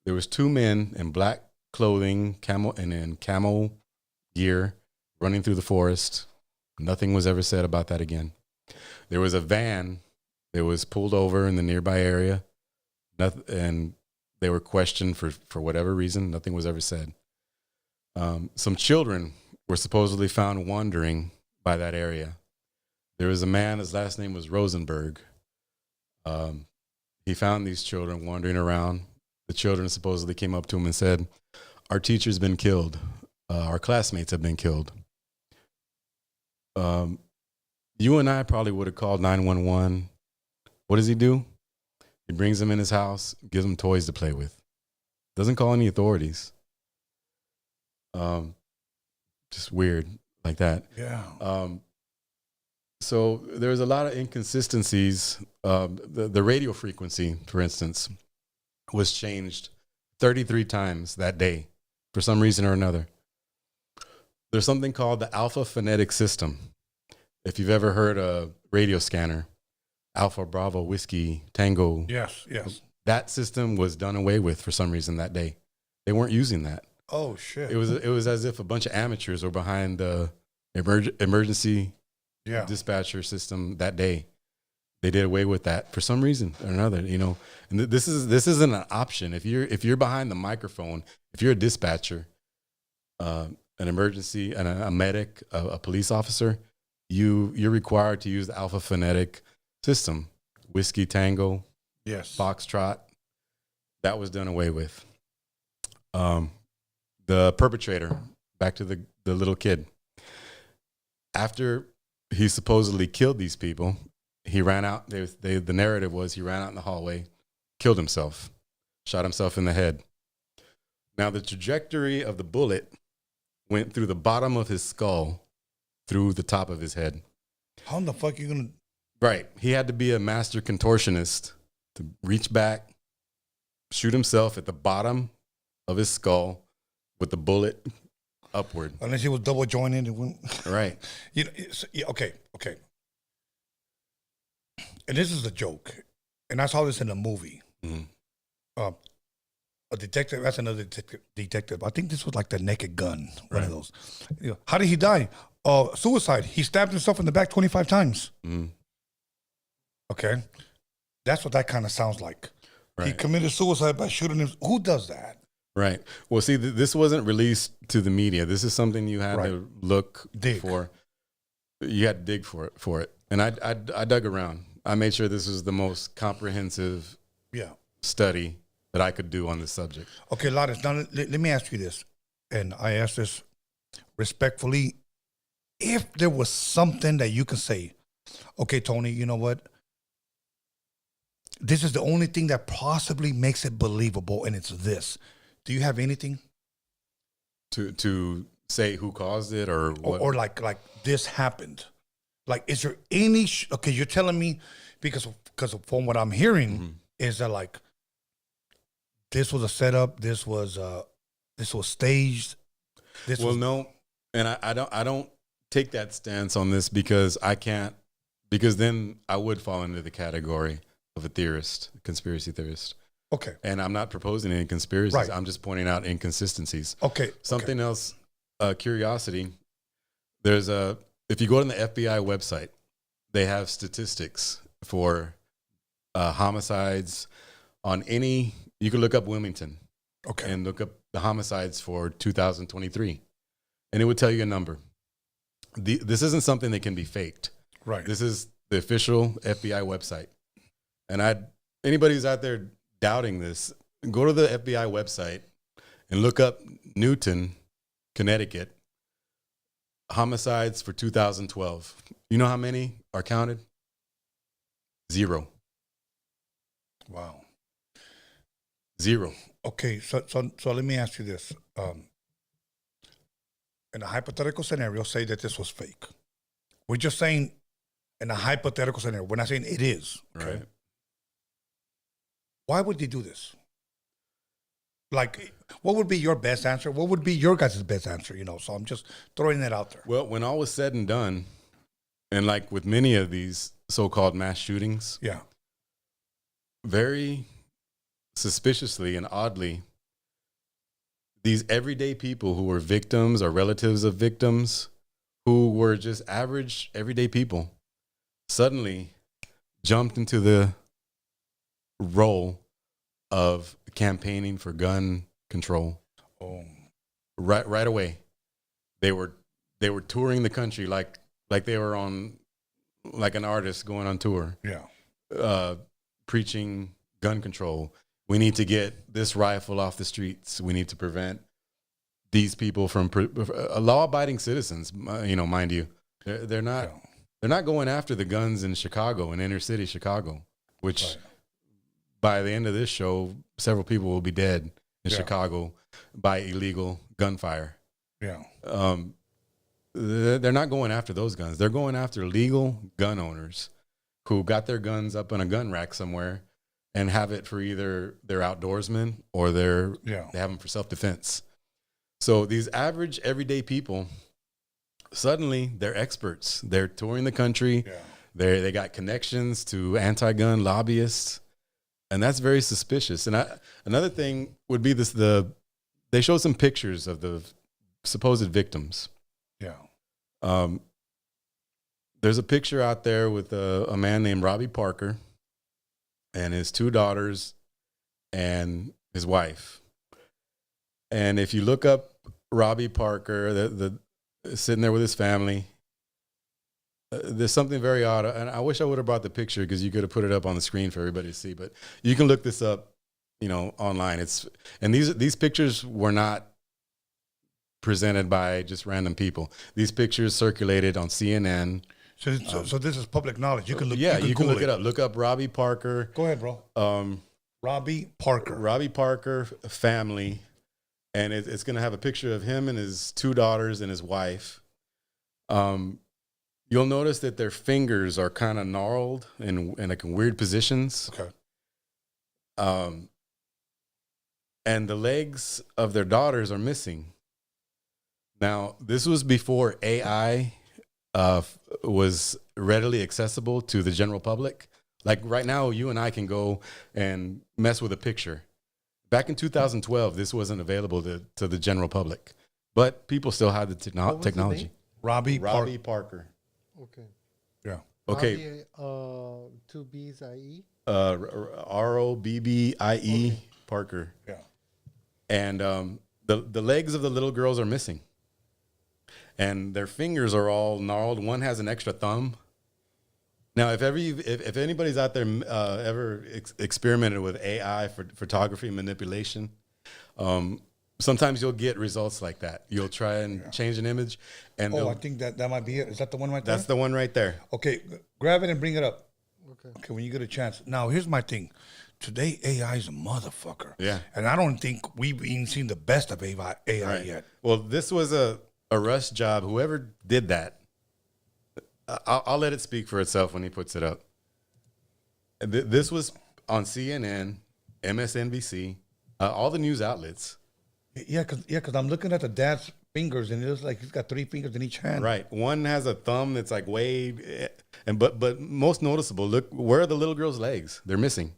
There was 2 men in black clothing, camo gear, running through the forest. Nothing was ever said about that again. There was a van that was pulled over in the nearby area, and they were questioned for whatever reason. Nothing was ever said. Some children were supposedly found wandering by that area. There was a man, his last name was Rosenberg. He found these children wandering around. The children supposedly came up to him and said, "Our teacher's been killed. Our classmates have been killed." You and I probably would have called 911. What does he do? He brings them in his house, gives them toys to play with. Doesn't call any authorities. Just weird like that. Yeah. So there's a lot of inconsistencies. The radio frequency, for instance, was changed 33 times that day for some reason or another. There's something called the alpha phonetic system. If you've ever heard a radio scanner, Alpha, Bravo, Whiskey, Tango. Yes, yes. That system was done away with for some reason that day. They weren't using that. Oh, shit. It was as if a bunch of amateurs were behind the emergency dispatcher system that day. They did away with that for some reason or another, you know. And this isn't an option. If you're behind the microphone, if you're a dispatcher, an emergency, and a medic, a police officer, you're required to use the alpha phonetic system. Whiskey, Tango, yes, Foxtrot. That was done away with. The perpetrator, back to the little kid. After he supposedly killed these people, he ran out. The narrative was he ran out in the hallway, killed himself, shot himself in the head. Now, the trajectory of the bullet went through the bottom of his skull, through the top of his head. How in the fuck are you going to... Right. He had to be a master contortionist to reach back, shoot himself at the bottom of his skull with the bullet upward. Unless he was double jointed. And went right. You know, okay. And this is a joke. And I saw this in a movie. Mm-hmm. A detective, that's another detective. I think this was like the Naked Gun, one of those. You know, how did he die? Suicide. He stabbed himself in the back 25 times. Mm-hmm. Okay. That's what that kind of sounds like. Right. He committed suicide by shooting him. Who does that? Right. Well, see, this wasn't released to the media. This is something you had to dig for. You had to dig for it. And I dug around. I made sure this was the most comprehensive study that I could do on this subject. Okay, Ladas, now let me ask you this. And I ask this respectfully. If there was something that you can say, okay, Tony, you know what? This is the only thing that possibly makes it believable, and it's this. Do you have anything? To say who caused it or what? Or like this happened. Like, is there any, okay, you're telling me, because from what I'm hearing, is that like, this was a setup, this was staged. No, and I don't take that stance on this because then I would fall into the category of a conspiracy theorist. Okay. And I'm not proposing any conspiracies. Right. I'm just pointing out inconsistencies. Okay. Something else, curiosity. If you go on the FBI website, they have statistics for homicides on you can look up Wilmington. Okay. And look up the homicides for 2023. And it would tell you a number. This isn't something that can be faked. Right. This is the official FBI website. And anybody who's out there doubting this, go to the FBI website and look up Newton, Connecticut, homicides for 2012. You know how many are counted? 0. Wow. Zero. Okay, so let me ask you this. In a hypothetical scenario, say that this was fake. We're just saying in a hypothetical scenario. We're not saying it is. Okay? Right. Why would they do this? Like, what would be your best answer? What would be your guys' best answer? So I'm just throwing that out there. Well, when all was said and done, and like with many of these so-called mass shootings, Yeah. very suspiciously and oddly, these everyday people who were victims or relatives of victims, who were just average everyday people, suddenly jumped into the role of campaigning for gun control. Oh. Right away. They were touring the country like they were on, like an artist going on tour. Yeah. Preaching gun control. We need to get this rifle off the streets. We need to prevent these people from law-abiding citizens. Mind you, they're not going after the guns in Chicago, in inner city Chicago, which Right. by the end of this show, several people will be dead in Chicago by illegal gunfire. Yeah. They're not going after those guns. They're going after legal gun owners who got their guns up in a gun rack somewhere and have it for either their outdoorsmen or they have them for self-defense. So these average everyday people, suddenly they're experts. They're touring the country. Yeah. They got connections to anti-gun lobbyists, and that's very suspicious. And another thing would be this: they show some pictures of the supposed victims. Yeah. There's a picture out there with a man named Robbie Parker and his 2 daughters and his wife. And if you look up Robbie Parker, the sitting there with his family, there's something very odd. And I wish I would have brought the picture because you could have put it up on the screen for everybody to see. But you can look this up, online. And these pictures were not presented by just random people. These pictures circulated on CNN. So this is public knowledge. You can look. Yeah, you can look it it up. Look up Robbie Parker. Go ahead, bro. Robbie Parker. Robbie Parker family, and it's going to have a picture of him and his 2 daughters and his wife. You'll notice that their fingers are kind of gnarled in like in weird positions. Okay. And the legs of their daughters are missing. Now, this was before AI was readily accessible to the general public. Like right now, you and I can go and mess with a picture. Back in 2012, this wasn't available to the general public, but people still had the technology. Robbie Parker. Okay. Yeah. Okay. Robbie, 2 B's I-E? Robbie Okay. Parker. Yeah. And the legs of the little girls are missing. And their fingers are all gnarled. One has an extra thumb. Now, if anybody's out there ever experimented with AI for photography manipulation, sometimes you'll get results like that. You'll try and change an image, and I think that might be it. Is that the one right there? that's the one right there. Okay, grab it and bring it up. Okay. When you get a chance. Now, here's my thing. Today, AI is a motherfucker. Yeah. And I don't think we've even seen the best of AI Right. yet. Well, this was a rush job. Whoever did that, I'll let it speak for itself when he puts it up. This was on CNN, MSNBC, all the news outlets. Yeah, because I'm looking at the dad's fingers, and it looks like he's got 3 fingers in each hand. Right. One has a thumb that's like way, but most noticeable, look, where are the little girl's legs? They're missing.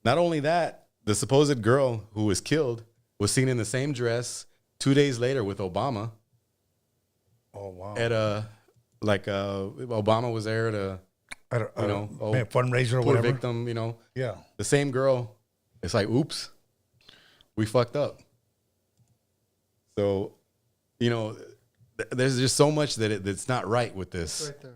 Not only that, the supposed girl who was killed was seen in the same dress 2 days later with Obama. Oh, wow. At Obama was there at a fundraiser or poor whatever. victim, Yeah. the same girl. It's like, oops, we fucked up. So, there's just so much that's not right with this. Right there.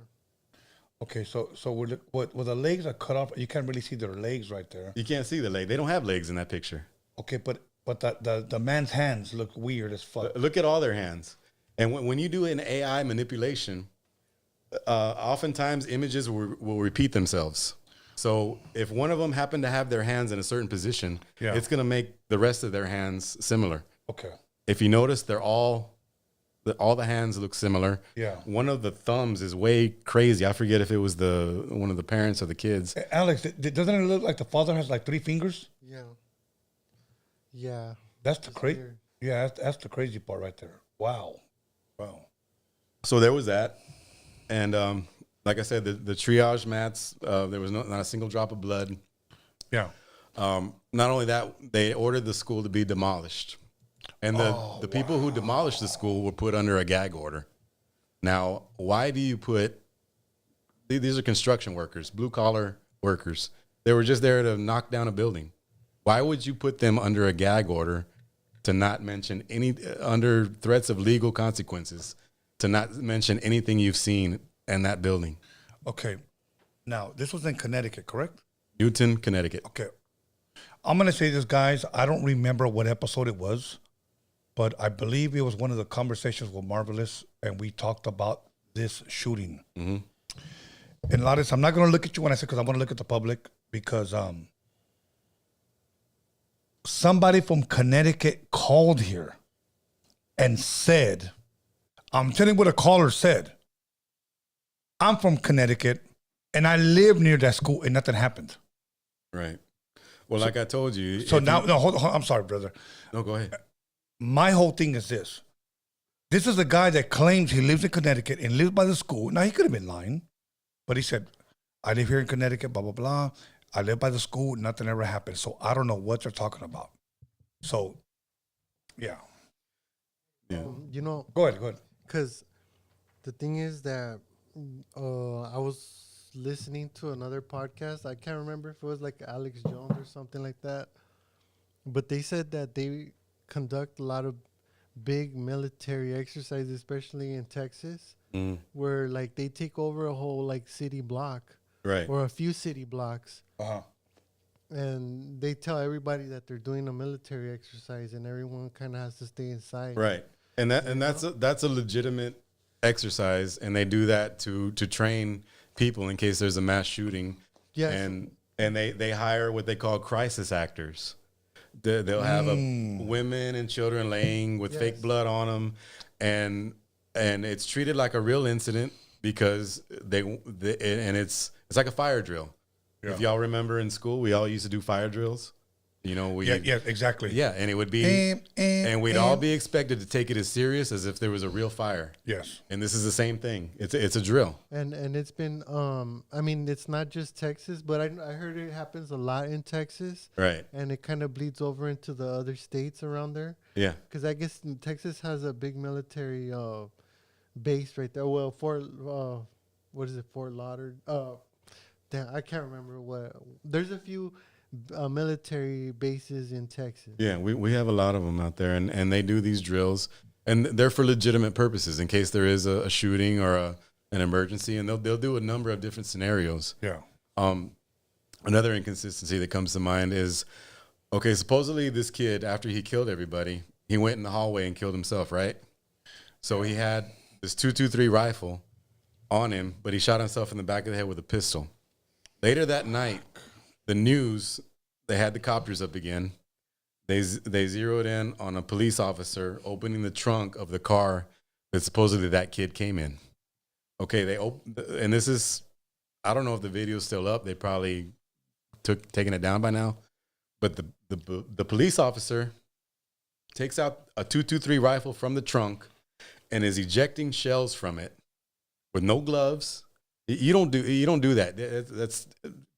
Okay, so where the legs are cut off, you can't really see their legs right there. You can't see the leg. They don't have legs in that picture. Okay, but the man's hands look weird as fuck. Look at all their hands. And when you do an AI manipulation, oftentimes images will repeat themselves. So if one of them happened to have their hands in a certain position, it's going to make the rest of their hands similar. Okay. If you notice, they're all the hands look similar. Yeah. One of the thumbs is way crazy. I forget if it was one of the parents or the kids. Alex, doesn't it look like the father has like 3 fingers? Yeah. Yeah. That's the crazy. Yeah, that's the crazy part right there. Wow. So there was that, and like I said, the triage mats. There was not a single drop of blood. Yeah. Not only that, they ordered the school to be demolished. And the people who demolished the school were put under a gag order. Now, why do you put these are construction workers, blue collar workers. They were just there to knock down a building. Why would you put them under a gag order to not mention under threats of legal consequences, to not mention anything you've seen in that building? Okay. Now, this was in Connecticut, correct? Newton, Connecticut. Okay. I'm going to say this, guys. I don't remember what episode it was, but I believe it was one of the conversations with Marvelous, and we talked about this shooting. Mm-hmm. And Laris, I'm not going to look at you when I say, because I want to look at the public, because somebody from Connecticut called here and said, I'm telling you what a caller said. I'm from Connecticut, and I live near that school, and nothing happened. Right. Well, like I told you. So now, hold on, I'm sorry, brother. No, go ahead. My whole thing is this. This is a guy that claims he lives in Connecticut and lives by the school. Now, he could have been lying, but he said, I live here in Connecticut, blah, blah, blah. I live by the school. Nothing ever happened. So I don't know what they're talking about. So, yeah. You know. Go ahead. Because the thing is that I was listening to another podcast. I can't remember if it was like Alex Jones or something like that. But they said that they conduct a lot of big military exercises, especially in Texas, where like they take over a whole like city block, right, or a few city blocks, Uh-huh. and they tell everybody that they're doing a military exercise, and everyone kind of has to stay inside. right, and that's a legitimate exercise, and they do that to train people in case there's a mass shooting. Yes. And they hire what they call crisis actors. They'll have women and children laying with fake blood on them, and it's treated like a real incident because it's like a fire drill. Yeah. If y'all remember in school, we all used to do fire drills. You know, exactly. Yeah, and it would be, and we'd all be expected to take it as serious as if there was a real fire. Yes. And this is the same thing. It's a drill. And it's been, I mean, it's not just Texas, but I heard it happens a lot in Texas. Right. And it kind of bleeds over into the other states around there. Yeah. Because I guess Texas has a big military base right there. Well, Fort Lauderdale? Damn, I can't remember what. There's a few military bases in Texas. Yeah, we have a lot of them out there, and they do these drills, and they're for legitimate purposes in case there is a shooting or an emergency, and they'll do a number of different scenarios. Yeah. Another inconsistency that comes to mind is, okay, supposedly this kid, after he killed everybody, he went in the hallway and killed himself, right? So he had this .223 rifle on him, but he shot himself in the back of the head with a pistol. Later that night, the news, they had the copters up again. They zeroed in on a police officer opening the trunk of the car that supposedly that kid came in. Okay, and this is, I don't know if the video's still up. They probably taken it down by now. But the police officer takes out a .223 rifle from the trunk and is ejecting shells from it with no gloves. You don't do that. That's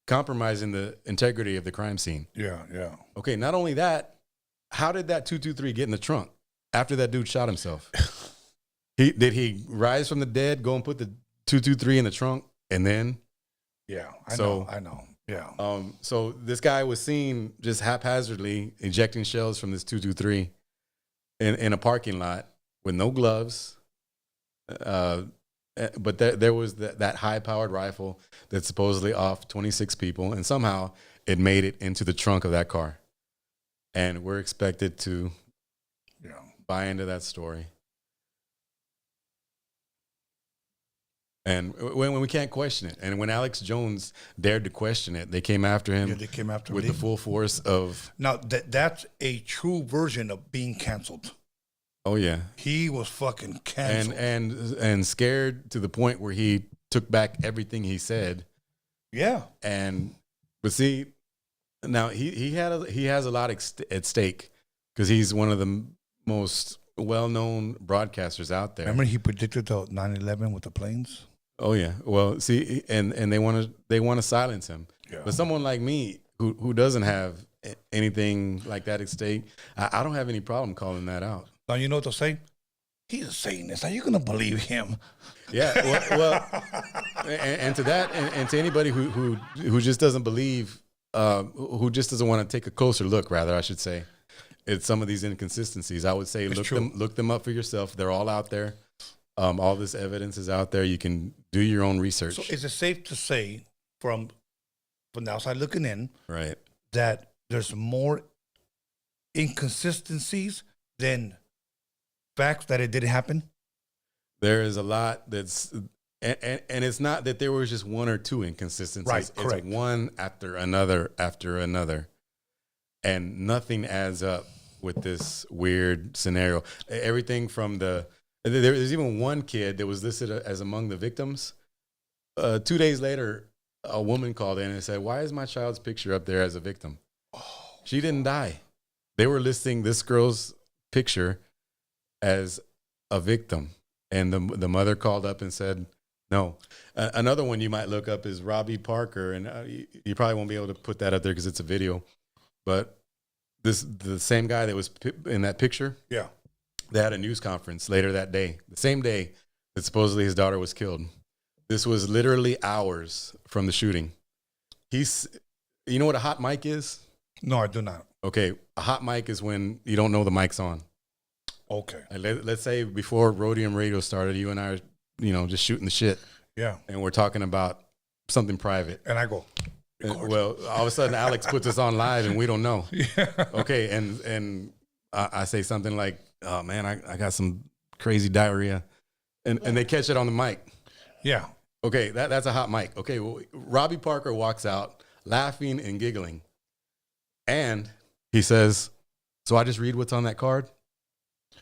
compromising the integrity of the crime scene. Yeah. Okay, not only that, how did that .223 get in the trunk after that dude shot himself? Did he rise from the dead, go and put the .223 in the trunk, and then? Yeah, I know. Yeah. So this guy was seen just haphazardly ejecting shells from this .223 in a parking lot with no gloves. But there was that high-powered rifle that supposedly off 26 people, and somehow it made it into the trunk of that car. And we're expected to buy into that story. And when we can't question it, and when Alex Jones dared to question it, they came after him. Yeah, they came after with him. the full force of. Now that's a true version of being canceled. Oh yeah, he was fucking canceled, and scared to the point where he took back everything he said. Yeah, but see, now he has a lot at stake because he's one of the most well-known broadcasters out there. Remember, he predicted the 9/11 with the planes. Oh yeah. Well, see, and they want to silence him. Yeah. But someone like me who doesn't have anything like that at stake, I don't have any problem calling that out. Now you know what they'll say. He's a Satanist. Are you gonna believe him? Yeah. Well and to that, and to anybody who just doesn't believe, who just doesn't want to take a closer look, rather, I should say, at some of these inconsistencies, I would say look them up for yourself. They're all out there. All this evidence is out there. You can do your own research. So is it safe to say, from the outside looking in, right, that there's more inconsistencies than facts that it didn't happen? There is a lot that's, and it's not that there was just one or two inconsistencies. Right, correct. It's one after another, and nothing adds up with this weird scenario. Everything from there's even one kid that was listed as among the victims. 2 days later, a woman called in and said, "Why is my child's picture up there as a victim?" She didn't die. They were listing this girl's picture as a victim. And the mother called up and said, no. Another one you might look up is Robbie Parker. And you probably won't be able to put that up there because it's a video. But the same guy that was in that picture, yeah, they had a news conference later that day, the same day that supposedly his daughter was killed. This was literally hours from the shooting. You know what a hot mic is? No, I do not. Okay, a hot mic is when you don't know the mic's on. Okay. Let's say before ROADIUM Radio started, you and I are, just shooting the shit. Yeah. And we're talking about something private. And I go, well, all of a sudden Alex puts us on live and we don't know. Yeah. Okay. And I say something like, "Oh man, I got some crazy diarrhea," and they catch it on the mic. Yeah. Okay. That's a hot mic. Okay. Well, Robbie Parker walks out laughing and giggling. And he says, "So I just read what's on that card?"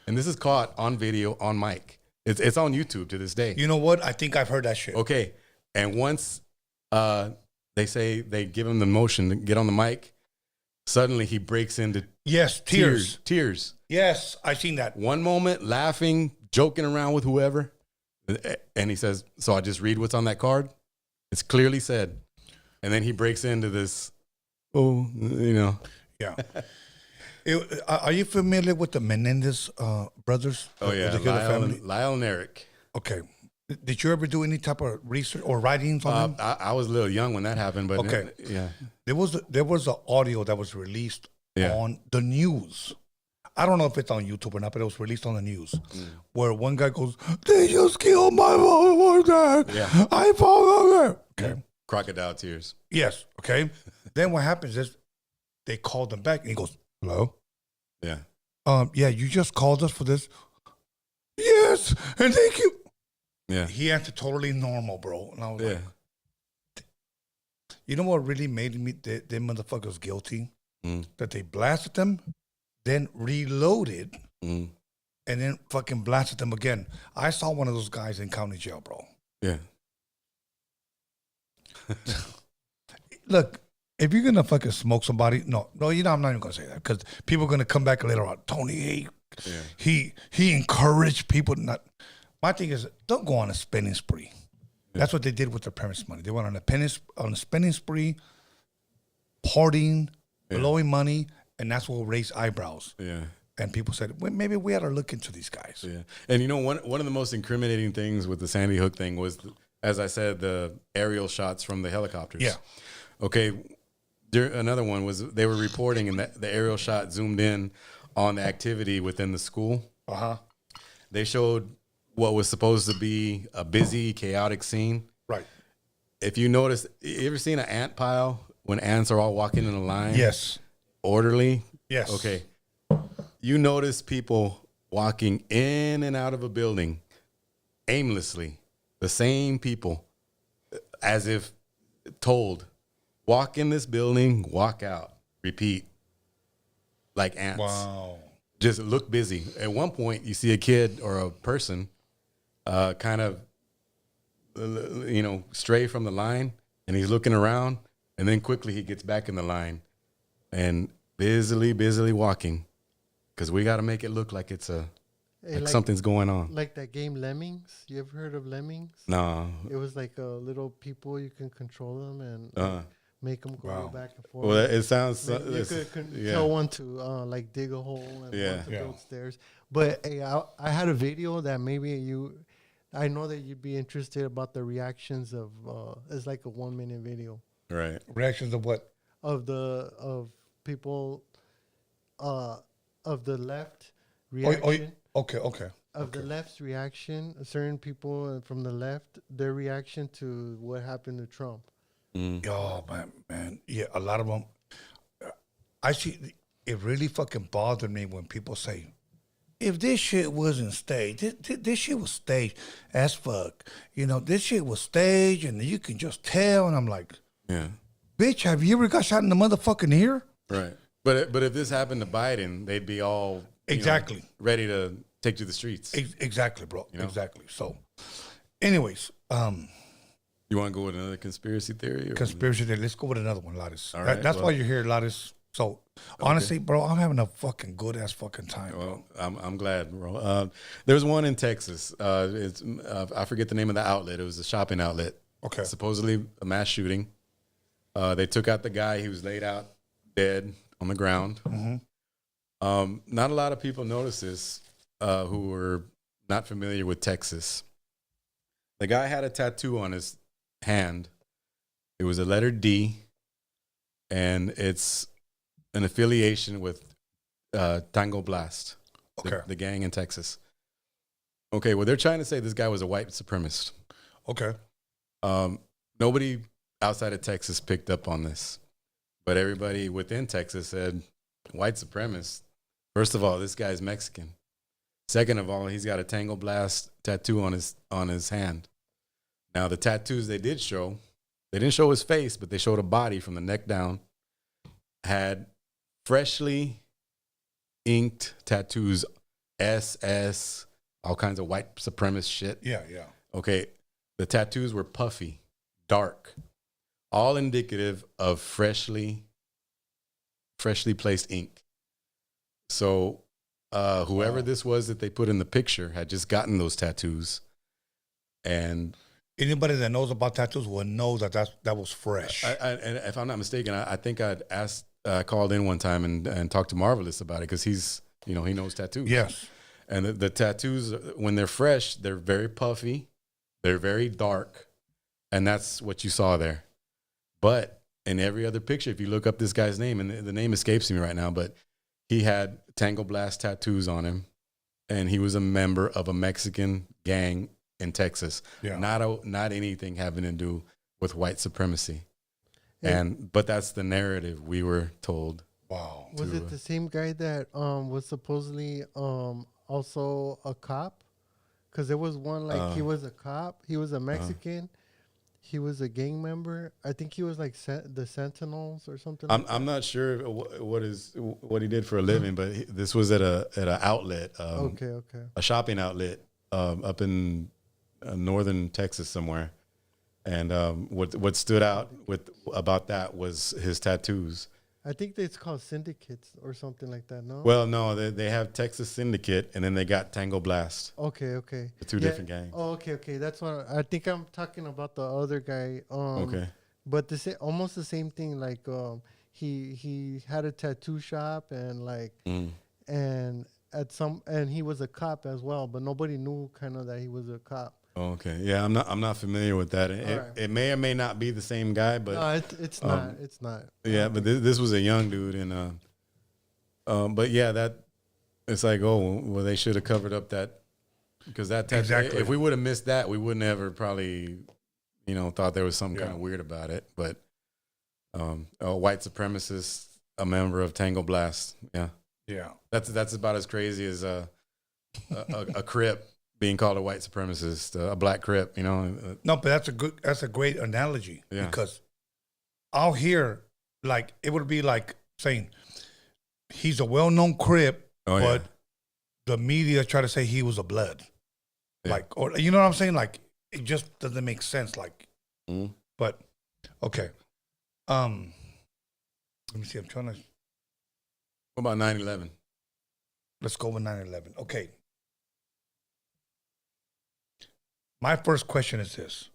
And this is caught on video, on mic. It's on YouTube to this day. You know what? I think I've heard that shit. Okay. And once they say they give him the motion to get on the mic, suddenly he breaks into tears. Yes, I've seen that. One moment laughing, joking around with whoever. And he says, "So I just read what's on that card?" It's clearly said. And then he breaks into this, Yeah. Are you familiar with the Menendez brothers? Oh, yeah. Lyle and Eric. Okay. Did you ever do any type of research or writings on them? I was a little young when that happened, but okay. Yeah. There was an audio that was released on the news. I don't know if it's on YouTube or not, but it was released on the news where one guy goes, "They just killed my mother. Yeah. I fall over." Okay. Crocodile tears. Yes. Okay. Then what happens is they called him back and he goes, "Hello? Yeah. Yeah, you just called us for this." "Yes, and thank you." Yeah. He acted totally normal, bro. And I was like, you know what really made them motherfuckers guilty? That they blasted them, then reloaded, and then fucking blasted them again. I saw one of those guys in county jail, bro. Yeah. Look, if you're gonna fucking smoke somebody, no, I'm not even gonna say that because people are gonna come back later on. Tony, he encouraged people not. My thing is, don't go on a spending spree. Yeah. That's what they did with their parents' money. They went on a spending spree, partying, blowing money, and that's what raised eyebrows. Yeah. And people said, well, maybe we ought to look into these guys. Yeah. And one of the most incriminating things with the Sandy Hook thing was, as I said, the aerial shots from the helicopters. Yeah. Okay. Another one was they were reporting, and the aerial shot zoomed in on the activity within the school. They showed what was supposed to be a busy, chaotic scene. Right. If you notice, you ever seen an ant pile when ants are all walking in a line? Yes. Orderly? Yes. Okay. You notice people walking in and out of a building aimlessly. the same people, as if told, walk in this building, walk out, repeat, like ants. Wow. Just look busy. At one point, you see a kid or a person kind of, stray from the line, and he's looking around, and then quickly he gets back in the line and busily walking, because we got to make it look like it's like something's going on. Like that game Lemmings. You ever heard of Lemmings? No. It was like little people. You can control them and make them go back and forth. Well, it sounds... you could tell one to like dig a hole and one to build stairs. But hey, I had a video that maybe I know that you'd be interested about the reactions of... it's like a 1 minute video. Right. Reactions of what? Of people... of the left reaction... Okay. Of the left's reaction, certain people from the left, their reaction to what happened to Trump. Oh, man. Yeah, a lot of them. I see, it really fucking bothered me when people say, if this shit wasn't staged, this shit was staged as fuck. This shit was staged and you can just tell. And I'm like, yeah, bitch, have you ever got shot in the motherfucking ear? Right. But if this happened to Biden, they'd be all exactly ready to take to the streets. Exactly, bro. Exactly. So, anyways, you want to go with another conspiracy theory? Conspiracy theory. Let's go with another one, Lattice. That's why you're here, Lattice. So, honestly, bro, I'm having a fucking good ass fucking time. Well, I'm glad, bro. There's one in Texas. It's I forget the name of the outlet. It was a shopping outlet. Okay. Supposedly a mass shooting. They took out the guy. He was laid out dead on the ground. Mm-hmm. Not a lot of people noticed this who were not familiar with Texas. The guy had a tattoo on his hand. It was a letter D, and it's an affiliation with Tango Blast, the gang in Texas. Okay, well, they're trying to say this guy was a white supremacist. Okay. Nobody outside of Texas picked up on this, but everybody within Texas said, white supremacist. First of all, this guy's Mexican. Second of all, he's got a Tango Blast tattoo on his hand. Now, the tattoos they didn't show his face, but they showed a body from the neck down, had freshly inked tattoos, SS, all kinds of white supremacist shit. Yeah. Okay, the tattoos were puffy, dark, all indicative of freshly placed ink. So whoever this was that they put in the picture had just gotten those tattoos. And anybody that knows about tattoos will know that was fresh. And if I'm not mistaken, I think I'd called in one time and talked to Marvelous about it, because he's, he knows tattoos. Yes. And the tattoos, when they're fresh, they're very puffy, they're very dark, and that's what you saw there. But in every other picture, if you look up this guy's name, and the name escapes me right now, but he had Tango Blast tattoos on him, and he was a member of a Mexican gang in Texas. Yeah. Not anything having to do with white supremacy. But that's the narrative we were told. Wow. Was it the same guy that was supposedly also a cop? Because there was one he was a cop. He was a Mexican. He was a gang member. I think he was like the Sentinels or something. I'm not sure what he did for a living, but this was at an outlet. Okay. A shopping outlet up in northern Texas somewhere. And what stood out about that was his tattoos. I think it's called syndicates or something like that, no? Well, no, they have Texas Syndicate, and then they got Tango Blast. Okay. The two different gangs. Oh, okay. That's what I think I'm talking about, the other guy. Okay. But almost the same thing. Like he had a tattoo shop and and he was a cop as well, but nobody knew kind of that he was a cop. Oh, okay. Yeah, I'm not familiar with that. It may or may not be the same guy, but no, it's not. It's not. Yeah, but this was a young dude, and but yeah, that it's like, oh, well, they should have covered up that, because that tattoo. Exactly. If we would have missed that, we wouldn't ever probably, thought there was something kind of weird about it. But a white supremacist, a member of Tango Blast, yeah, that's about as crazy as a Crip being called a white supremacist, a black crip, you know. No, but that's a great analogy because out here, like it would be like saying he's a well-known crip, but the media try to say he was a blood, like, or you know what I'm saying? Like it just doesn't make sense. Like, but okay, let me see. I'm trying to. What about 9/11? Let's go with 9/11. Okay. My first question is this.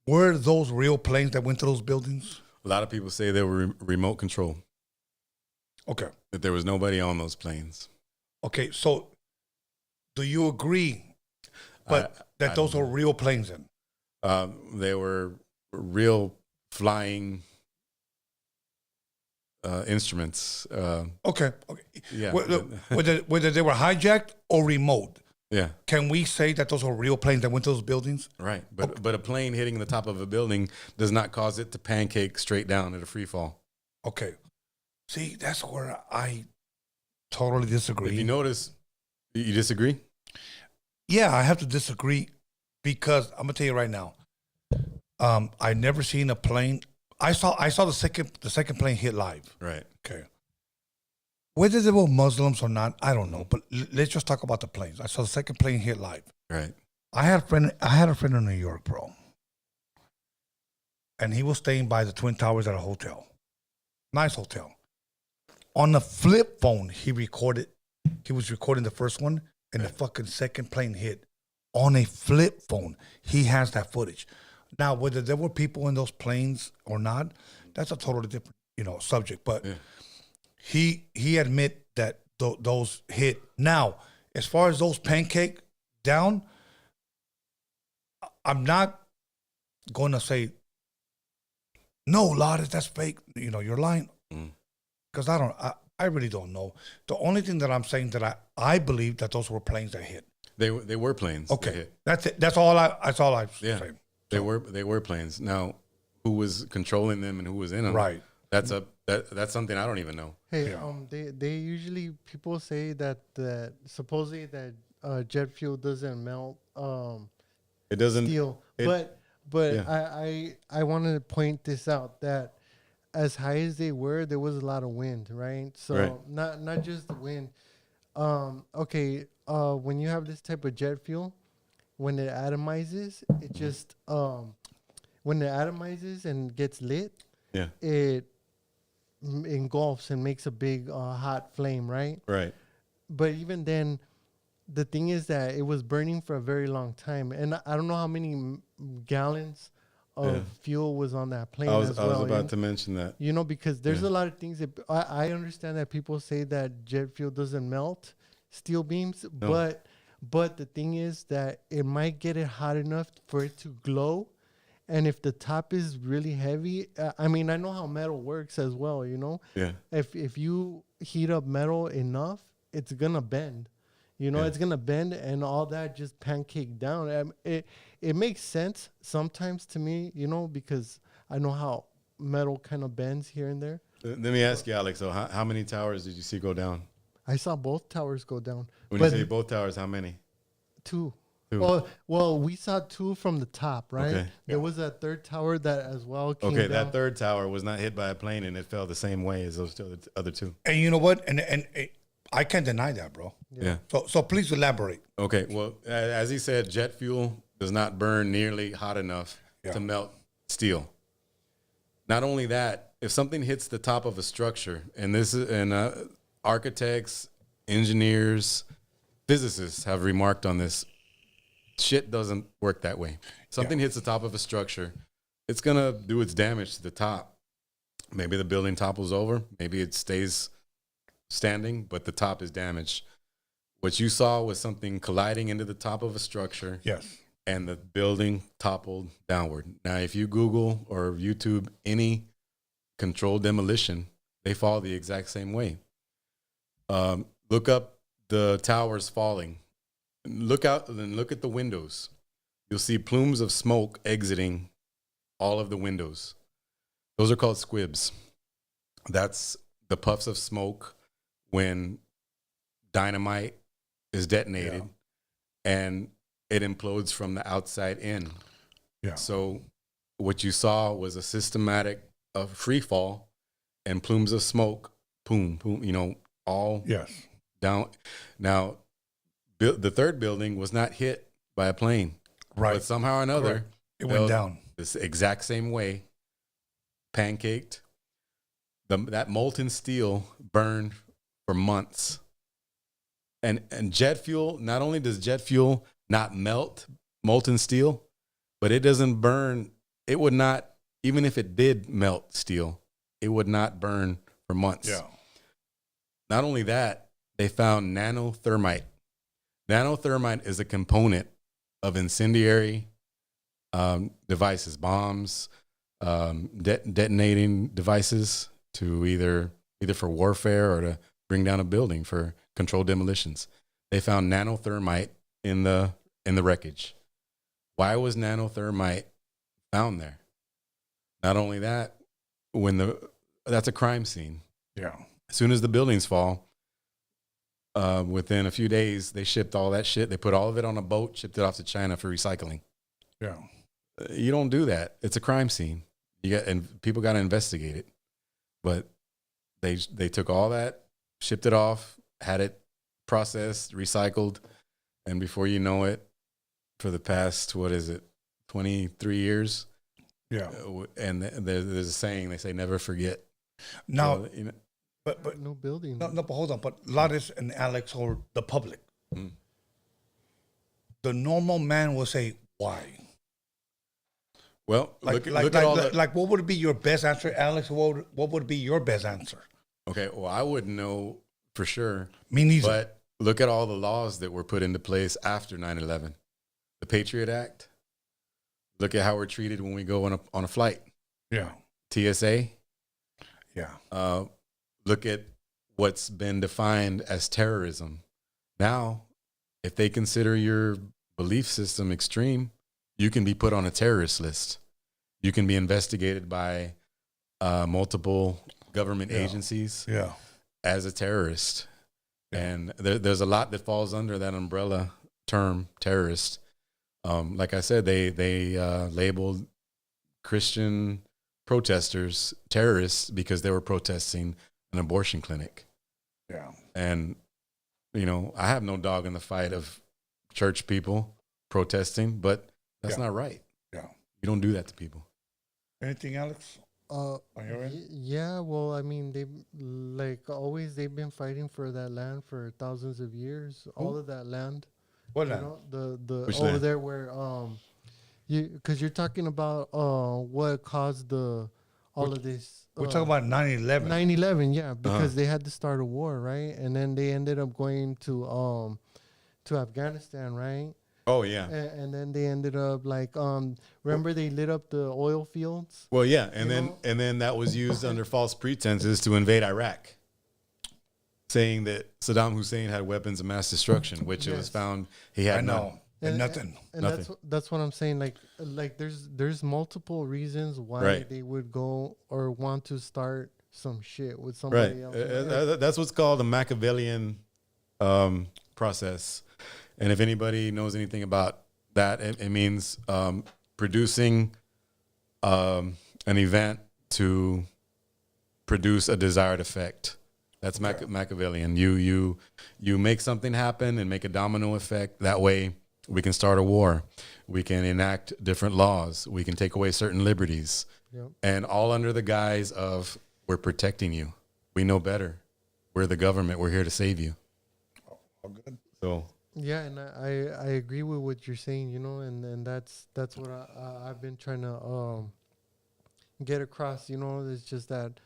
Were those real planes that went to those buildings? A lot of people say they were remote control. Okay. That there was nobody on those planes. Okay, so do you agree that those are real planes then? They were real flying instruments. Okay. Yeah. Whether they were hijacked or remote. Yeah. Can we say that those are real planes that went to those buildings? Right. But a plane hitting the top of a building does not cause it to pancake straight down at a free fall. Okay. See, that's where I totally disagree. If you notice, you disagree? Yeah, I have to disagree because I'm gonna tell you right now. I never seen a plane. I saw the second plane hit live. Right. Okay. Whether they were Muslims or not, I don't know. But let's just talk about the planes. I saw the second plane hit live. Right. I had a friend in New York, bro, and he was staying by the Twin Towers at a hotel, nice hotel. On the flip phone, he was recording the first one, and the fucking second plane hit on a flip phone. He has that footage. Now, whether there were people in those planes or not, that's a totally different, subject. But he admit that those hit. Now, as far as those pancake down, I'm not going to say, no, Lottis, that's fake. You're lying. Because I really don't know. The only thing that I'm saying that I believe that those were planes that hit. They were planes. Okay, that's it. That's all I say. They were planes. Now, who was controlling them and who was in them? Right. That's something I don't even know. Hey, they usually people say that supposedly that jet fuel doesn't melt. It doesn't. Steel, but I wanted to point this out that as high as they were, there was a lot of wind, right? So not just the wind. When you have this type of jet fuel, when it atomizes, it just when it atomizes and gets lit, it engulfs and makes a big hot flame, right? Right. But even then, the thing is that it was burning for a very long time, and I don't know how many gallons of fuel was on that plane. I was about to mention that. Because there's a lot of things that I understand that people say that jet fuel doesn't melt steel beams, but the thing is that it might get it hot enough for it to glow. And if the top is really heavy, I know how metal works as well, Yeah. If you heat up metal enough, it's going to bend. It's going to bend and all that just pancake down. It makes sense sometimes to me, because I know how metal kind of bends here and there. Let me ask you, Alex, though, how many towers did you see go down? I saw both towers go down. When you say both towers, how many? Two. Well, we saw two from the top, right? Okay. There was a third tower that as well came down. That third tower was not hit by a plane, and it fell the same way as those other two. And you know what? And I can't deny that, bro. Yeah. So please elaborate. Okay. Well, as he said, jet fuel does not burn nearly hot enough to melt steel. Not only that, if something hits the top of a structure, and architects, engineers, physicists have remarked on this. Shit doesn't work that way. Something hits the top of a structure, it's going to do its damage to the top. Maybe the building topples over. Maybe it stays standing, but the top is damaged. What you saw was something colliding into the top of a structure. Yes. And the building toppled downward. Now, if you Google or YouTube any controlled demolition, they fall the exact same way. Look up the towers falling. Look out and look at the windows. You'll see plumes of smoke exiting all of the windows. Those are called squibs. That's the puffs of smoke when dynamite is detonated, and it implodes from the outside in. Yeah. So what you saw was a systematic of free fall and plumes of smoke, boom, boom, all down. Now, the third building was not hit by a plane. Right. But somehow or another, it went down. This exact same way, pancaked. That molten steel burned for months. And jet fuel, not only does jet fuel not melt molten steel, but it doesn't burn. It would not, even if it did melt steel, it would not burn for months. Yeah. Not only that, they found nanothermite. Nanothermite is a component of incendiary devices, bombs, detonating devices to either for warfare or to bring down a building for controlled demolitions. They found nanothermite in the wreckage. Why was nanothermite found there? Not only that, that's a crime scene. Yeah. As soon as the buildings fall, within a few days, they shipped all that shit. They put all of it on a boat, shipped it off to China for recycling. Yeah. You don't do that. It's a crime scene. And people got to investigate it. But they took all that, shipped it off, had it processed, recycled, and before you know it, for the past 23 years. Yeah. And there's a saying, they say never forget. Now, but no building. No, but hold on. But Lotus and Alex, or the public, the normal man will say, why? Well, look at all what would be your best answer, Alex? What would be your best answer? Okay, well, I wouldn't know for sure. Me neither. But look at all the laws that were put into place after 9/11. The Patriot Act. Look at how we're treated when we go on a flight. Yeah. TSA. Yeah. Look at what's been defined as terrorism. Now, if they consider your belief system extreme, you can be put on a terrorist list. You can be investigated by multiple government agencies as a terrorist. Yeah. And there's a lot that falls under that umbrella term, terrorist. Like I said, they labeled Christian protesters terrorists because they were protesting an abortion clinic. Yeah. And, I have no dog in the fight of church people protesting, but that's not right. Yeah. You don't do that to people. Anything, Alex? On your end? Yeah, well, I mean, they've been fighting for that land for thousands of years. All of that land. What land? The Which over land? there where because you're talking about what caused all of this. We're talking about 9/11. 9/11, yeah, because they had to start a war, right? And then they ended up going to Afghanistan, right? Oh yeah. And then they ended up remember they lit up the oil fields? Well, yeah, and then that was used under false pretenses to invade Iraq, saying that Saddam Hussein had weapons of mass destruction, which it was found he had. I know. none. And nothing. And Nothing. that's what I'm saying. Like there's multiple reasons why they would go or want to start some shit with somebody else. That's what's called the Machiavellian process. And if anybody knows anything about that, it means producing an event to produce a desired effect. That's Machiavellian. You make something happen and make a domino effect. That way we can start a war. We can enact different laws. We can take away certain liberties. Yep. And all under the guise of we're protecting you. We know better. We're the government. We're here to save you. All good. So... Yeah, and I agree with what you're saying, and that's what I've been trying to get across, It's just that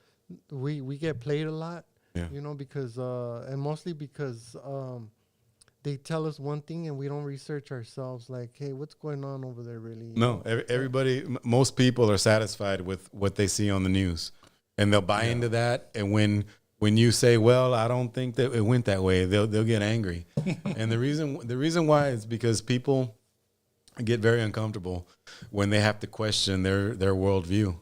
we get played a lot, because and mostly because they tell us one thing and we don't research ourselves. Like, hey, what's going on over there, really? No, everybody, most people are satisfied with what they see on the news, and they'll buy into that. And when you say, well, I don't think that it went that way, they'll get angry. And the reason why is because people get very uncomfortable when they have to question their worldview.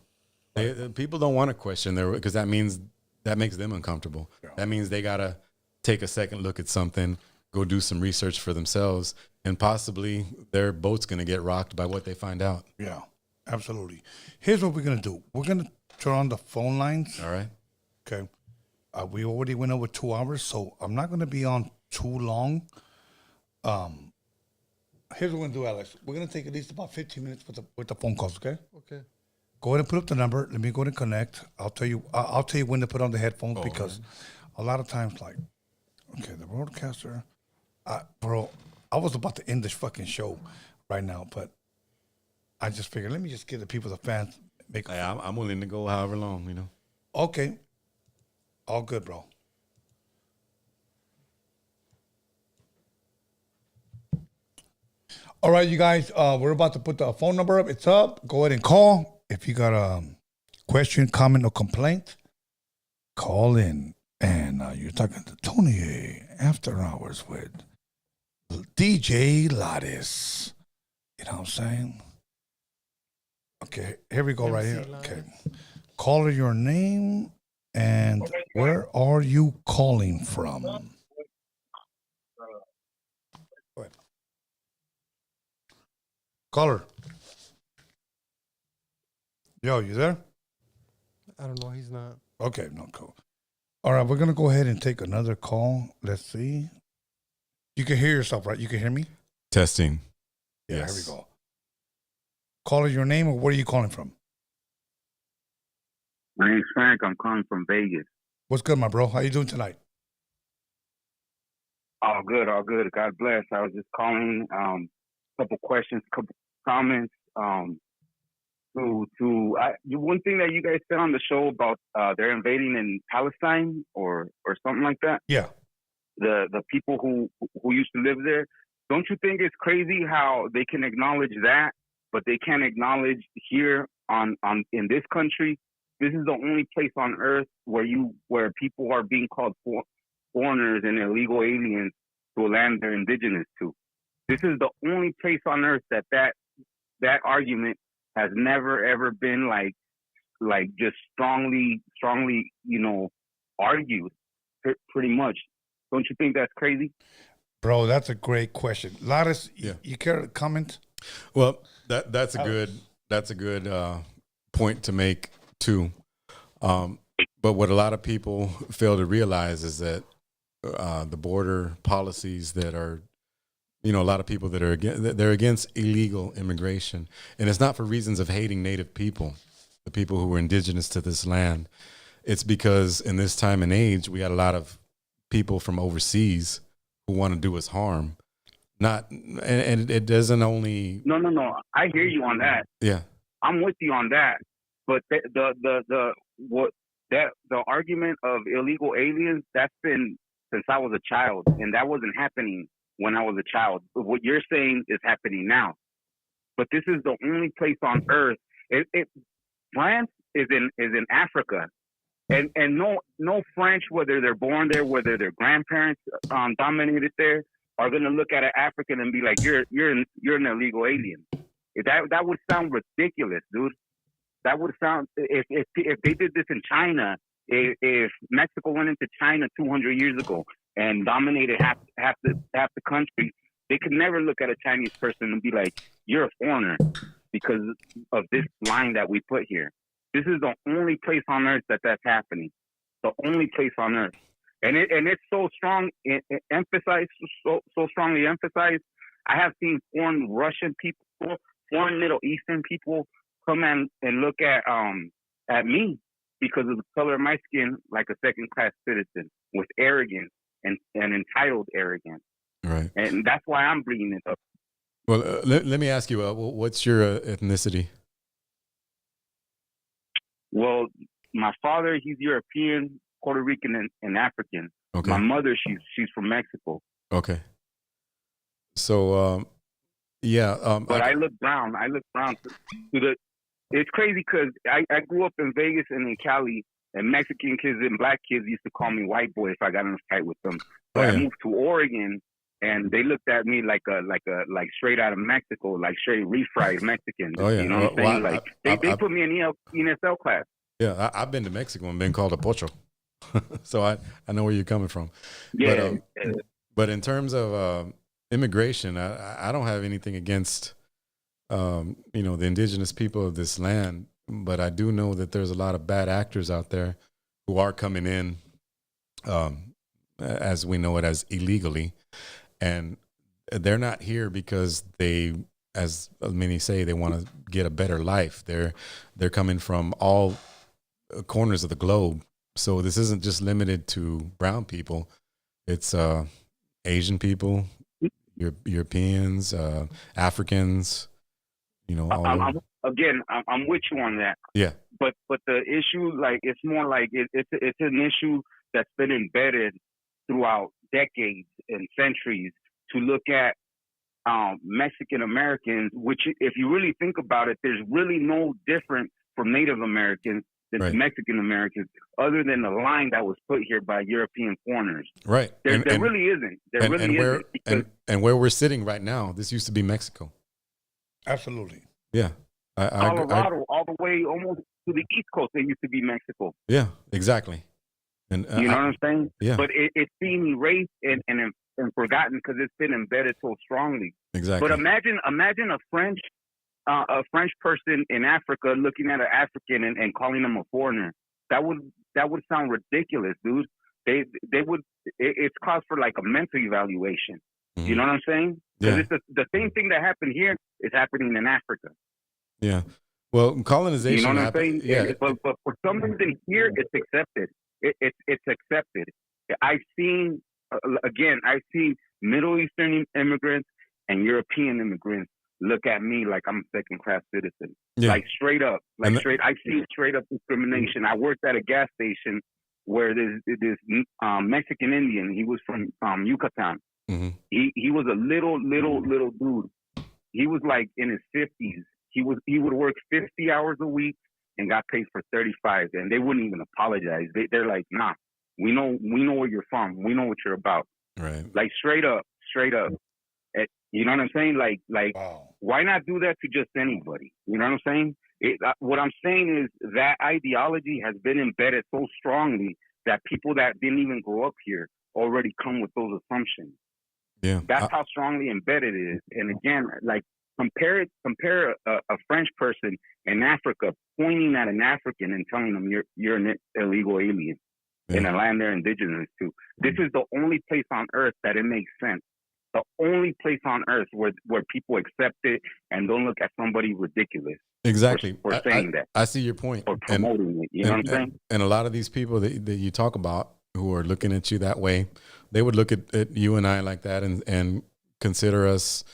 People don't want to question because that makes them uncomfortable. Yeah. That means they got to take a second look at something go do some research for themselves, and possibly their boat's going to get rocked by what they find out. Yeah, absolutely. Here's what we're going to do. We're going to turn on the phone lines. All right. Okay. We already went over 2 hours, so I'm not going to be on too long. Here's what we're going to do, Alex. We're going to take at least about 15 minutes with the phone calls, okay? Okay. Go ahead and put up the number. Let me go ahead and connect. I'll tell you when to put on the headphones because a lot of times, like, okay, the broadcaster, bro, I was about to end this fucking show right now, but I just figured, let me just give the people, the fans, I'm willing to go however long, you know. Okay. All good, bro. All right, you guys, we're about to put the phone number up. It's up. Go ahead and call. If you got a question, comment, or complaint, call in. And you're talking to Tony After Hours with DJ Lattice. You know what I'm saying? Okay, here we go right here. Okay. Caller, your name and where are you calling from? Go ahead. Caller. Yo, you there? I don't know. He's not. Okay, no, cool. All right, we're going to go ahead and take another call. Let's see. You can hear yourself, right? You can hear me? Testing. Yeah, Yes. Here we go. Caller, your name or where are you calling from? My name's Frank. I'm calling from Vegas. What's good, my bro? How you doing tonight? All good, all good. God bless. I was just calling, couple questions, couple comments. One thing that you guys said on the show about they're invading in Palestine or something like that. Yeah. The people who used to live there. Don't you think it's crazy how they can acknowledge that, but they can't acknowledge here in this country? This is the only place on earth where people are being called foreigners and illegal aliens to a land they're indigenous to. This is the only place on earth that argument has never ever been like just strongly argued. Pretty much. Don't you think that's crazy? Bro, that's a great question. Lattice, Yeah. you care to comment? Well, that's a good point to make too. But what a lot of people fail to realize is that the border policies that are, a lot of people that are against illegal immigration, and it's not for reasons of hating Native people, the people who were indigenous to this land. It's because in this time and age, we got a lot of people from overseas who want to do us harm. And it doesn't only. No. I hear you on that. Yeah, I'm with you on that. But the argument of illegal aliens, that's been since I was a child, and that wasn't happening when I was a child. What you're saying is happening now. But this is the only place on earth. France is in Africa, and no French, whether they're born there, whether their grandparents dominated there, are going to look at an African and be like, you're an illegal alien. That would sound ridiculous, dude. That would sound if they did this in China, if Mexico went into China 200 years ago and dominated half the country, they could never look at a Chinese person and be like, you're a foreigner because of this line that we put here. This is the only place on earth that's happening. The only place on earth. And it's so strong, so strongly emphasized. I have seen foreign Russian people, foreign Middle Eastern people come and look at me because of the color of my skin like a second-class citizen with arrogance and entitled arrogance. right. And that's why I'm bringing it up. Well, let me ask you, what's your ethnicity? Well, my father, he's European, Puerto Rican, and African. Okay. My mother, she's from Mexico. Okay. So, But I look brown. It's crazy because I grew up in Vegas and in Cali, and Mexican kids and black kids used to call me white boy if I got in a fight with them. But I moved to Oregon, and they looked at me like straight out of Mexico, like straight refried Mexican. Oh, yeah. You know what I'm saying? They put me in ESL class. Yeah, I've been to Mexico and been called a pocho, so I know where you're coming from. Yeah. But in terms of immigration, I don't have anything against, the indigenous people of this land, but I do know that there's a lot of bad actors out there who are coming in, as we know it, as illegally, and they're not here because they, as many say, they want to get a better life. They're coming from all corners of the globe, so this isn't just limited to brown people. It's Asian people, Europeans, Africans, all I'm with you on that. yeah. But the issue, like, it's more like it's an issue that's been embedded throughout decades and centuries to look at Mexican Americans, which, if you really think about it, there's really no difference from Native Americans than Right. Mexican Americans, other than the line that was put here by European foreigners. Right. There really isn't. There really isn't. Because And where we're sitting right now, this used to be Mexico. Absolutely. Yeah. Colorado, all the way almost to the East Coast, it used to be Mexico. Yeah, exactly. And You know what I'm saying? yeah. But it's being erased and forgotten because it's been embedded so strongly. Exactly. But imagine a French person in Africa looking at an African and calling them a foreigner. That would sound ridiculous, dude. They would. It's cause for like a mental evaluation. Mhm. You know what I'm saying? Because Yeah. it's the same thing that happened here is happening in Africa. Yeah. Well, colonization. You know what I'm happened- saying? Yeah. But for some reason here, it's accepted. It's accepted. I've seen Middle Eastern immigrants and European immigrants look at me like I'm a second-class citizen. Yeah. Like straight up. And I see straight up discrimination. I worked at a gas station where there's this Mexican Indian. He was from Yucatan. Mm-hmm. He was a little dude. He was like in his 50s. He would work 50 hours a week and got paid for 35, and they wouldn't even apologize. They're like, nah, we know where you're from. We know what you're about. Right. Like straight up. You know what I'm saying? Like, Wow. why not do that to just anybody? You know what I'm saying? What I'm saying is that ideology has been embedded so strongly that people that didn't even grow up here already come with those assumptions. Yeah. That's how strongly embedded it is. And again, like compare a French person in Africa pointing at an African and telling them you're an illegal alien in a land they're indigenous to. This is the only place on earth that it makes sense. The only place on earth where people accept it and don't look at somebody ridiculous. Exactly. For saying that. I see your point. Or promoting it. You know what I'm saying? And a lot of these people that you talk about who are looking at you that way, they would look at you and I like that and consider us,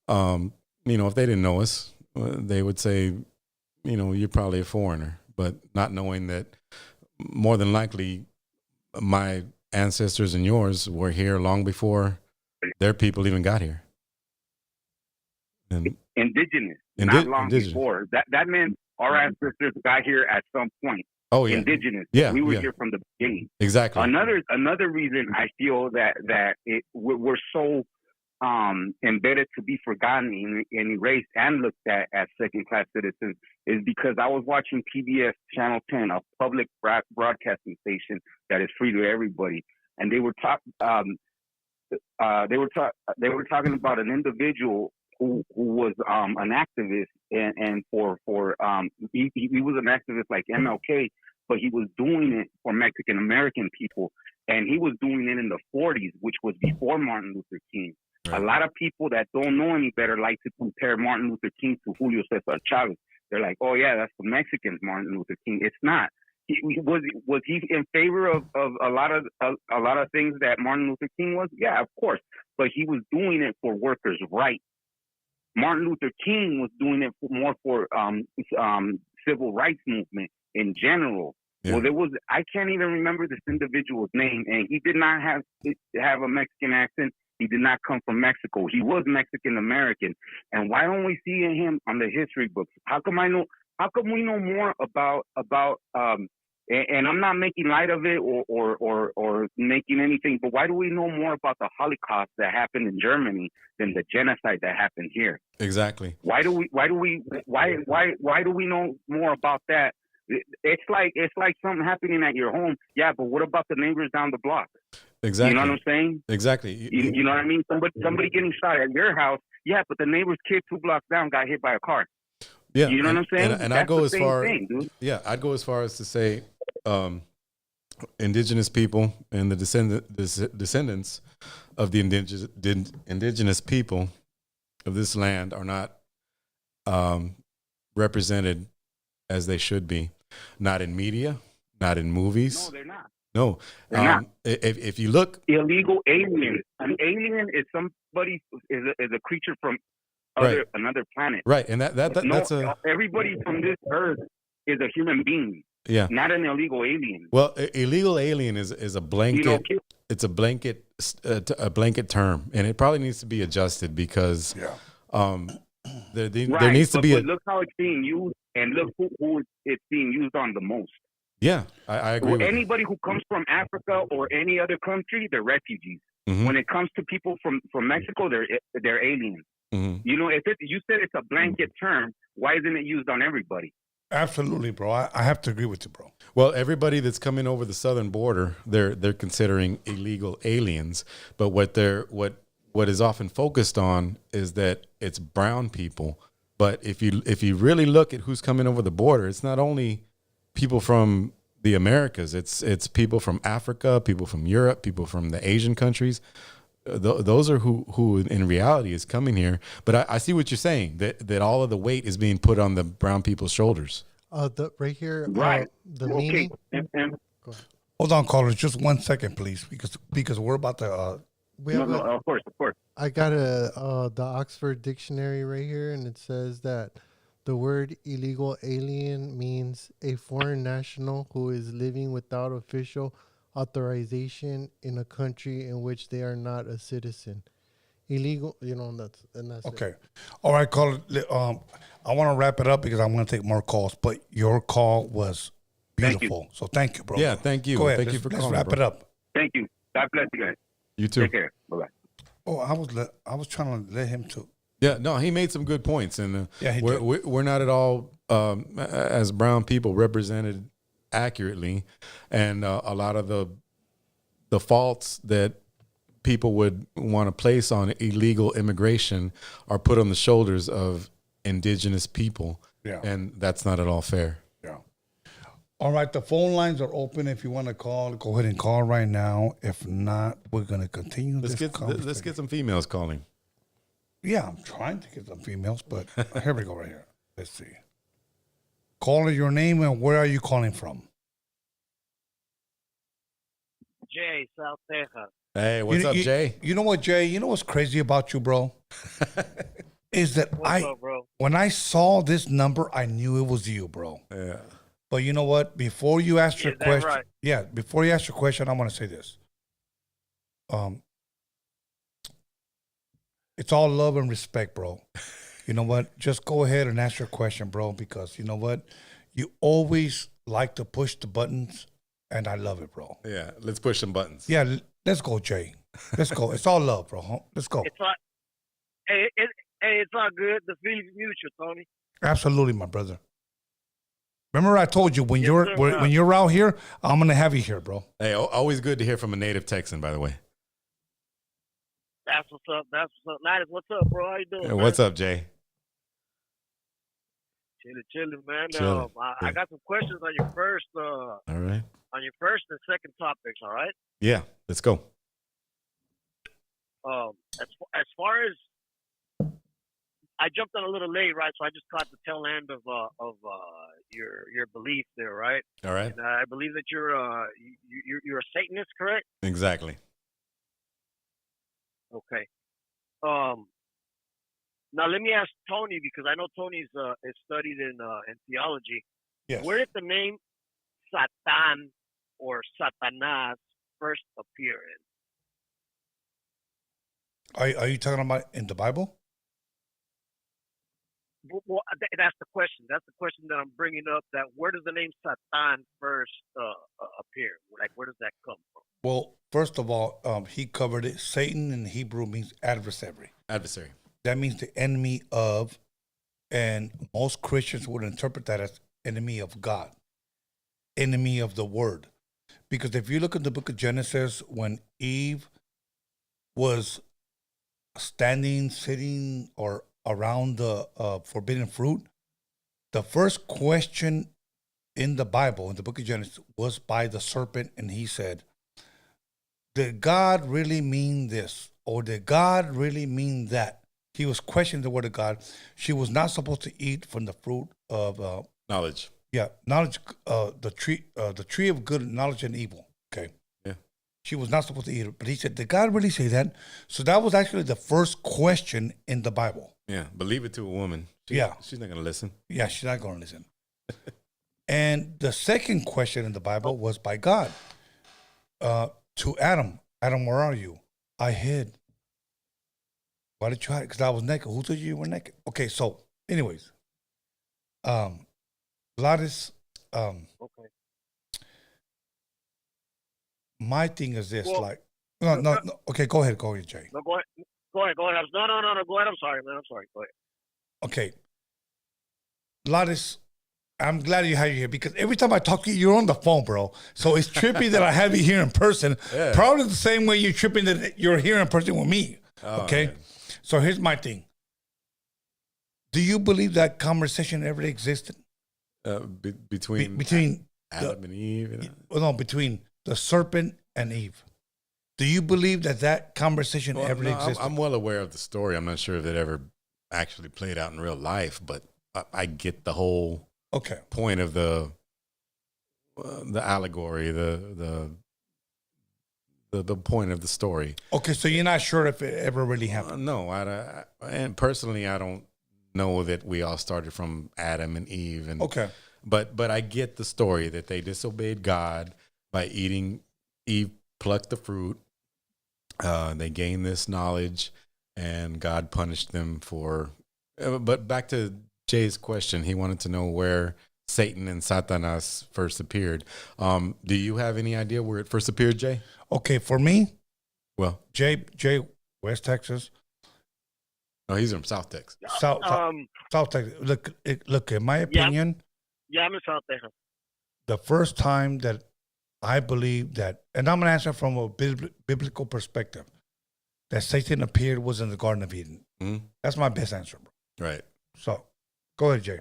if they didn't know us, they would say, you're probably a foreigner, but not knowing that more than likely my ancestors and yours were here long before their people even got here. And indigenous, not long before. That meant our ancestors got here at some point. Oh yeah, indigenous. Yeah, we were here from the beginning. Exactly. Another reason I feel that we're so embedded to be forgotten and erased and looked at as second-class citizens is because I was watching PBS Channel 10, a public broadcasting station that is free to everybody, and they were talking about an individual who was an activist and he was an activist like MLK, but he was doing it for Mexican American people, and he was doing it in the 40s, which was before Martin Luther King. Right. A lot of people that don't know any better like to compare Martin Luther King to Julio Cesar Chavez. They're like, oh yeah, that's the Mexicans, Martin Luther King. It's not. Was he in favor of a lot of things that Martin Luther King was? Yeah, of course, but he was doing it for workers' rights. Martin Luther King was doing it more for civil rights movement in general. Yeah. Well, I can't even remember this individual's name, and he did not have a Mexican accent. He did not come from Mexico. He was Mexican American. And why don't we see him on the history books? How come we know more about and I'm not making light of it or making anything, but why do we know more about the Holocaust that happened in Germany than the genocide that happened here? Exactly. Why do we know more about that It's like something happening at your home. Yeah, but what about the neighbors down the block? Exactly. You know what I'm saying? Exactly. You know what I mean? Somebody getting shot at your house. Yeah, but the neighbor's kid 2 blocks down got hit by a car. Yeah. You know what I'm saying? And I go as far. Thing, dude. Yeah, I'd go as far as to say, indigenous people and the descendants of the indigenous people of this land are not represented as they should be. Not in media, not in movies. No, they're not. No. They're not. If you look, illegal alien. An alien is somebody is a creature from another planet. Right, and that's everybody from this earth is a human being. Yeah, not an illegal alien. Well, illegal alien is a blanket. It's a blanket term, and it probably needs to be adjusted because there needs to be. But look how it's being used, and look who it's being used on the most. Yeah, I agree. Well, anybody who comes from Africa or any other country, they're refugees. Mm-hmm. When it comes to people from Mexico, they're aliens. Mm-hmm. You know, you said it's a blanket term, why isn't it used on everybody? Absolutely, bro. I have to agree with you, bro. Well, everybody that's coming over the southern border, they're considering illegal aliens. But what is often focused on is that it's brown people. But if you really look at who's coming over the border, it's not only people from the Americas. It's people from Africa, people from Europe, people from the Asian countries. Those are who in reality is coming here. But I see what you're saying, that all of the weight is being put on the brown people's shoulders. Right here, right? The meaning. Hold on, callers, just 1 second, please, because we're about to. Of course. I got the Oxford Dictionary right here, and it says that the word illegal alien means a foreign national who is living without official authorization in a country in which they are not a citizen. Illegal, that's okay. It. All right, caller. I want to wrap it up because I want to take more calls, but your call was beautiful. So thank you, bro. Yeah, thank you. Go ahead. Thank you for calling. Let's wrap it up. Thank you. God bless you guys. You too. Take care. Bye bye. Oh, I was trying to let him to. Yeah, no, he made some good points, and we're not at all as brown people represented accurately, and a lot of the faults that people would want to place on illegal immigration are put on the shoulders of indigenous people, and that's not at all fair. Yeah. All right, the phone lines are open. If you want to call, go ahead and call right now. If not, we're going to continue. Let's get some females calling. Yeah, I'm trying to get some females, but here we go right here. Let's see. Caller, your name and where are you calling from? Jay, South Texas. Hey, what's up, Jay? You know what, Jay? You know what's crazy about you, bro? Is that what's up, bro? When I saw this number, I knew it was you, bro. Yeah. But you know what? Before you ask your question, right? Before you ask your question, I want to say this. It's all love and respect, bro. You know what? Just go ahead and ask your question, bro, because you know what? You always like to push the buttons, and I love it, bro. Yeah, let's push some buttons. Yeah, let's go, Jay. Let's go. It's all love, bro. Let's go. It's all, it's all good. The feeling's mutual, Tony. Absolutely, my brother. Remember I told you when you're out here, I'm gonna have you here, bro. Hey, always good to hear from a native Texan, by the way. That's what's up. Lattice, what's up, bro? How you doing? Hey, what's up, Jay? Chilling, man. Chilling. I got some questions on your first. All right. On your first and second topics, all right? Yeah, let's go. As far as I jumped on a little late, right? So I just caught the tail end of your belief there, right? All right. And I believe that you're a Satanist, correct? Exactly. Okay. Now let me ask Tony, because I know Tony's is studied in theology. Yes. Where did the name Satan or Satanas first appear in? Are you talking about in the Bible? Well, that's the question. That's the question that I'm bringing up. That where does the name Satan first appear? Like, where does that come from? Well, first of all, he covered it. Satan in Hebrew means adversary. Adversary. That means the enemy of, and most Christians would interpret that as enemy of God. enemy of the word. Because if you look at the book of Genesis, when Eve was sitting, or around the forbidden fruit, the first question in the Bible, in the book of Genesis, was by the serpent, and he said, did God really mean this? Or did God really mean that? He was questioning the word of God. She was not supposed to eat from the fruit of knowledge. Yeah, knowledge. The tree of good knowledge and evil. Okay. Yeah. She was not supposed to eat it, but he said, "Did God really say that?" So that was actually the first question in the Bible. Yeah, believe it to a woman. She's not gonna listen. Yeah, she's not gonna listen. And the second question in the Bible was by God to Adam. Adam, where are you? I hid. Why did you hide? Because I was naked. Who told you were naked? Okay, so anyways, Gladys, Okay. my thing is this, Well, no. Okay, go ahead, Jay. No, go ahead. Go ahead. No. Go ahead. I'm sorry, man. I'm sorry. Go ahead. Okay, Gladys, I'm glad you have you here because every time I talk to you, you're on the phone, bro. So it's trippy that I have you here in person. Yeah. Probably the same way you're tripping that you're here in person with me. Oh, okay, man. So here's my thing. Do you believe that conversation ever existed? Between Adam and Eve? No, between the serpent and Eve. Do you believe that conversation ever existed? I'm well aware of the story. I'm not sure if it ever actually played out in real life, but I get the whole point of the allegory, the point of the story. Okay, so you're not sure if it ever really happened? No, and personally, I don't know that we all started from Adam and Eve. And but I get the story that they disobeyed God by eating. Eve plucked the fruit. They gained this knowledge, and God punished them for. But back to Jay's question, he wanted to know where Satan and Satanas first appeared. Do you have any idea where it first appeared, Jay? Okay, for me, well, Jay, West Texas. No, he's from South Texas. South Texas. Look. In my opinion, yeah, I'm in South Texas. The first time that I believe that, and I'm gonna answer from a biblical perspective, that Satan appeared was in the Garden of Eden. Mm-hmm. That's my best answer, bro. Right. So, go ahead, Jay.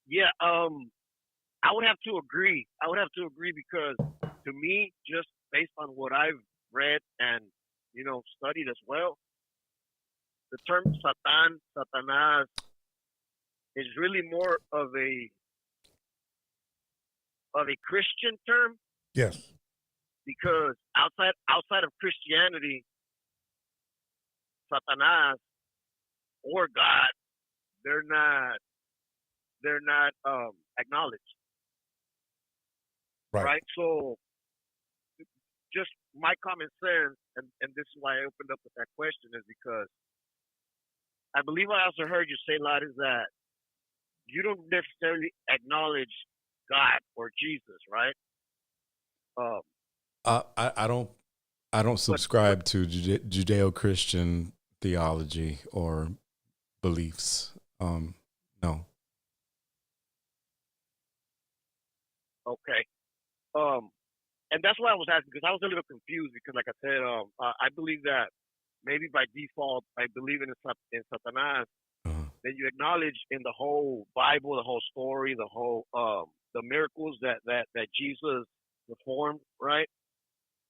Yeah, I would have to agree. Because to me, just based on what I've read and studied as well, the term Satanas is really more of a Christian term. Yes. Because outside of Christianity, Satanas or God, they're not acknowledged. Right. So just my common sense, and this is why I opened up with that question, is because I believe I also heard you say, Lad, is that you don't necessarily acknowledge God or Jesus, right? I don't subscribe to Judeo-Christian theology or beliefs. No. Okay. And that's why I was asking, because I was a little confused, because like I said, I believe that maybe by default, by believing in Satanas, then you acknowledge in the whole Bible, the whole story, the whole the miracles that Jesus performed, right?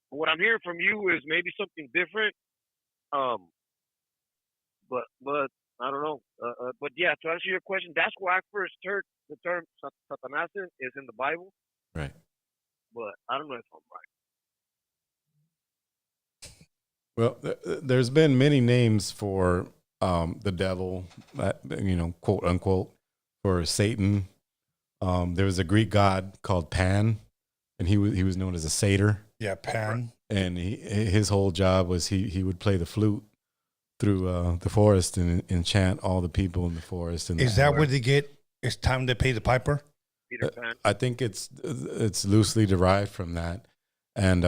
But what I'm hearing from you is maybe something different. But I don't know. But yeah, to answer your question, that's where I first heard the term Satanas is in the Bible. Right. But I don't know if I'm Well, right. there's been many names for the devil, quote unquote, for Satan. There was a Greek god called Pan, and he was known as a satyr. Yeah, Pan. And his whole job was he would play the flute through the forest and enchant all the people in the forest. Is that where they get? It's time to pay the piper. Peter Pan. I think it's loosely derived from that. And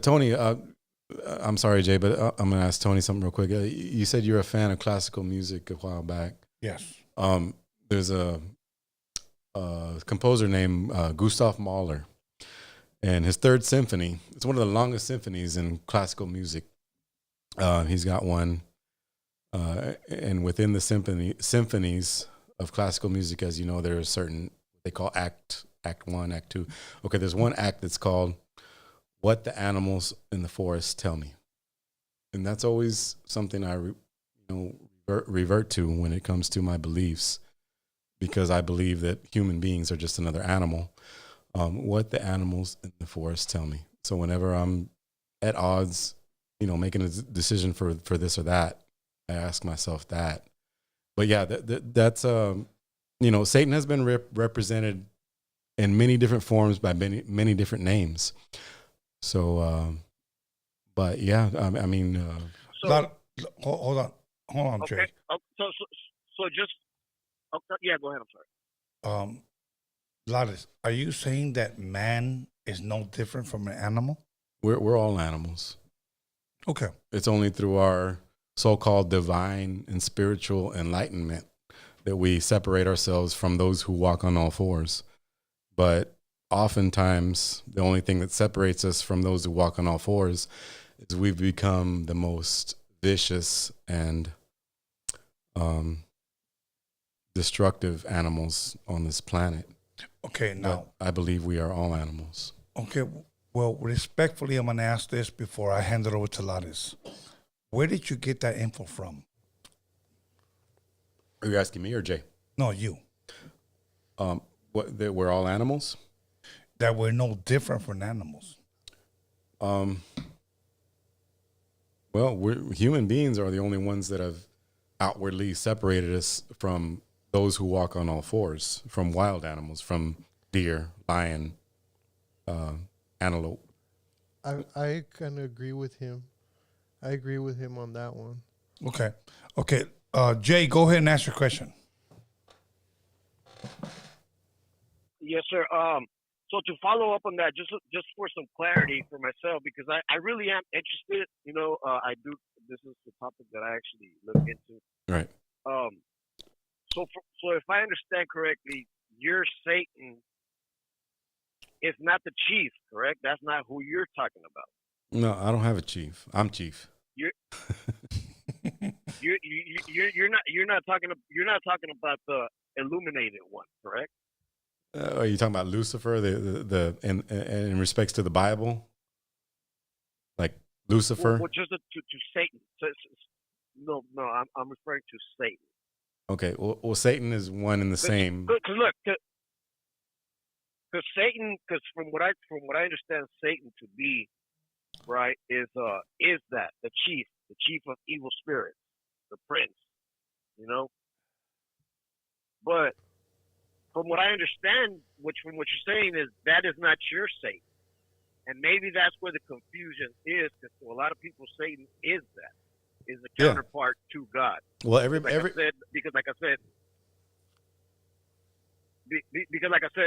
Tony, I'm sorry, Jay, but I'm going to ask Tony something real quick. You said you're a fan of classical music a while back. Yes. There's a composer named Gustav Mahler, and his Third Symphony. It's one of the longest symphonies in classical music. He's got one, and within the symphonies of classical music, as you know, there are certain they call Act 1, Act 2. Okay, there's one act that's called "What the Animals in the Forest Tell Me," and that's always something I revert to when it comes to my beliefs, because I believe that human beings are just another animal. What the animals in the forest tell me. So whenever I'm at odds, making a decision for this or that, I ask myself that. But yeah, that's Satan has been represented in many different forms by many different names. So, but yeah, I mean, hold on, okay. Jay. So just yeah, go ahead. I'm sorry. Ladis, are you saying that man is no different from an animal? We're all animals. Okay. It's only through our so-called divine and spiritual enlightenment that we separate ourselves from those who walk on all fours. But oftentimes, the only thing that separates us from those who walk on all fours is we've become the most vicious and destructive animals on this planet. Okay, now. But I believe we are all animals. Okay, well, respectfully, I'm going to ask this before I hand it over to Ladis. Where did you get that info from? Are you asking me or Jay? No, you. That we're all animals? That we're no different from animals. Well, human beings are the only ones that have outwardly separated us from those who walk on all fours, from wild animals, from deer, lion, antelope. I kind of agree with him. I agree with him on that one. Okay. Jay, go ahead and ask your question. Yes, sir. So to follow up on that, just for some clarity for myself, because I really am interested. I do. This is the topic that I actually look into. Right. So if I understand correctly, you're Satan is not the chief, correct? That's not who you're talking about. No, I don't have a chief. I'm chief. You're not talking about the illuminated one, correct? Are you talking about Lucifer? The in respects to the Bible, like Lucifer? Well, just to Satan. No, I'm referring to Satan. Okay, well, Satan is one and the same. Because look, because Satan, from what I understand Satan to be, right, is that the chief of evil spirits, the prince, But from what I understand, from what you're saying is that is not your Satan, and maybe that's where the confusion is, because for a lot of people, Satan is the counterpart to God. Well, because like I said,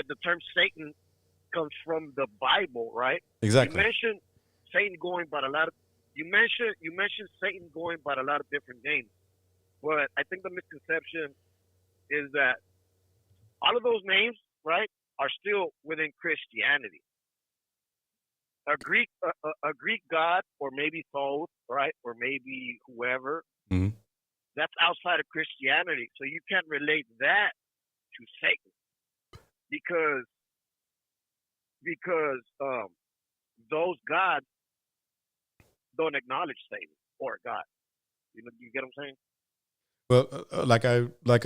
the term Satan comes from the Bible, right? Exactly. You mentioned Satan going by a lot of. You mentioned Satan going by a lot of different names, but I think the misconception is that all of those names, right, are still within Christianity. A Greek god, or maybe Thoth, right, or maybe whoever, mm-hmm. That's outside of Christianity. So you can't relate that to Satan because those gods don't acknowledge Satan or God. You get what I'm saying? Well, like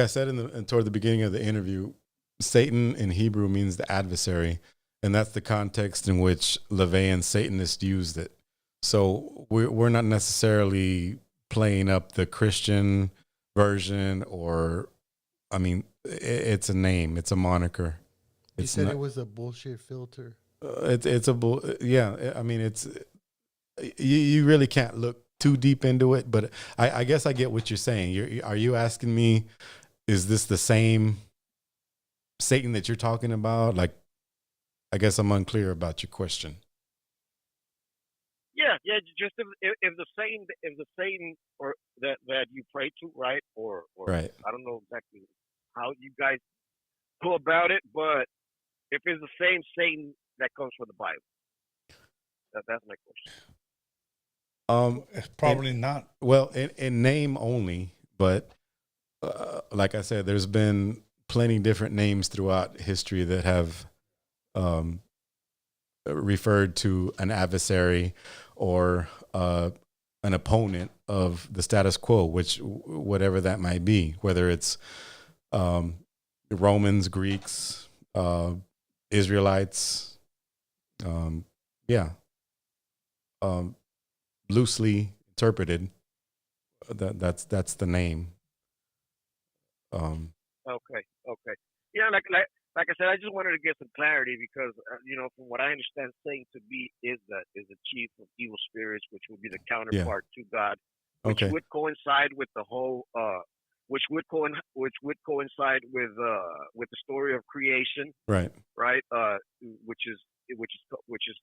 I said toward the beginning of the interview, Satan in Hebrew means the adversary, and that's the context in which LaVeyan Satanists used it. So we're not necessarily playing up the Christian version, or I mean, it's a name, it's a moniker. He said it was a bullshit filter. Yeah. I mean, it's you really can't look too deep into it, but I guess I get what you're saying. Are you asking me, is this the same Satan that you're talking about? Like, I guess I'm unclear about your question. Yeah. Just if the Satan or that you pray to, right, or right. I don't know exactly how you guys skeptical about it, but if it's the same Satan that comes from the Bible, that's my question. It's probably not. Well, in name only, but like I said, there's been plenty different names throughout history that have referred to an adversary or an opponent of the status quo, which whatever that might be, whether it's Romans, Greeks, Israelites, loosely interpreted. That's the name. Okay. Yeah, like I said, I just wanted to get some clarity because from what I understand, Satan to be is the chief of evil spirits, which would be the counterpart to God, which would coincide with the whole, which would coincide with the story of creation, right, which is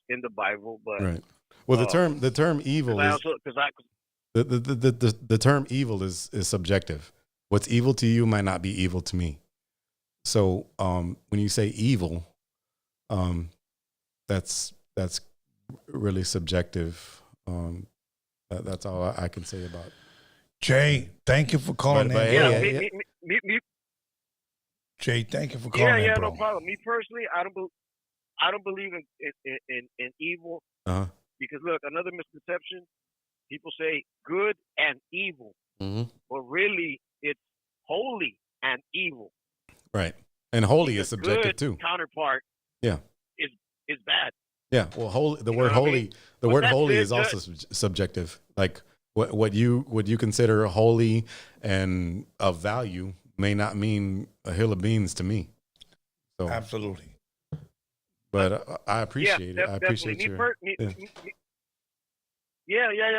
in the Bible, but right. Well, the term evil is the term evil is subjective. What's evil to you might not be evil to me. So when you say evil, that's really subjective. That's all I can say about it. Jay, thank you for calling in. Jay, thank you for calling in, bro. No problem. Me personally, I don't believe in evil. Because look, another misconception, people say good and evil. Mm-hmm. But really it's holy and evil. Right. And holy is subjective good too. Counterpart is bad. Yeah. Well, holy, the word holy, the word holy is also subjective. Like what you consider holy and of value may not mean a hill of beans to me. So absolutely. But I appreciate it. I appreciate your.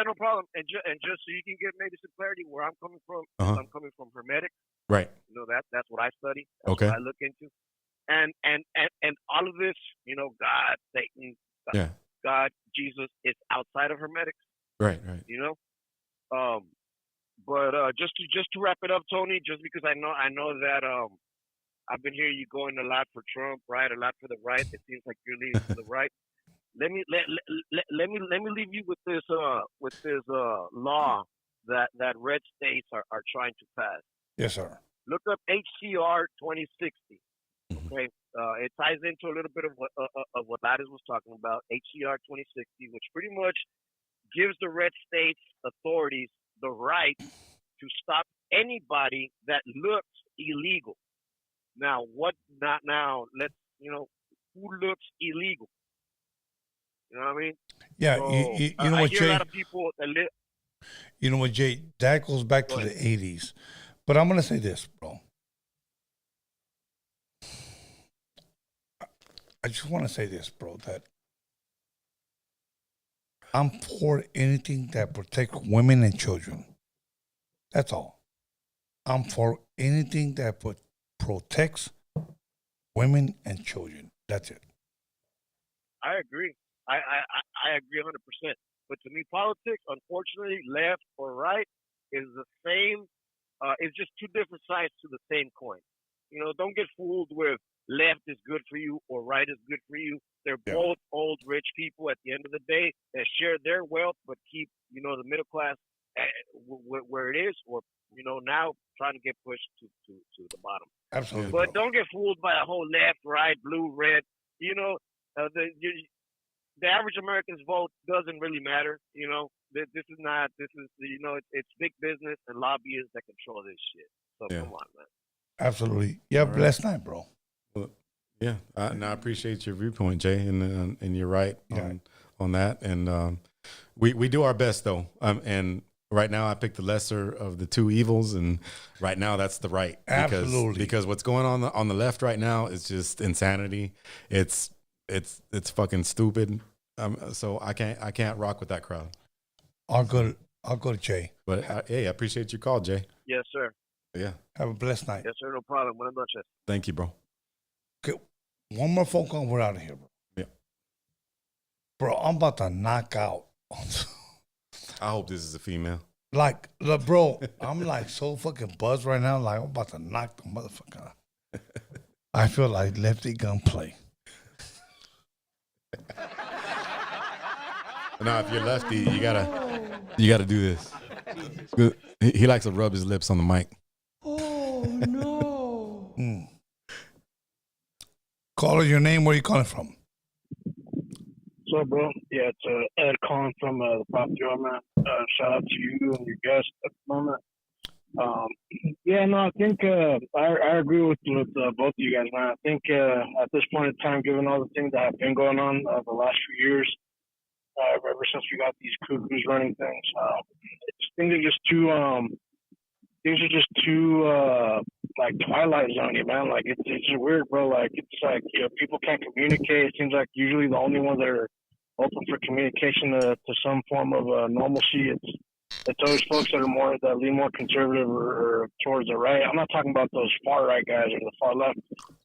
No problem. And just so you can get maybe some clarity where I'm coming from, I'm coming from Hermetic. Right. That's what I study. That's what I look into. And all of this, God, Satan, God, Jesus, it's outside of Hermetics. Right. But just to wrap it up, Tony, just because I know that I've been hearing you going a lot for Trump, right? A lot for the right. It seems like you're leaning to the right. Let me leave you with this law that red states are trying to pass. Yes, sir. Look up HCR 2060. Okay, it ties into a little bit of what Lattis was talking about. HCR 2060, which pretty much gives the red states authorities the right to stop anybody that looks illegal. Now, let's, who looks illegal? You know what I mean? Yeah, so, you know what, Jay? A lot of people that you know what, Jay? That goes back to the 80s. But I'm going to say this, bro. I just want to say this, bro, that I'm for anything that protects women and children. That's all. I'm for anything that protects women and children. That's it. I agree. I agree 100%. But to me, politics, unfortunately, left or right is the same. It's just two different sides to the same coin. Don't get fooled with left is good for you or right is good for you. They're both old, rich people at the end of the day that share their wealth but keep, the middle class where it is, or, now trying to get pushed to the bottom. Absolutely. But don't get fooled by a whole left, right, blue, red. The average American's vote doesn't really matter. This is it's big business and lobbyists that control this shit. So come on, man. Absolutely. Yeah, blessed night, bro. Well, yeah, I appreciate your viewpoint, Jay, and you're right on that. And we do our best though. And right now, I picked the lesser of the two evils, and right now that's the right. Absolutely. Because what's going on the left right now is just insanity. It's fucking stupid. So I can't rock with that crowd. I'll go to Jay. But hey, I appreciate your call, Jay. Yes, sir. Yeah. Have a blessed night. Yes, sir. No problem. Buenas noches. Thank you, bro. Okay, one more phone call. We're out of here, bro. Yeah. Bro, I'm about to knock out. I hope this is a female. Like, bro, I'm like so fucking buzzed right now. Like, I'm about to knock the motherfucker out. I feel like Lefty gunplay. Now, if you're lefty, you gotta do this. Good. He likes to rub his lips on the mic. Oh no. Caller, your name, where you calling from? So, bro, yeah, it's Ed calling from the Pop Joe, man. Shout out to you and your guest at the moment. Yeah, no, I think I agree with both of you guys, man. I think at this point in time, given all the things that have been going on the last few years, ever since we got these cuckoos running things, things are just too like Twilight Zone, man. Like it's just weird, bro. Like it's like, you know, people can't communicate. It seems like usually the only ones that are open for communication to some form of normalcy. It's always folks that lean more conservative or towards the right. I'm not talking about those far right guys or the far left.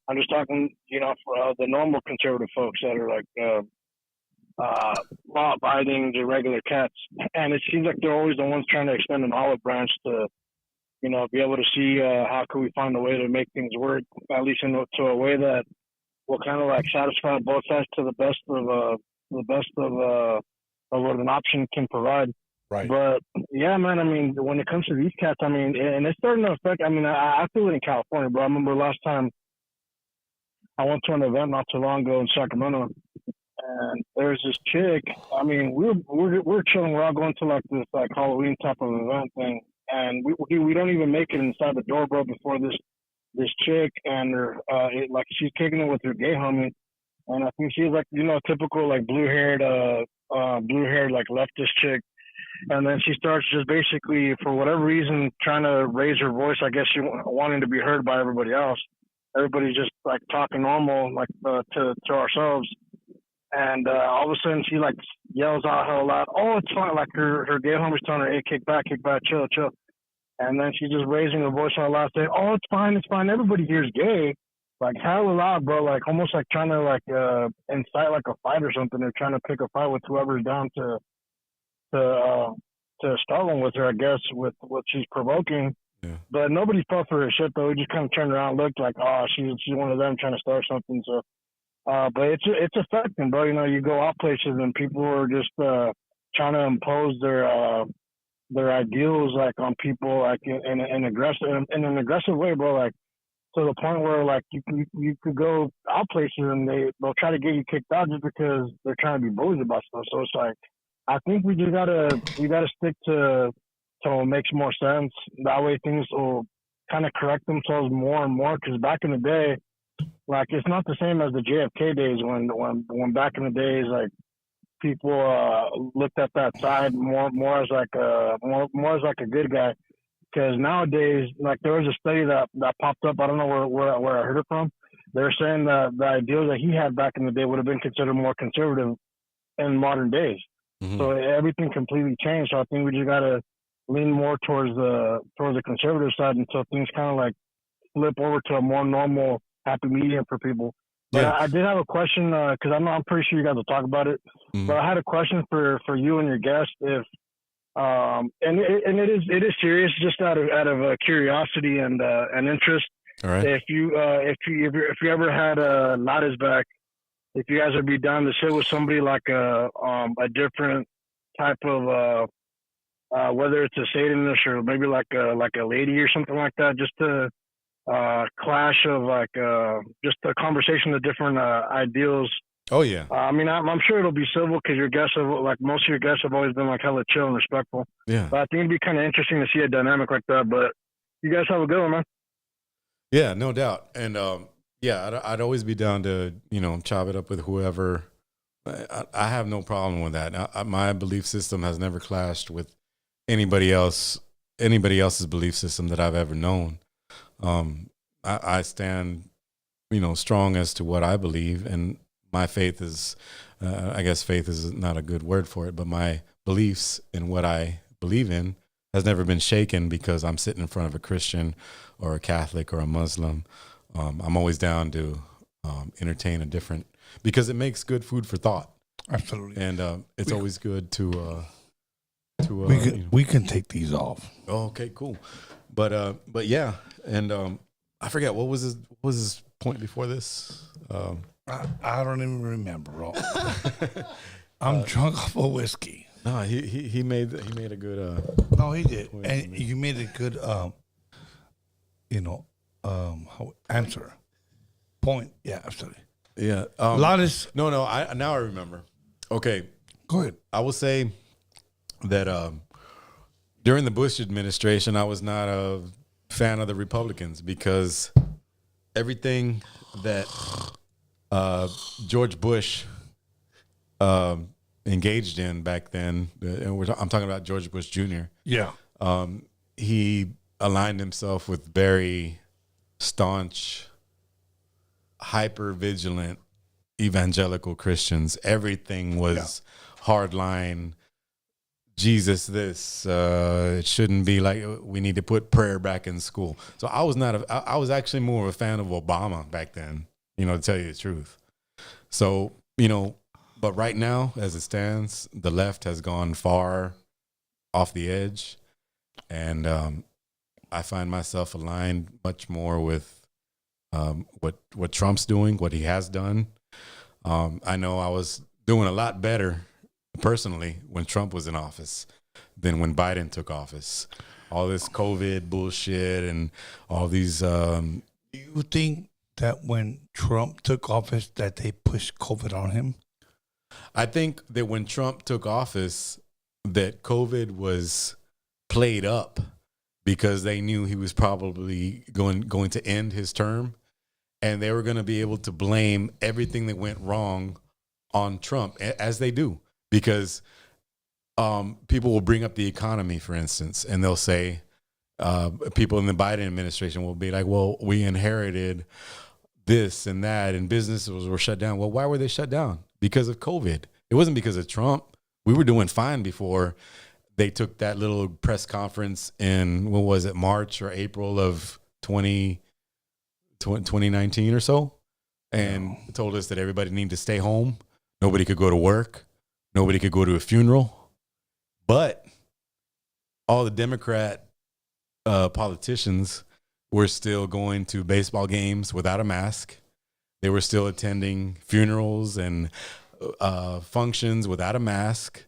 I'm just talking, you know, for the normal conservative folks that are like law-abiding, the regular cats. And it seems like they're always the ones trying to extend an olive branch to, you know, be able to see how can we find a way to make things work, at least to a way that will kind of like satisfy both sides to the best of what an option can provide. Right. But yeah, man, I mean, when it comes to these cats, I mean, and it's starting to affect, I mean, I feel it in California, bro. I remember last time I went to an event not too long ago in Sacramento, and there's this chick. I mean, we're chilling. We're all going to like this like Halloween type of event thing, and we don't even make it inside the door, bro, before this chick and her like she's kicking it with her gay homie, and I think she's like, you know, typical like blue haired like leftist chick. And then she starts just basically, for whatever reason, trying to raise her voice. I guess she wanting to be heard by everybody else. Everybody's just like talking normal, like to ourselves. And all of a sudden, she like yells out her loud, "Oh, it's fine!" Like her gay homie's telling her, "Hey, kick back, chill." And then she's just raising her voice out loud, saying, "Oh, it's fine. Everybody here's gay." Like hella loud, bro. Like almost like trying to like incite like a fight or something. They're trying to pick a fight with whoever's down to start one with her, I guess, with what she's provoking. Yeah. But nobody fell for her shit, though. We just kind of turned around and looked like, oh, she's one of them trying to start something. So, but it's affecting, bro. You know, you go out places and people are just trying to impose their ideals like on people, like in an aggressive way, bro. Like to the point where like you could go out places and they'll try to get you kicked out just because they're trying to be bullied about stuff. So it's like, I think we just gotta stick to what makes more sense. That way things will kind of correct themselves more and more. Because back in the day, like it's not the same as the JFK days when back in the days like people looked at that side more as like a good guy. Because nowadays, like there was a study that popped up. I don't know where I heard it from. They're saying that the ideals that he had back in the day would have been considered more conservative in modern days. Mm-hmm. So everything completely changed. So I think we just gotta lean more towards the conservative side until things kind of like flip over to a more normal, happy medium for people. But yeah. I did have a question because I'm pretty sure you guys will talk about it. Mm-hmm. But I had a question for you and your guest. If and it is serious, just out of curiosity and interest. All right. If you ever had Lada's back. If you guys would be down to sit with somebody like a different type of whether it's a Satanist or maybe like a lady or something like that, just a clash of like just a conversation of different ideals. Oh yeah. I mean, I'm sure it'll be civil because your guests have, like most of your guests have always been like hella chill and respectful. Yeah. But I think it'd be kind of interesting to see a dynamic like that. But you guys have a good one, man. Yeah, no doubt. And yeah, I'd always be down to, you know, chop it up with whoever. I have no problem with that. My belief system has never clashed with anybody else's belief system that I've ever known. I stand, you know, strong as to what I believe, and my faith is, I guess faith is not a good word for it, but my beliefs in what I believe in has never been shaken because I'm sitting in front of a Christian or a Catholic or a Muslim. I'm always down to entertain a different, because it makes good food for thought. Absolutely. And it's always good to we can take these off. Oh, okay, cool. But yeah, and I forget what was his point point before this? I don't even remember, bro. I'm drunk off of whiskey. No, he made a good. No, he did, and you made a good, answer. Point. Yeah, absolutely. Yeah. Lotus. No. Now I remember. Okay. Go ahead. I will say that during the Bush administration, I was not a fan of the Republicans because everything that George Bush engaged in back then, and I'm talking about George Bush Jr. Yeah. He aligned himself with very staunch, hyper-vigilant evangelical Christians. Everything was hardline. Jesus, this it shouldn't be like we need to put prayer back in school. So I was actually more of a fan of Obama back then, to tell you the truth. So, but right now, as it stands, the left has gone far off the edge, and I find myself aligned much more with what Trump's doing, what he has done. I know I was doing a lot better personally when Trump was in office than when Biden took office. All this COVID bullshit and all these. Do you think that when Trump took office that they pushed COVID on him? I think that when Trump took office, that COVID was played up because they knew he was probably going to end his term, and they were going to be able to blame everything that went wrong on Trump, as they do. Because people will bring up the economy, for instance, and they'll say, people in the Biden administration will be like, well, we inherited this and that, and businesses were shut down. Well, why were they shut down? Because of COVID. It wasn't because of Trump. We were doing fine before they took that little press conference in, what was it, March or April of 2019 or so, and told us that everybody needed to stay home. Nobody could go to work. Nobody could go to a funeral. But all the Democrat politicians were still going to baseball games without a mask. They were still attending funerals and functions without a mask.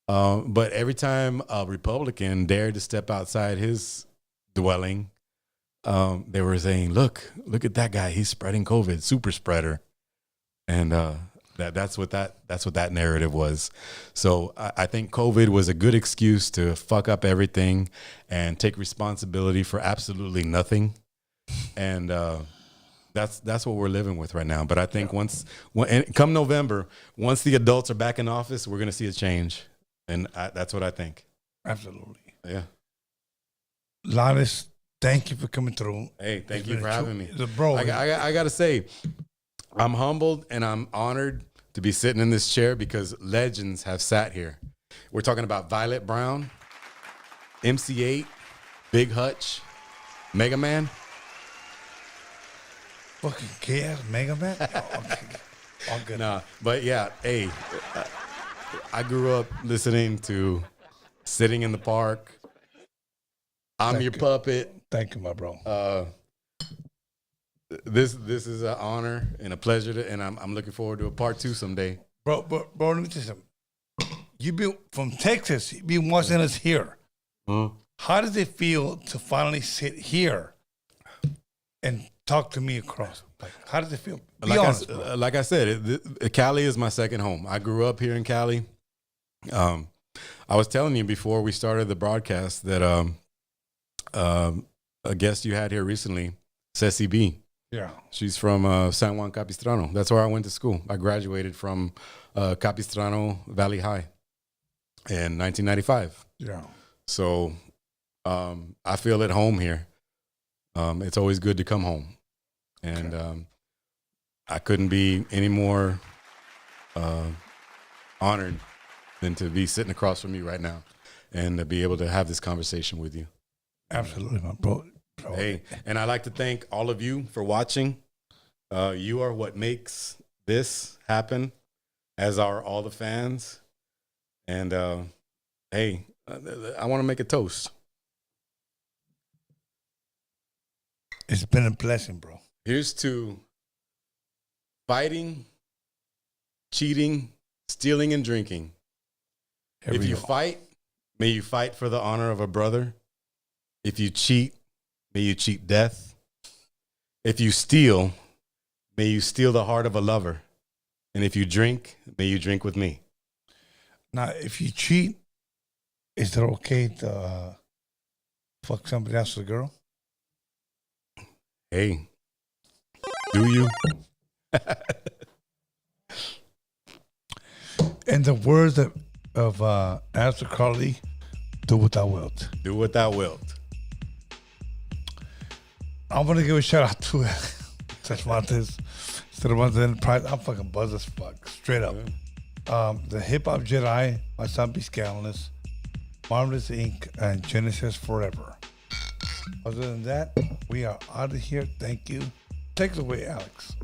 But every time a Republican dared to step outside his dwelling, they were saying, look at that guy. He's spreading COVID, super spreader. And that's what that narrative was. So I think COVID was a good excuse to fuck up everything and take responsibility for absolutely nothing. And that's what we're living with right now. But I think come November, once the adults are back in office, we're going to see a change. And that's what I think. Absolutely. Yeah. Lotus, thank you for coming through. Hey, thank you for having me. Bro, I got to say, I'm humbled and I'm honored to be sitting in this chair because legends have sat here. We're talking about Violet Brown, MC8, Big Hutch, Mega Man. Fucking gay-ass Mega Man? Oh, okay. All good. Nah, but yeah, hey, I grew up listening to Sitting in the Park, I'm Your Puppet. Thank you, my bro. This is an honor and a pleasure, and I'm looking forward to a part 2 someday. Bro, let me tell you something. You been from Texas. You been watching us here. How does it feel to finally sit here and talk to me across? Like, how does it feel? Be honest, like I said, Cali is my second home. I grew up here in Cali. I was telling you before we started the broadcast that a guest you had here recently, Ceci B. Yeah. She's from San Juan Capistrano. That's where I went to school. I graduated from Capistrano Valley High in 1995. Yeah. So I feel at home here. It's always good to come home. And I couldn't be any more honored than to be sitting across from you right now and to be able to have this conversation with you. Absolutely, my bro. Hey, and I'd like to thank all of you for watching. You are what makes this happen, as are all the fans. And hey, I want to make a toast. It's been a blessing, bro. Here's to fighting, cheating, stealing, and drinking. If you fight, may you fight for the honor of a brother. If you cheat, may you cheat death. If you steal, may you steal the heart of a lover. And if you drink, may you drink with me. Now, if you cheat, is it okay to fuck somebody else's girl? Hey, do you? In the words of Alistair Crowley, do what thou wilt. Do what thou wilt. I want to give a shout out to Cervantes. Cervantes Enterprise. I'm fucking buzzed as fuck. Straight up. The Hip Hop Jedi, My Son Be Scandalous, Marvelous Inc., and Genesis Forever. Other than that, we are out of here. Thank you. Take it away, Alex.